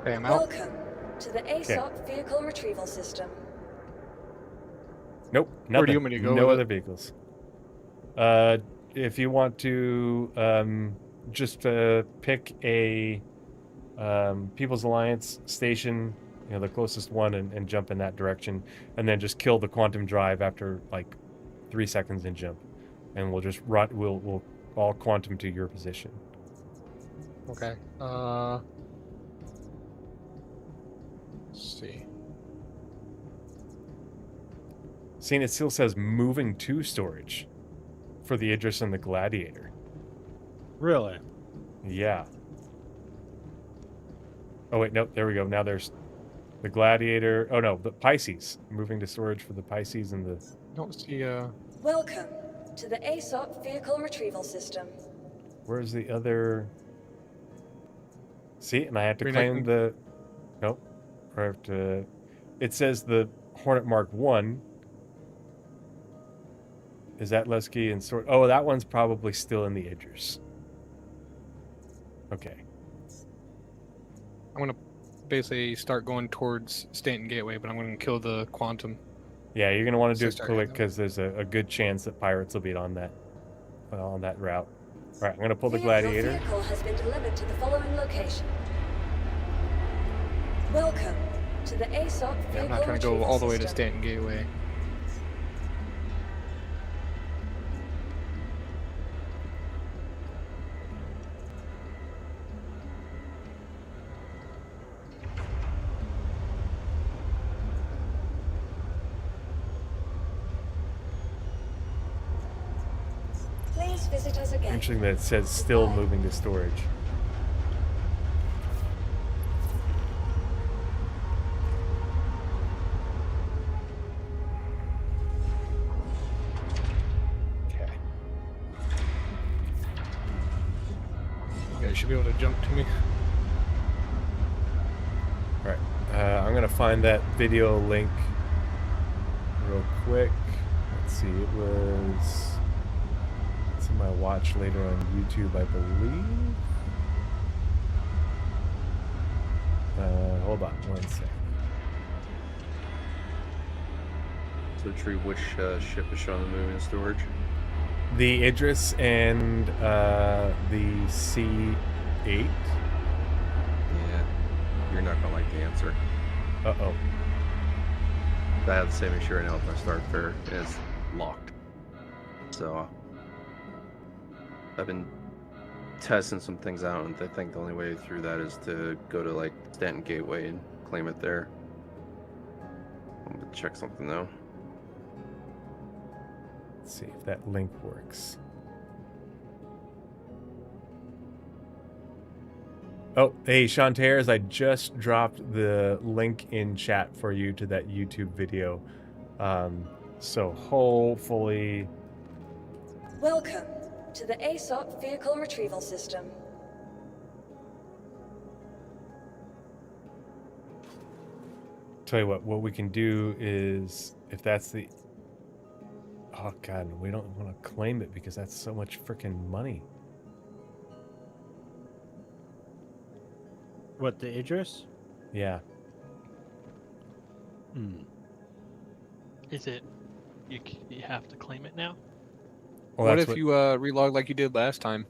Okay, I'm out. Welcome to the ASOP vehicle retrieval system. Nope, nothing. Where do you want me to go No with other it? vehicles. If you want to just pick a People's Alliance station, you know, the closest one, and jump in that direction, and then just kill the quantum drive after like 3 seconds and jump, and we'll just run. We'll all quantum to your position. Okay. Let's see. Seeing it still says moving to storage for the Idris and the Gladiator. really? Yeah. Oh wait, nope. There we go. Now there's the Gladiator. Oh no, the Pisces moving to storage for the Pisces and the. Don't see. Welcome to the ASOP vehicle retrieval system. Where's the other? See, and I have to I mean, I claim think- the. Nope. I have to. It says the Hornet Mark 1. Is that Lesky and sort? Oh, that one's probably still in the Idris. Okay. I'm gonna basically start going towards Stanton Gateway, but I'm going to kill the Quantum. Yeah, you're gonna want to do it start quick heading because there's a good chance that pirates will be on that route. All right, I'm gonna pull the Your Gladiator. vehicle has been delivered to the following location. Welcome to the ASOP vehicle Yeah, I'm not trying to go retrieval all the way to system. Stanton Gateway. Please visit us again. Interesting that it says still moving to storage. Okay. You guys should be able to jump to me. All right, I'm gonna find that video link real quick. Let's see, it's in my watch later on YouTube, I believe. Hold on one sec. So, Tree, which ship is showing the moving in storage? The Idris and the C8. Yeah, you're not gonna like the answer. Uh-oh. I have the same issue right now with my start fare, and it's locked. So, I've been testing some things out, and I think the only way through that is to go to like Stanton Gateway and claim it there. I'm gonna check something though. Let's see if that link works. Oh, hey, Shantares, I just dropped the link in chat for you to that YouTube video. So hopefully... Welcome to the ASOP vehicle retrieval system. Tell you what we can do is, if that's the... Oh, God, we don't want to claim it because that's so much freaking money. What, the Idris? Yeah. Is it? You have to claim it now? Well, What that's if you relog like you did last time?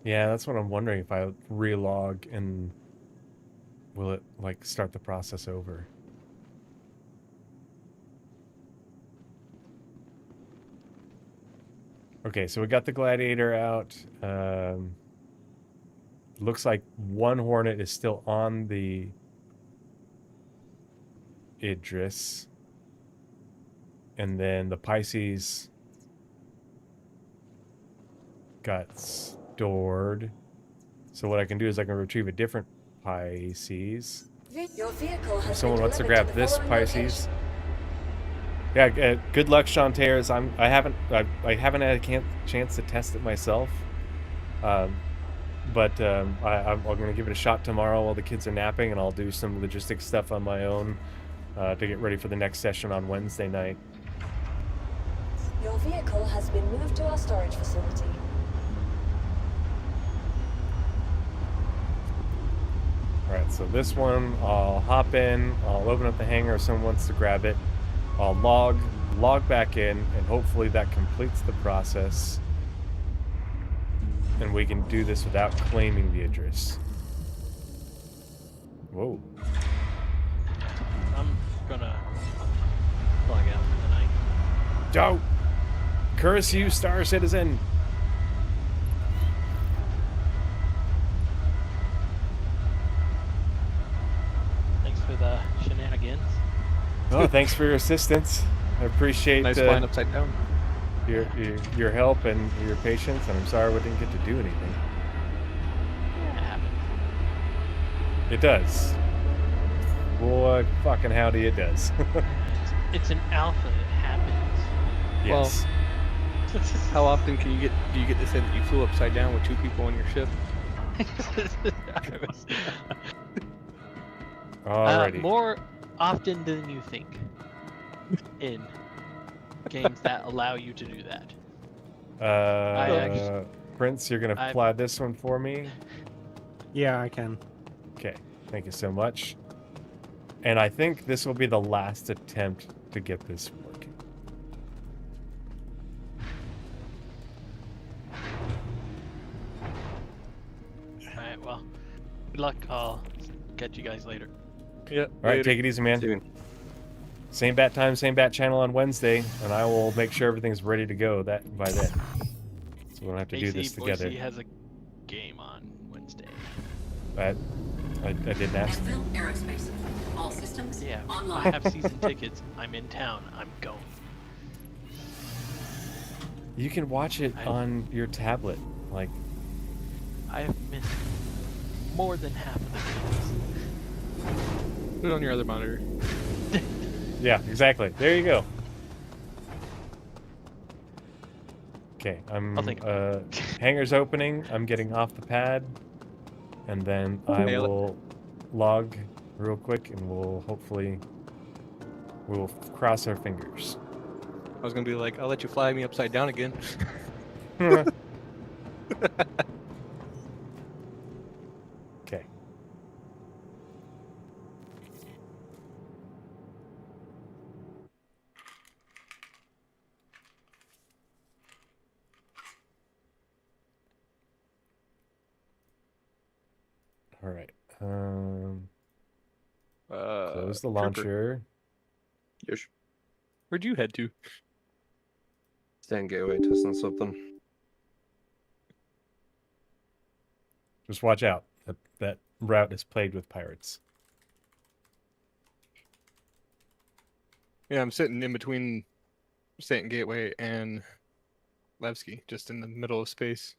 Yeah, that's what I'm wondering, if I relog and will it, like, start the process over? Okay, so we got the Gladiator out. Looks like one Hornet is still on the Idris. And then the Pisces got stored. So what I can do is I can retrieve a different Pisces. Your vehicle has If someone been wants to delivered grab the this following Pisces. location. Yeah, good luck, Shantares. I haven't had a chance to test it myself, but I'm going to give it a shot tomorrow while the kids are napping, and I'll do some logistics stuff on my own to get ready for the next session on Wednesday night. Your vehicle has been moved to our storage facility. Alright, so this one, I'll hop in, I'll open up the hangar if someone wants to grab it. I'll log back in, and hopefully that completes the process. And we can do this without claiming the Idris. Whoa. I'm gonna log out for the night. Don't! Curse you, Star Citizen! Thanks for the shenanigans. Oh, thanks for your assistance. I appreciate Nice flying upside down. your help and your patience, and I'm sorry we didn't get to do anything. Yeah, it happens. It does. Boy, fucking howdy, it does. It's an alpha. It happens. Yes. Well, how often do you get to say that you flew upside down with two people on your ship? Alrighty. More often than you think in games that allow you to do that. Prince, you're gonna fly this one for me? Yeah, I can. Okay, thank you so much. And I think this will be the last attempt to get this working. Alright, well, good luck. I'll catch you guys later. Yeah. All right, take it easy, man. See you. Same bat time, same bat channel on Wednesday, and I will make sure everything's ready to go by then. So we don't have to do this together. Boise has a game on Wednesday. I didn't ask. Anvil Aerospace. All systems Yeah, online. I have season tickets. I'm in town. I'm going. You can watch it on your tablet. Like, I have missed more than half of the games. Put it on your other monitor. yeah, exactly. There you go. Okay, I'll think hangar's opening. I'm getting off the pad, and then I will log real quick, and we'll cross our fingers. I was gonna be like, I'll let you fly me upside down again. Okay. All right. Close the launcher. Yes. Where'd you head to? Stand gateway testing something. Just watch out. That route is plagued with pirates. Yeah, I'm sitting in between Stanton Gateway and Levski, just in the middle of space.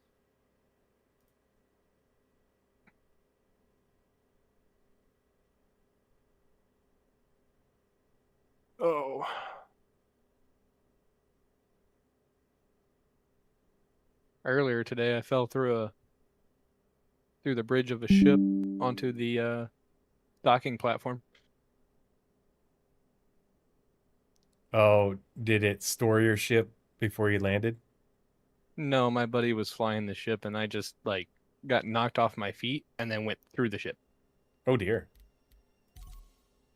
Oh. Earlier today, I fell through the bridge of a ship onto the docking platform. Oh, did it store your ship before you landed? No, my buddy was flying the ship, and I just got knocked off my feet and then went through the ship. Oh dear.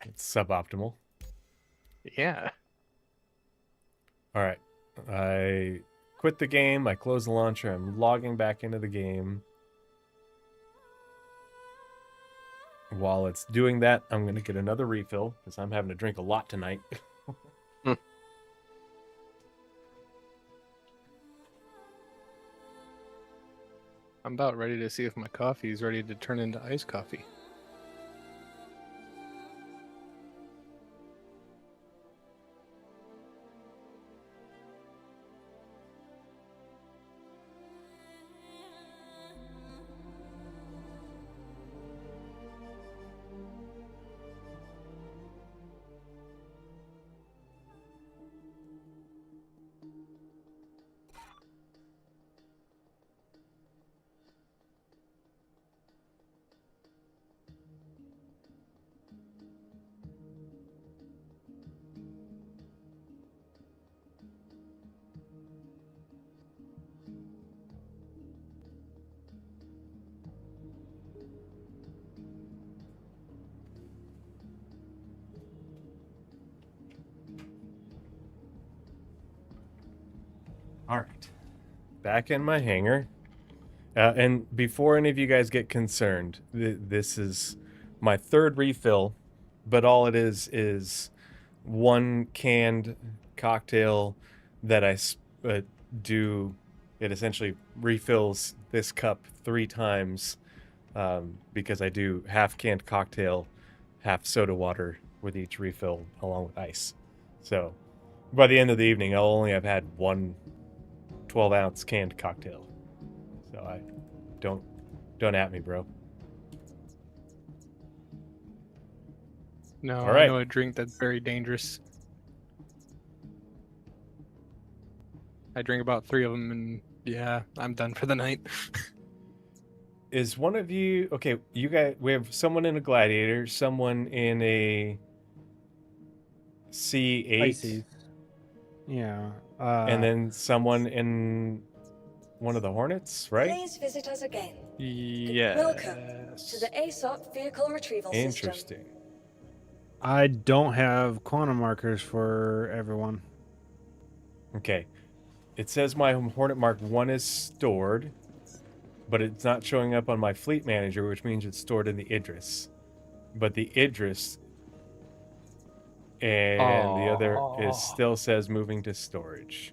It's suboptimal. Yeah. All right. I quit the game. I closed the launcher. I'm logging back into the game. While it's doing that, I'm going to get another refill because I'm having to drink a lot tonight. I'm about ready to see if my coffee is ready to turn into iced coffee. All right. Back in my hangar. And before any of you guys get concerned, this is my third refill, but all it is one canned cocktail that I do. It essentially refills this cup 3 times because I do half canned cocktail, half soda water with each refill along with ice. So by the end of the evening, I'll only have had one 12-ounce canned cocktail. So I don't at me, bro. No, all right. I know a drink that's very dangerous. I drink about 3 of them, and yeah, I'm done for the night. Is one of you okay? You guys, we have someone in a Gladiator, someone in a C8, Pisces. Yeah, and then someone in one of the Hornets, right? Please visit us again. Yes. Welcome to the ASOP Vehicle Retrieval System. Interesting. I don't have quantum markers for everyone. Okay. It says my Hornet Mark 1 is stored, but it's not showing up on my fleet manager, which means it's stored in the Idris. But the Idris and the other is still says moving to storage.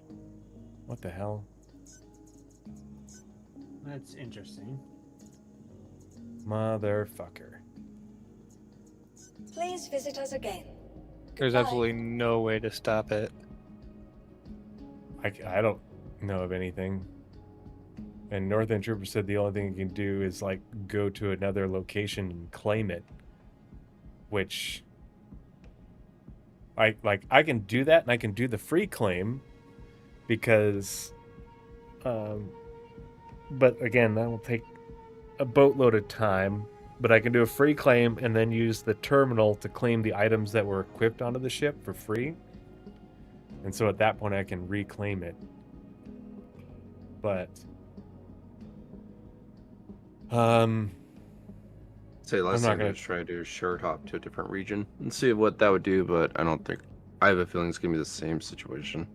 What the hell? That's interesting. Motherfucker. Please visit us again. There's Goodbye. absolutely no way to stop it. I don't know of anything. And Northern Trooper said the only thing you can do is like go to another location and claim it. Which I can do that, and I can do the free claim because but again, that will take a boatload of time. But I can do a free claim and then use the terminal to claim the items that were equipped onto the ship for free. And so at that point I can reclaim it. But say last time I was trying to do a short hop to a different region and see what that would do, but I don't think, I have a feeling it's gonna be the same situation.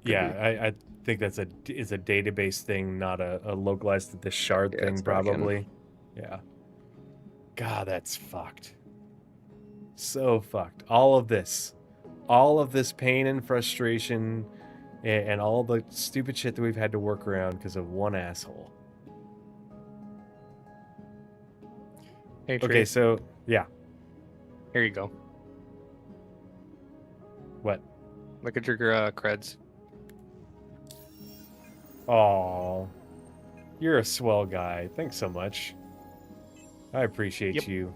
I think that's a database thing, not a localized to the shard thing, probably. Yeah. God, that's fucked. So fucked. All of this pain and frustration and all the stupid shit that we've had to work around because of one asshole. Hey, okay, Trey. so yeah. Here you go. What? Look at your creds. Aw. You're a swell guy. Thanks so much. I appreciate you.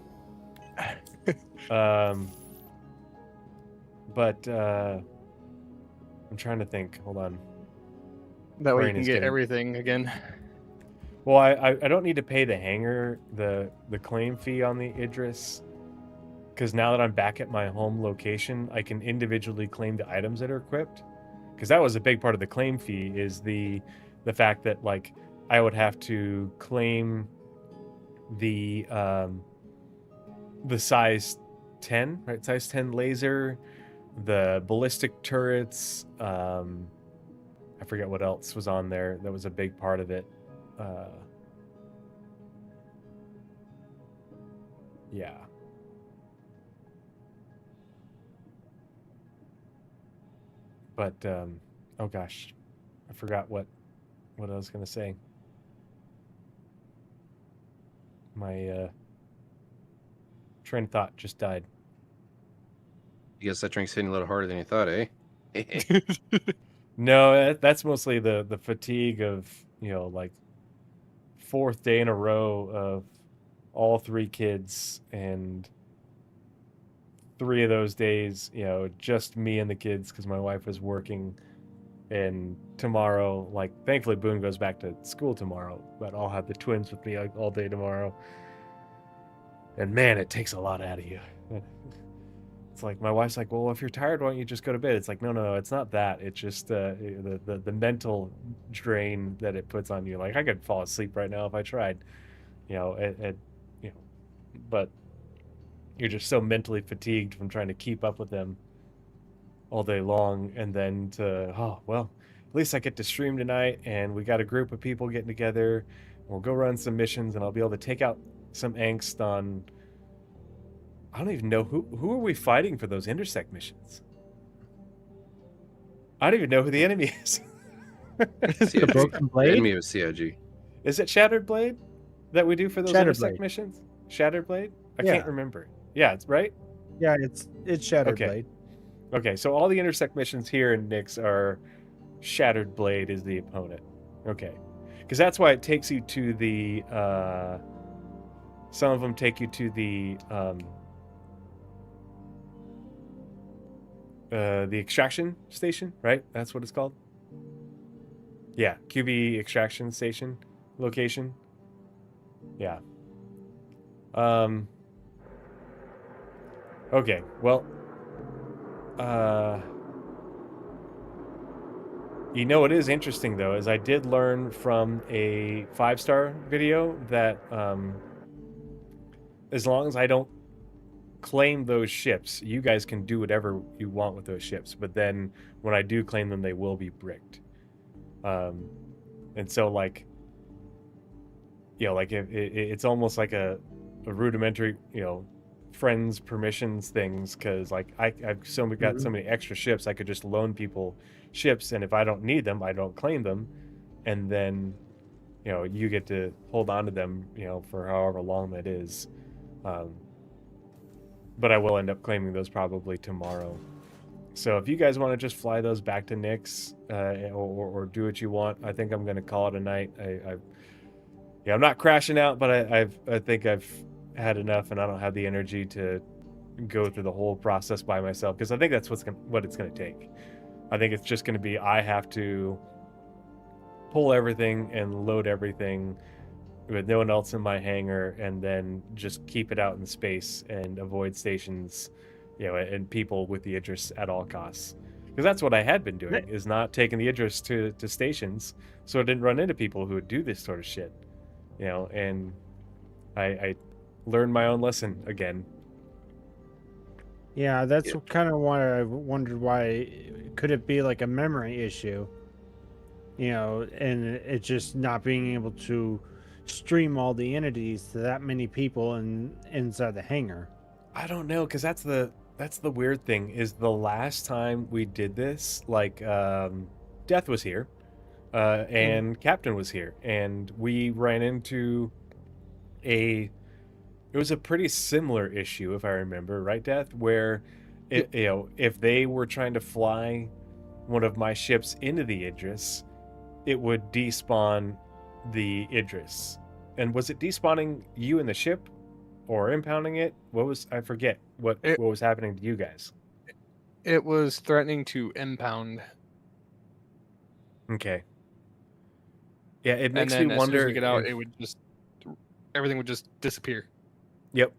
But I'm trying to think. Hold on. That way you can get everything again. Well, I don't need to pay the hangar, the claim fee on the Idris, because now that I'm back at my home location, I can individually claim the items that are equipped. Because that was a big part of the claim fee, is the fact that like I would have to claim the size 10, right? Size 10 laser, the ballistic turrets. I forget what else was on there. That was a big part of it. Yeah. But oh gosh, I forgot what I was gonna say. My train of thought just died. I guess that drink's hitting a little harder than you thought, eh? No, that's mostly the fatigue of, like 4th day in a row of all 3 kids, and 3 of those days, just me and the kids because my wife was working. And tomorrow, like, thankfully Boone goes back to school tomorrow, but I'll have the twins with me all day tomorrow. And man, it takes a lot out of you. It's like my wife's like, well, if you're tired, why don't you just go to bed? It's like, no, it's not that. It's just the mental drain that it puts on you. Like, I could fall asleep right now if I tried, but you're just so mentally fatigued from trying to keep up with them all day long. And then at least I get to stream tonight, and we got a group of people getting together. We'll go run some missions, and I'll be able to take out some angst on, I don't even know who are we fighting for those InterSec missions. I don't even know who the enemy is. The Broken Blade? The enemy was CIG. Is it Shattered Blade that we do for those Shattered InterSec Blade. missions? Shattered Blade? I Yeah. can't remember. Yeah, it's right? Yeah, it's Shattered Okay. Blade. Okay, so all the InterSec missions here in Nyx are Shattered Blade is the opponent. Okay. Because that's why it takes you to the some of them take you to the extraction station, right? That's what it's called. Yeah, QB extraction station location. Yeah. Okay, well, what is interesting though is I did learn from a 5-star video that as long as I don't claim those ships, you guys can do whatever you want with those ships. But then when I do claim them, they will be bricked. And so like, you know, like it's almost like a rudimentary, you know, friends permissions things, because like I've got so many extra ships, I could just loan people ships, and if I don't need them, I don't claim them, and then, you know, you get to hold on to them, you know, for however long that is. But I will end up claiming those probably tomorrow. So if you guys want to just fly those back to Nick's, or do what you want, I think I'm going to call it a night. I'm not crashing out, but I think I've had enough, and I don't have the energy to go through the whole process by myself, because I think that's what it's going to take. I think it's just going to be, I have to pull everything and load everything with no one else in my hangar, and then just keep it out in space and avoid stations, you know, and people with the Idris at all costs. Because that's what I had been doing, is not taking the Idris to stations, so I didn't run into people who would do this sort of shit, you know. And I learned my own lesson again. Yeah, that's kind of why I wondered, why could it be like a memory issue, you know, and it just not being able to stream all the entities to that many people inside the hangar. I don't know, because that's the weird thing, is the last time we did this, like, Death was here, and Captain was here, and we ran into it was a pretty similar issue, if I remember, right, Death? Where, you know, if they were trying to fly one of my ships into the Idris, it would despawn the Idris. And was it despawning you in the ship, or impounding it? I forget what was happening to you guys. It was threatening to impound. Okay. Yeah, it makes and then me wonder. As soon as we get out, everything would just disappear. Yep.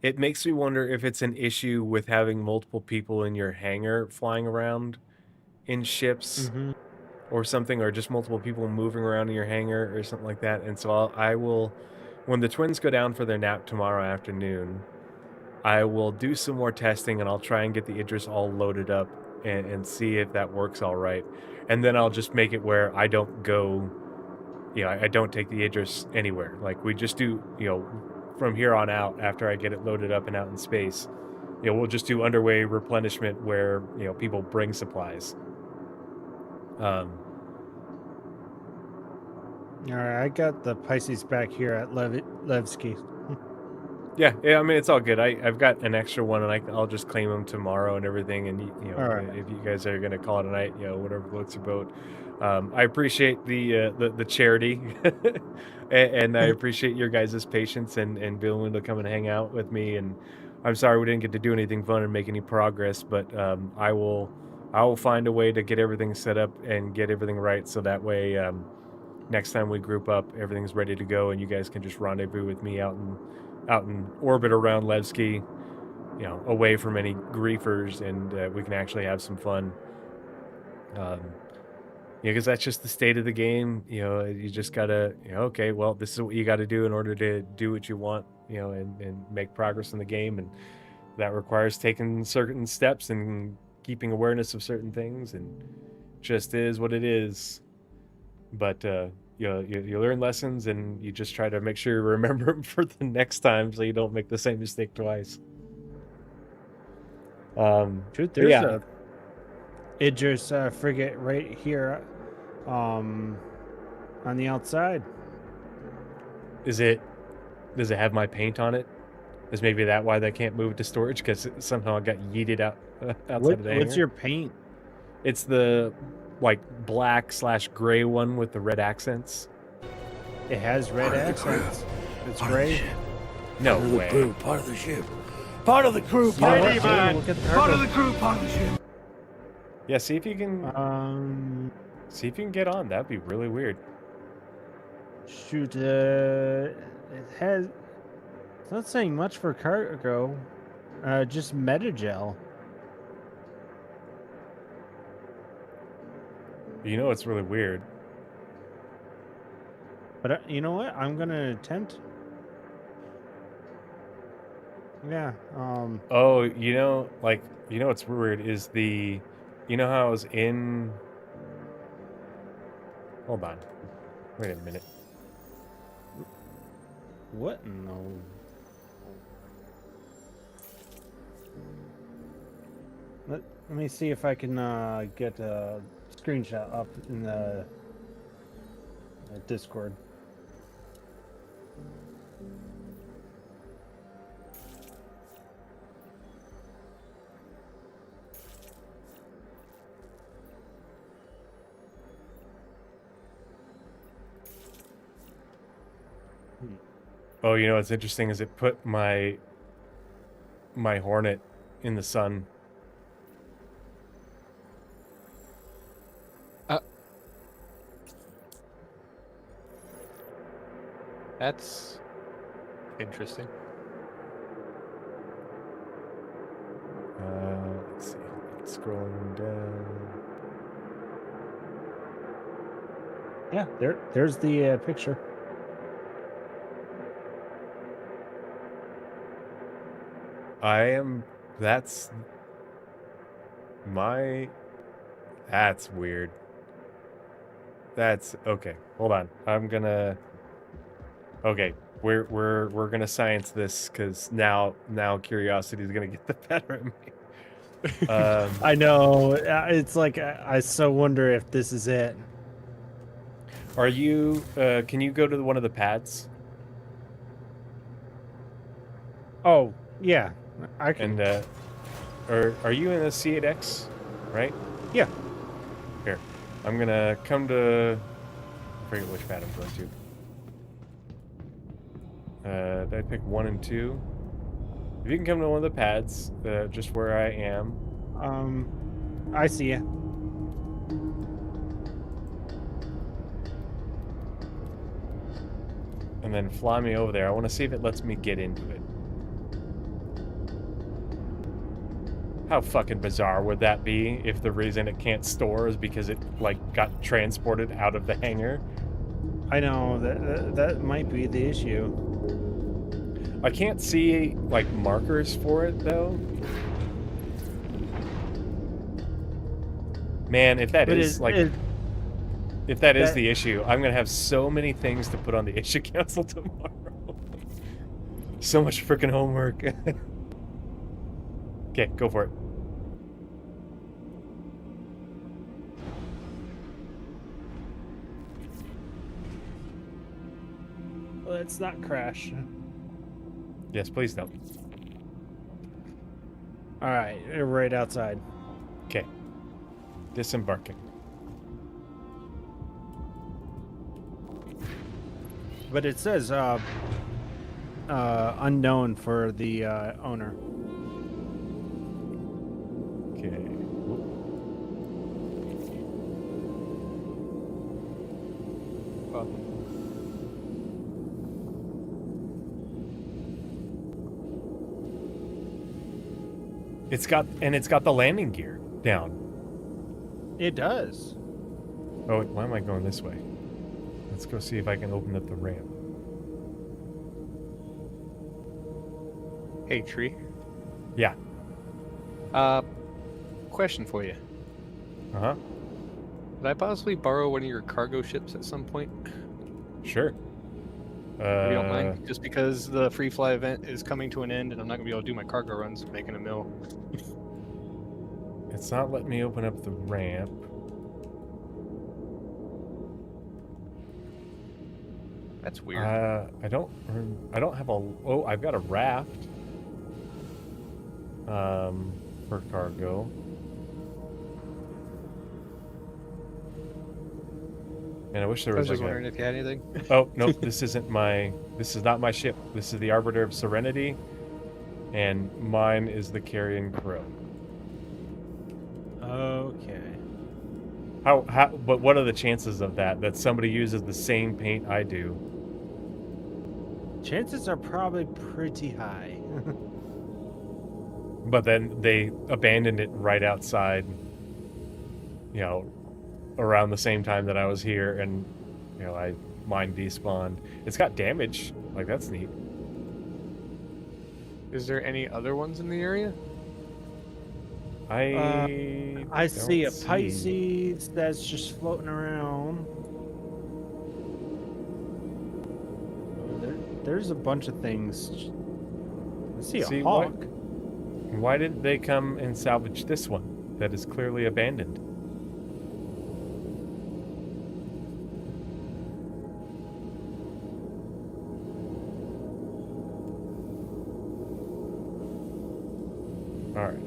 It makes me wonder if it's an issue with having multiple people in your hangar flying around in ships, or something, or just multiple people moving around in your hangar or something like that. And so I will, when the twins go down for their nap tomorrow afternoon, I will do some more testing, and I'll try and get the Idris all loaded up and see if that works all right. And then I'll just make it where I don't go, you know, I don't take the Idris anywhere. Like, we just do, you know, from here on out, after I get it loaded up and out in space, you know, we'll just do underway replenishment where, you know, people bring supplies. All right, I got the Pisces back here at Levski. Yeah, I mean, it's all good. I've got an extra one, and I'll just claim them tomorrow and everything. And you know, right. If you guys are gonna call it a night, you know, whatever floats your boat. I appreciate the charity, and I appreciate your guys' patience and being willing to come and hang out with me. And I'm sorry we didn't get to do anything fun and make any progress, but I will find a way to get everything set up and get everything right, so that way next time we group up, everything's ready to go, and you guys can just rendezvous with me out in orbit around Levski, you know, away from any griefers, and we can actually have some fun. Yeah, because that's just the state of the game. You know, you just gotta, you know, okay, well, this is what you got to do in order to do what you want, you know, and make progress in the game, and that requires taking certain steps and keeping awareness of certain things, and just is what it is. But you know, you learn lessons, and you just try to make sure you remember them for the next time, so you don't make the same mistake twice. Dude, there's a Idris frigate right here, on the outside. Does it have my paint on it? Is maybe that why they can't move to storage, because somehow it got yeeted out outside of the hangar? What's your paint? It's the like black/gray one with the red accents. It has red accents. It's gray. No part of the way. Crew, part of the ship. Part of the crew, part of the ship. Part of the crew, part of the ship. Yeah, see if you can get on. That'd be really weird. Shoot, it's not saying much for cargo. Just metagel. You know, it's really weird. But you know what? I'm gonna attempt Yeah. Oh, you know, like, you know what's weird is you know how I was in... Hold on. Wait a minute. What in the... Let me see if I can get a screenshot up in the Discord. Oh, you know what's interesting is it put my Hornet in the sun. That's interesting. Let's see. Scrolling down. Yeah, there's the picture. That's weird. That's okay. Hold on. Okay, we're gonna science this because now curiosity is gonna get the better of me. I know. It's like I so wonder if this is it. Are you? Can you go to one of the pads? Oh yeah, I can. And are you in a C8X, right? Yeah. Here, I'm gonna come to. I forget which pad I'm going to. Did I pick 1 and 2? If you can come to one of the pads, just where I am. I see you. And then fly me over there. I want to see if it lets me get into it. How fucking bizarre would that be if the reason it can't store is because it, like, got transported out of the hangar? I know, that might be the issue. I can't see, like, markers for it, though. Man, if that is the issue, I'm gonna have so many things to put on the issue council tomorrow. So much freaking homework. Okay, go for it. Let's not crash. Yes, please don't. All right, right outside. Okay. Disembarking. But it says unknown for the owner. Okay. It's got the landing gear down. It does. Oh, wait, why am I going this way? Let's go see if I can open up the ramp. Hey, Tree. Yeah. Question for you. Uh-huh. Could I possibly borrow one of your cargo ships at some point? Sure. If you don't mind, just because the free fly event is coming to an end and I'm not going to be able to do my cargo runs making a mill. It's not letting me open up the ramp. That's weird. I don't have a... Oh, I've got a raft. For cargo. And I wish there was, just wondering if you had anything. Oh, no, this is not my ship. This is the Arbiter of Serenity. And mine is the Carrion Crow. Okay. But what are the chances of that somebody uses the same paint I do? Chances are probably pretty high. But then they abandoned it right outside, around the same time that I was here, and, mine despawned. It's got damage. Like, that's neat. Is there any other ones in the area? I see a Pisces that's just floating around. There's a bunch of things. I see a hawk. Why didn't they come and salvage this one that is clearly abandoned? All right.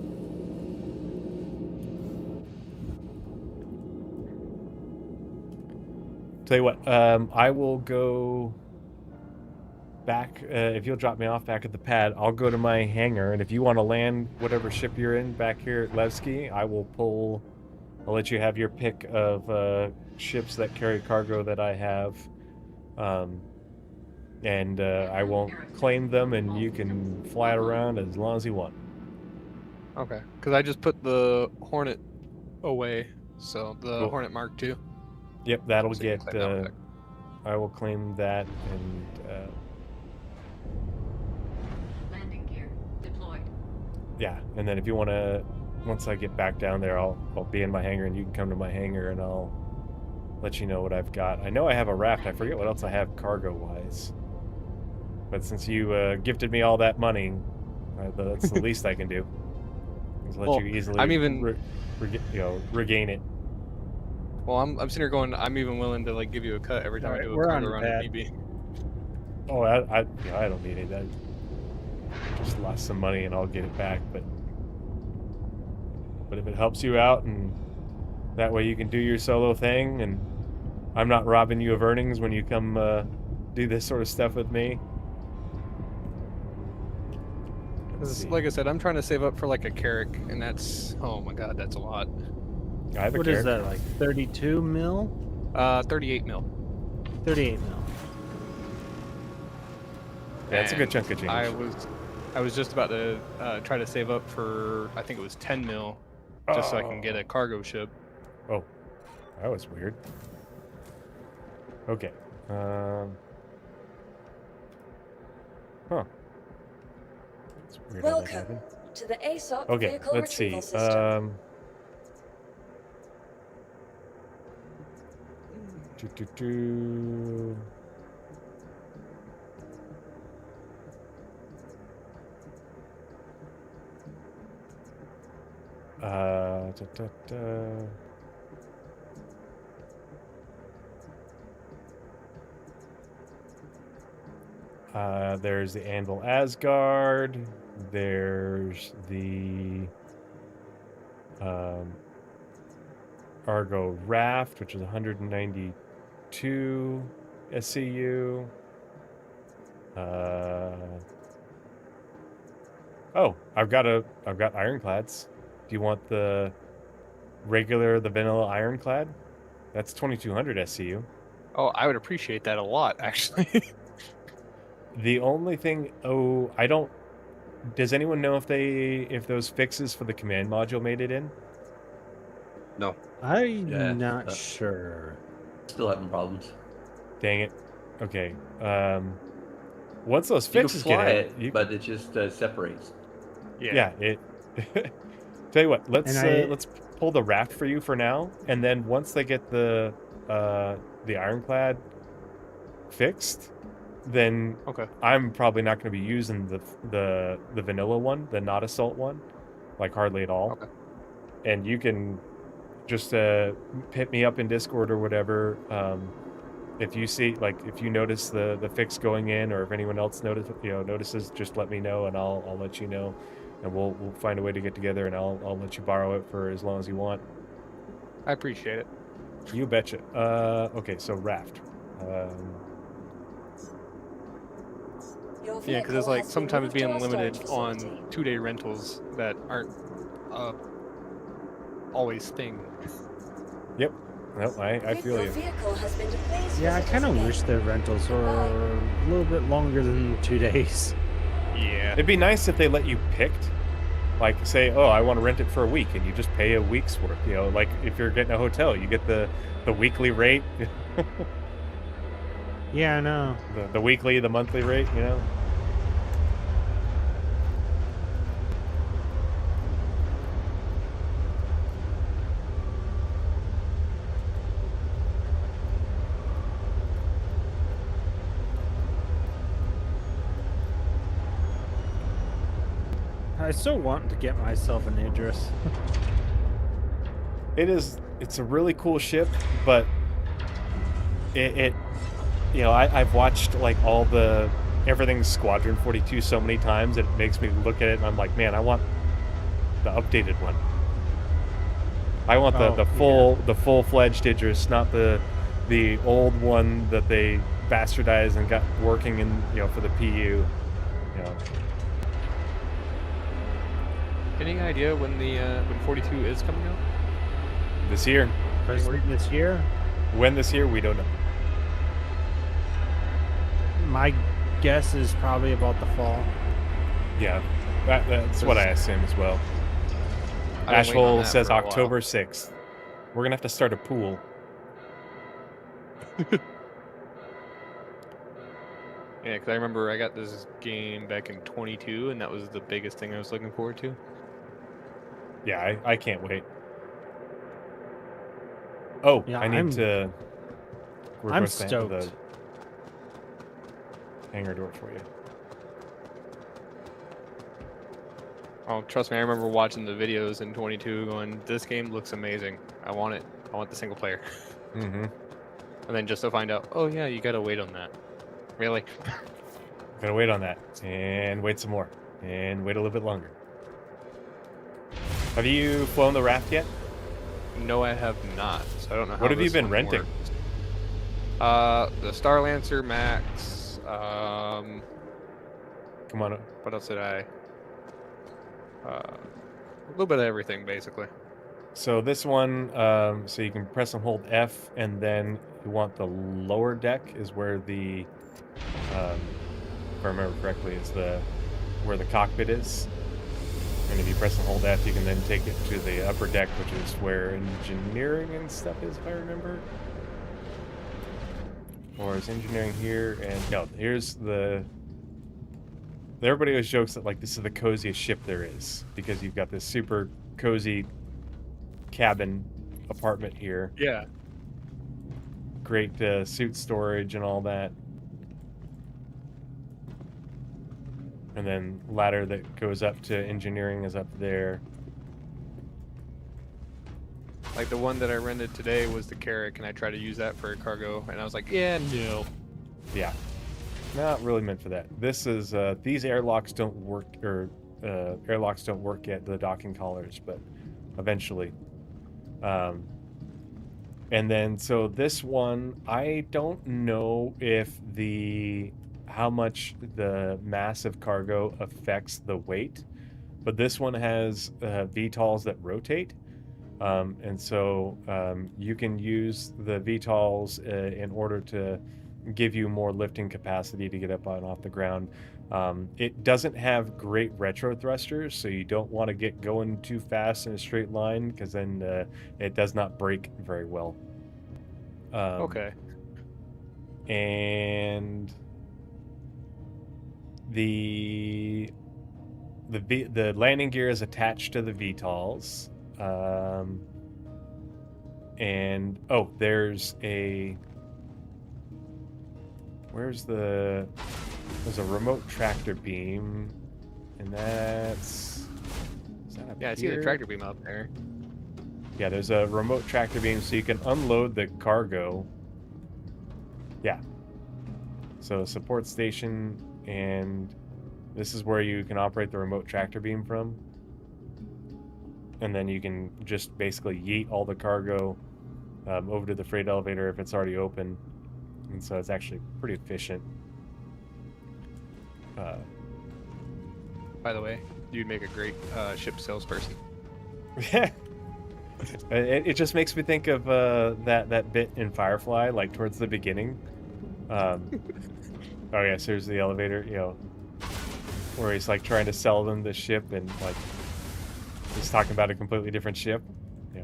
Tell you what, I will go back, if you'll drop me off back at the pad, I'll go to my hangar, and if you want to land whatever ship you're in back here at Levski, I'll let you have your pick of ships that carry cargo that I have, and I won't claim them, and you can fly it around as long as you want. Okay, because I just put the Hornet away, so the Cool. Hornet Mark II. Yep, that'll So you get, can claim that one back. I will claim that, and Landing gear deployed. yeah, and then if you want to, once I get back down there, I'll be in my hangar, and you can come to my hangar, and I'll let you know what I've got. I know I have a raft. I forget what else I have cargo-wise. But since you gifted me all that money, that's the least I can do. Is let you easily I'm even regain it. Well, I'm sitting here going, I'm even willing to like give you a cut every time I do a cargo run at EB. Oh, I don't need it. I just lost some money and I'll get it back. But if it helps you out, and that way you can do your solo thing, and I'm not robbing you of earnings when you come do this sort of stuff with me. Like I said, I'm trying to save up for like a Carrick, and that's, oh my god, that's a lot. What is that, like 32 mil? 38 mil. 38 mil. Yeah, it's a good chunk of change. I was just about to try to save up for, I think it was 10 mil, just so I can get a cargo ship. Oh, that was weird. Okay. Huh. It's weird how that Welcome happened. to the ASOC Okay, vehicle let's see. retrieval system. Do. There's the Anvil Asgard. There's the Argo Raft, which is 192 SCU. Oh, I've got ironclads. Do you want the vanilla ironclad? That's 2200 SCU. Oh, I would appreciate that a lot, actually. The only thing, does anyone know if those fixes for the command module made it in? No. I'm not sure. Still having problems. Dang it. Okay. Once those You can fixes fly get it, but it just separates. Yeah. It. Tell you what. Let's pull the raft for you for now, and then once they get the ironclad fixed, then I'm probably not going to be using the vanilla one, the not assault one, like hardly at all. Okay. And you can just hit me up in Discord or whatever. If you see, if you notice the fix going in, or if anyone else notices, just let me know, and I'll let you know, and we'll find a way to get together, and I'll let you borrow it for as long as you want. I appreciate it. You betcha. Okay, so raft. Yeah, because it's like sometimes being limited on 2-day rentals that aren't always thing. Yep. No, I feel you. Yeah, I kind of wish the rentals were a little bit longer than 2 days. Yeah. It'd be nice if they let you pick. Like, say, oh, I want to rent it for a week, and you just pay a week's worth. Like if you're getting a hotel, you get the weekly rate. Yeah, I know. The weekly, the monthly rate, I still want to get myself an Idris. It's a really cool ship, but it you know, I've watched like everything Squadron 42 so many times that it makes me look at it and I'm like, man, I want the updated one. I want the full-fledged Idris, not the old one that they bastardized and got working in, you know, for the PU. You know. Any idea when when 42 is coming out? This year. This year? When this year, we don't know. My guess is probably about the fall. Yeah, that's what I assume as well. Ashhole says October 6th. We're going to have to start a pool. Yeah, because I remember I got this game back in 22, and that was the biggest thing I was looking forward to. Yeah, I can't wait. Oh, yeah, I need to... I'm stoked. The hangar door for you. Oh, trust me, I remember watching the videos in 22 going, this game looks amazing. I want it. I want the single player. Mm-hmm. And then just to find out, oh yeah, you gotta wait on that. Really? Gotta wait on that. And wait some more. And wait a little bit longer. Have you flown the raft yet? No, I have not. So I don't know how What have you this been one renting? works. The Star Lancer Max. Come on. What else did I? A little bit of everything, basically. So this one, so you can press and hold F, and then you want the lower deck is where the, if I remember correctly, is where the cockpit is. And if you press and hold F, you can then take it to the upper deck, which is where engineering and stuff is, if I remember. Or is engineering here? And no, here's the... Everybody always jokes that like this is the coziest ship there is because you've got this super cozy cabin apartment here. Yeah. Great suit storage and all that. And then ladder that goes up to engineering is up there. Like the one that I rented today was the Carrick, and I tried to use that for a cargo, and I was like, yeah, no. Yeah. Not really meant for that. This is these airlocks don't work, or airlocks don't work yet, the docking collars, but eventually. And then so this one, I don't know if how much the massive cargo affects the weight, but this one has VTOLs that rotate. And so you can use the VTOLs in order to give you more lifting capacity to get up and off the ground. It doesn't have great retro thrusters, so you don't want to get going too fast in a straight line because then it does not brake very well. Okay. And the landing gear is attached to the VTOLs. And oh, there's a there's a remote tractor beam, and is that up yeah, I see here? the tractor beam up there. Yeah, there's a remote tractor beam, so you can unload the cargo. Yeah. So support station, and this is where you can operate the remote tractor beam from. And then you can just basically yeet all the cargo over to the freight elevator if it's already open. And so it's actually pretty efficient. By the way, you'd make a great ship salesperson. Yeah. It just makes me think of that bit in Firefly, like towards the beginning. Oh yeah, so here's the elevator, you know, where he's like trying to sell them the ship and like he's talking about a completely different ship. Yeah.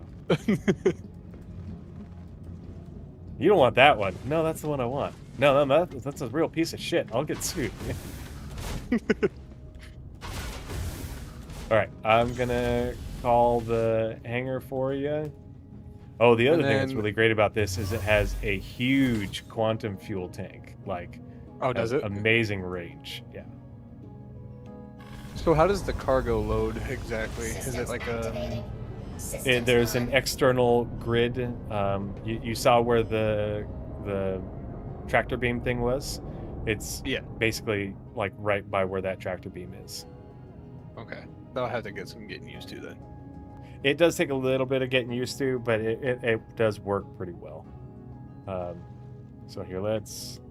You don't want that one. No, that's the one I want. No, that's a real piece of shit. I'll get sued. All right, I'm gonna call the hangar for you. Oh, the other thing that's really great about this is it has a huge quantum fuel tank. Like, oh, does it? Amazing range. Yeah. So how does the cargo load exactly? Is it like a... There's an external grid. You saw where the tractor beam thing was. It's basically like right by where that tractor beam is. Okay. I'll have to get some getting used to then. It does take a little bit of getting used to, but it does work pretty well. So here,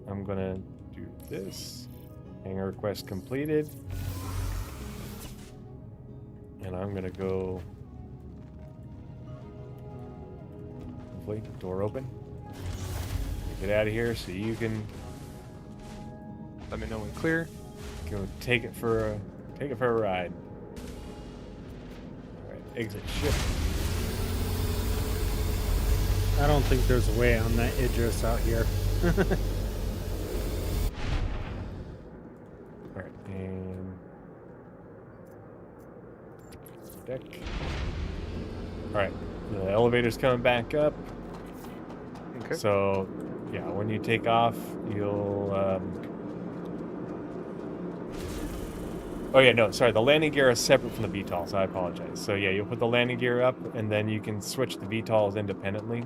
I'm gonna do this. Hangar request completed. And I'm gonna go, hopefully, door open. Get out of here so you can let me know when clear. Go take it for a ride. Alright, exit ship. I don't think there's a way on that Idris out here. Alright, and deck. Alright, the elevator's coming back up. Okay. So, yeah, when you take off, you'll... Oh, yeah, no, sorry. The landing gear is separate from the VTOLs. I apologize. So, yeah, you'll put the landing gear up, and then you can switch the VTOLs independently.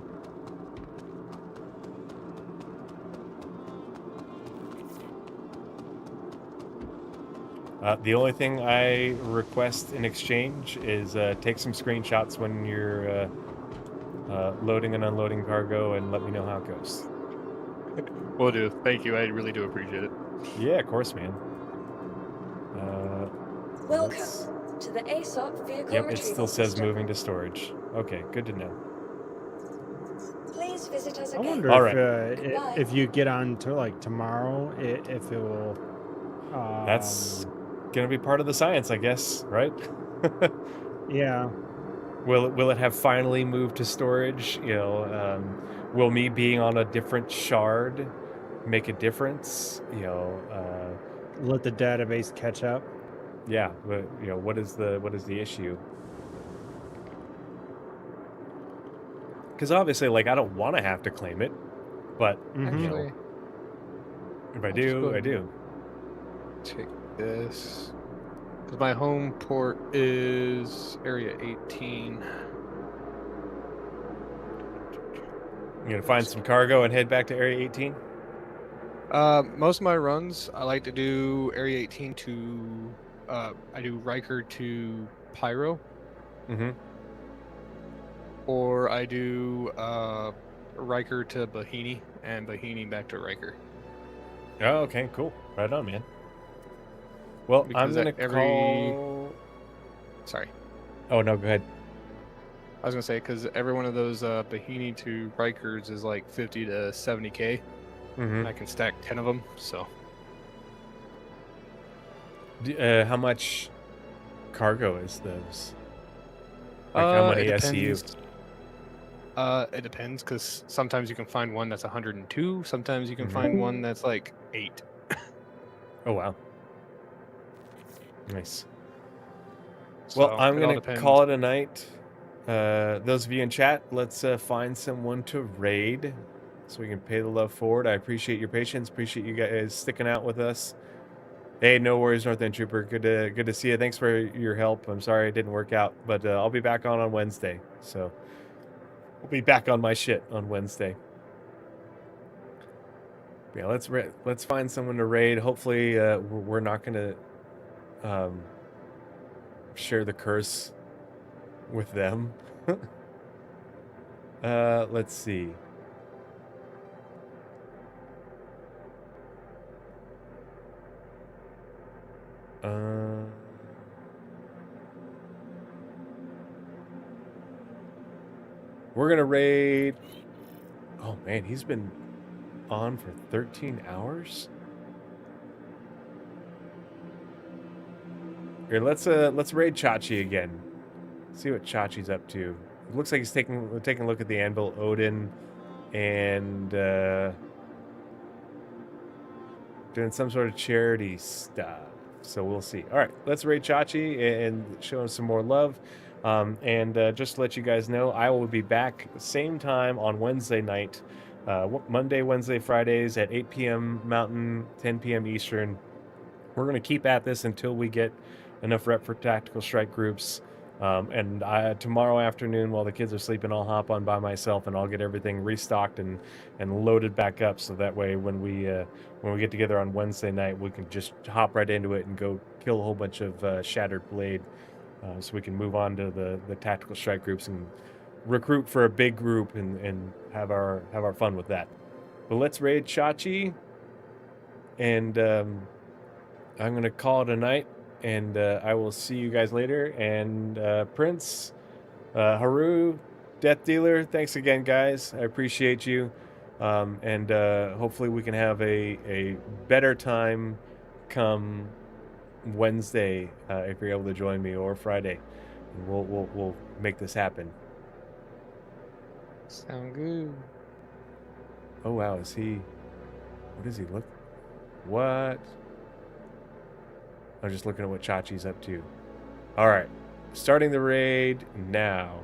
The only thing I request in exchange is take some screenshots when you're loading and unloading cargo, and let me know how it goes. Will do. Thank you. I really do appreciate it. Yeah, of course, man. Welcome to the ASOP vehicle Yep, it retrieval still says system. moving to storage. Okay, good to know. Please visit us I again. wonder All if, Goodbye. if you get on to like tomorrow, if it will. That's gonna be part of the science, I guess, right? Yeah. Will it have finally moved to storage? You know, will me being on a different shard make a difference? You know, Let the database catch up. yeah, but you know, what is the issue? Because obviously, like, I don't want to have to claim it, but you know, Actually, if I I'll just do, go I ahead do. take this. Because my home port is Area 18. You gonna find some cargo and head back to Area 18? Most of my runs, I like to do Area 18 to... I do Riker to Pyro. Mm-hmm. Or I do Riker to Bahini, and Bahini back to Riker. Oh, okay, cool. Right on, man. Well, I'm Because gonna call... Sorry. Oh, no, go ahead. I was gonna say, because every one of those Bahini to Rikers is like 50 to 70k. Mm-hmm. I can stack 10 of them, so... How much cargo is those? Like how many it SCU? depends. It depends, because sometimes you can find one that's 102, sometimes you can find one that's like 8. Oh, wow. Nice. So, Well, I'm it all going to depends. call it a night. Those of you in chat, let's find someone to raid so we can pay the love forward. I appreciate your patience. Appreciate you guys sticking out with us. Hey, no worries, North End Trooper. Good to see you. Thanks for your help. I'm sorry it didn't work out, but I'll be back on Wednesday. So we'll be back on my shit on Wednesday. Yeah, let's find someone to raid. Hopefully, we're not going to share the curse with them. Let's see. We're gonna raid. Oh man, he's been on for 13 hours. Here, let's raid Chachi again. See what Chachi's up to. It looks like he's taking a look at the anvil, Odin, and doing some sort of charity stuff. So we'll see. All right, let's raid Chachi and show him some more love. And just to let you guys know, I will be back same time on Wednesday night, Monday, Wednesday, Fridays at 8 p.m. Mountain, 10 p.m. Eastern. We're going to keep at this until we get enough rep for tactical strike groups. And tomorrow afternoon, while the kids are sleeping, I'll hop on by myself and I'll get everything restocked and loaded back up. So that way, when we get together on Wednesday night, we can just hop right into it and go kill a whole bunch of Shattered Blade, so we can move on to the tactical strike groups and recruit for a big group and have our fun with that. But let's raid Chachi, and I'm gonna call it a night. And I will see you guys later. And Prince, Haru, Death Dealer, thanks again, guys. I appreciate you. And hopefully we can have a better time come Wednesday, if you're able to join me, or Friday. And we'll make this happen. Sound good. Oh wow, is he? What does he look? What? I'm just looking at what Chachi's up to. All right, starting the raid now.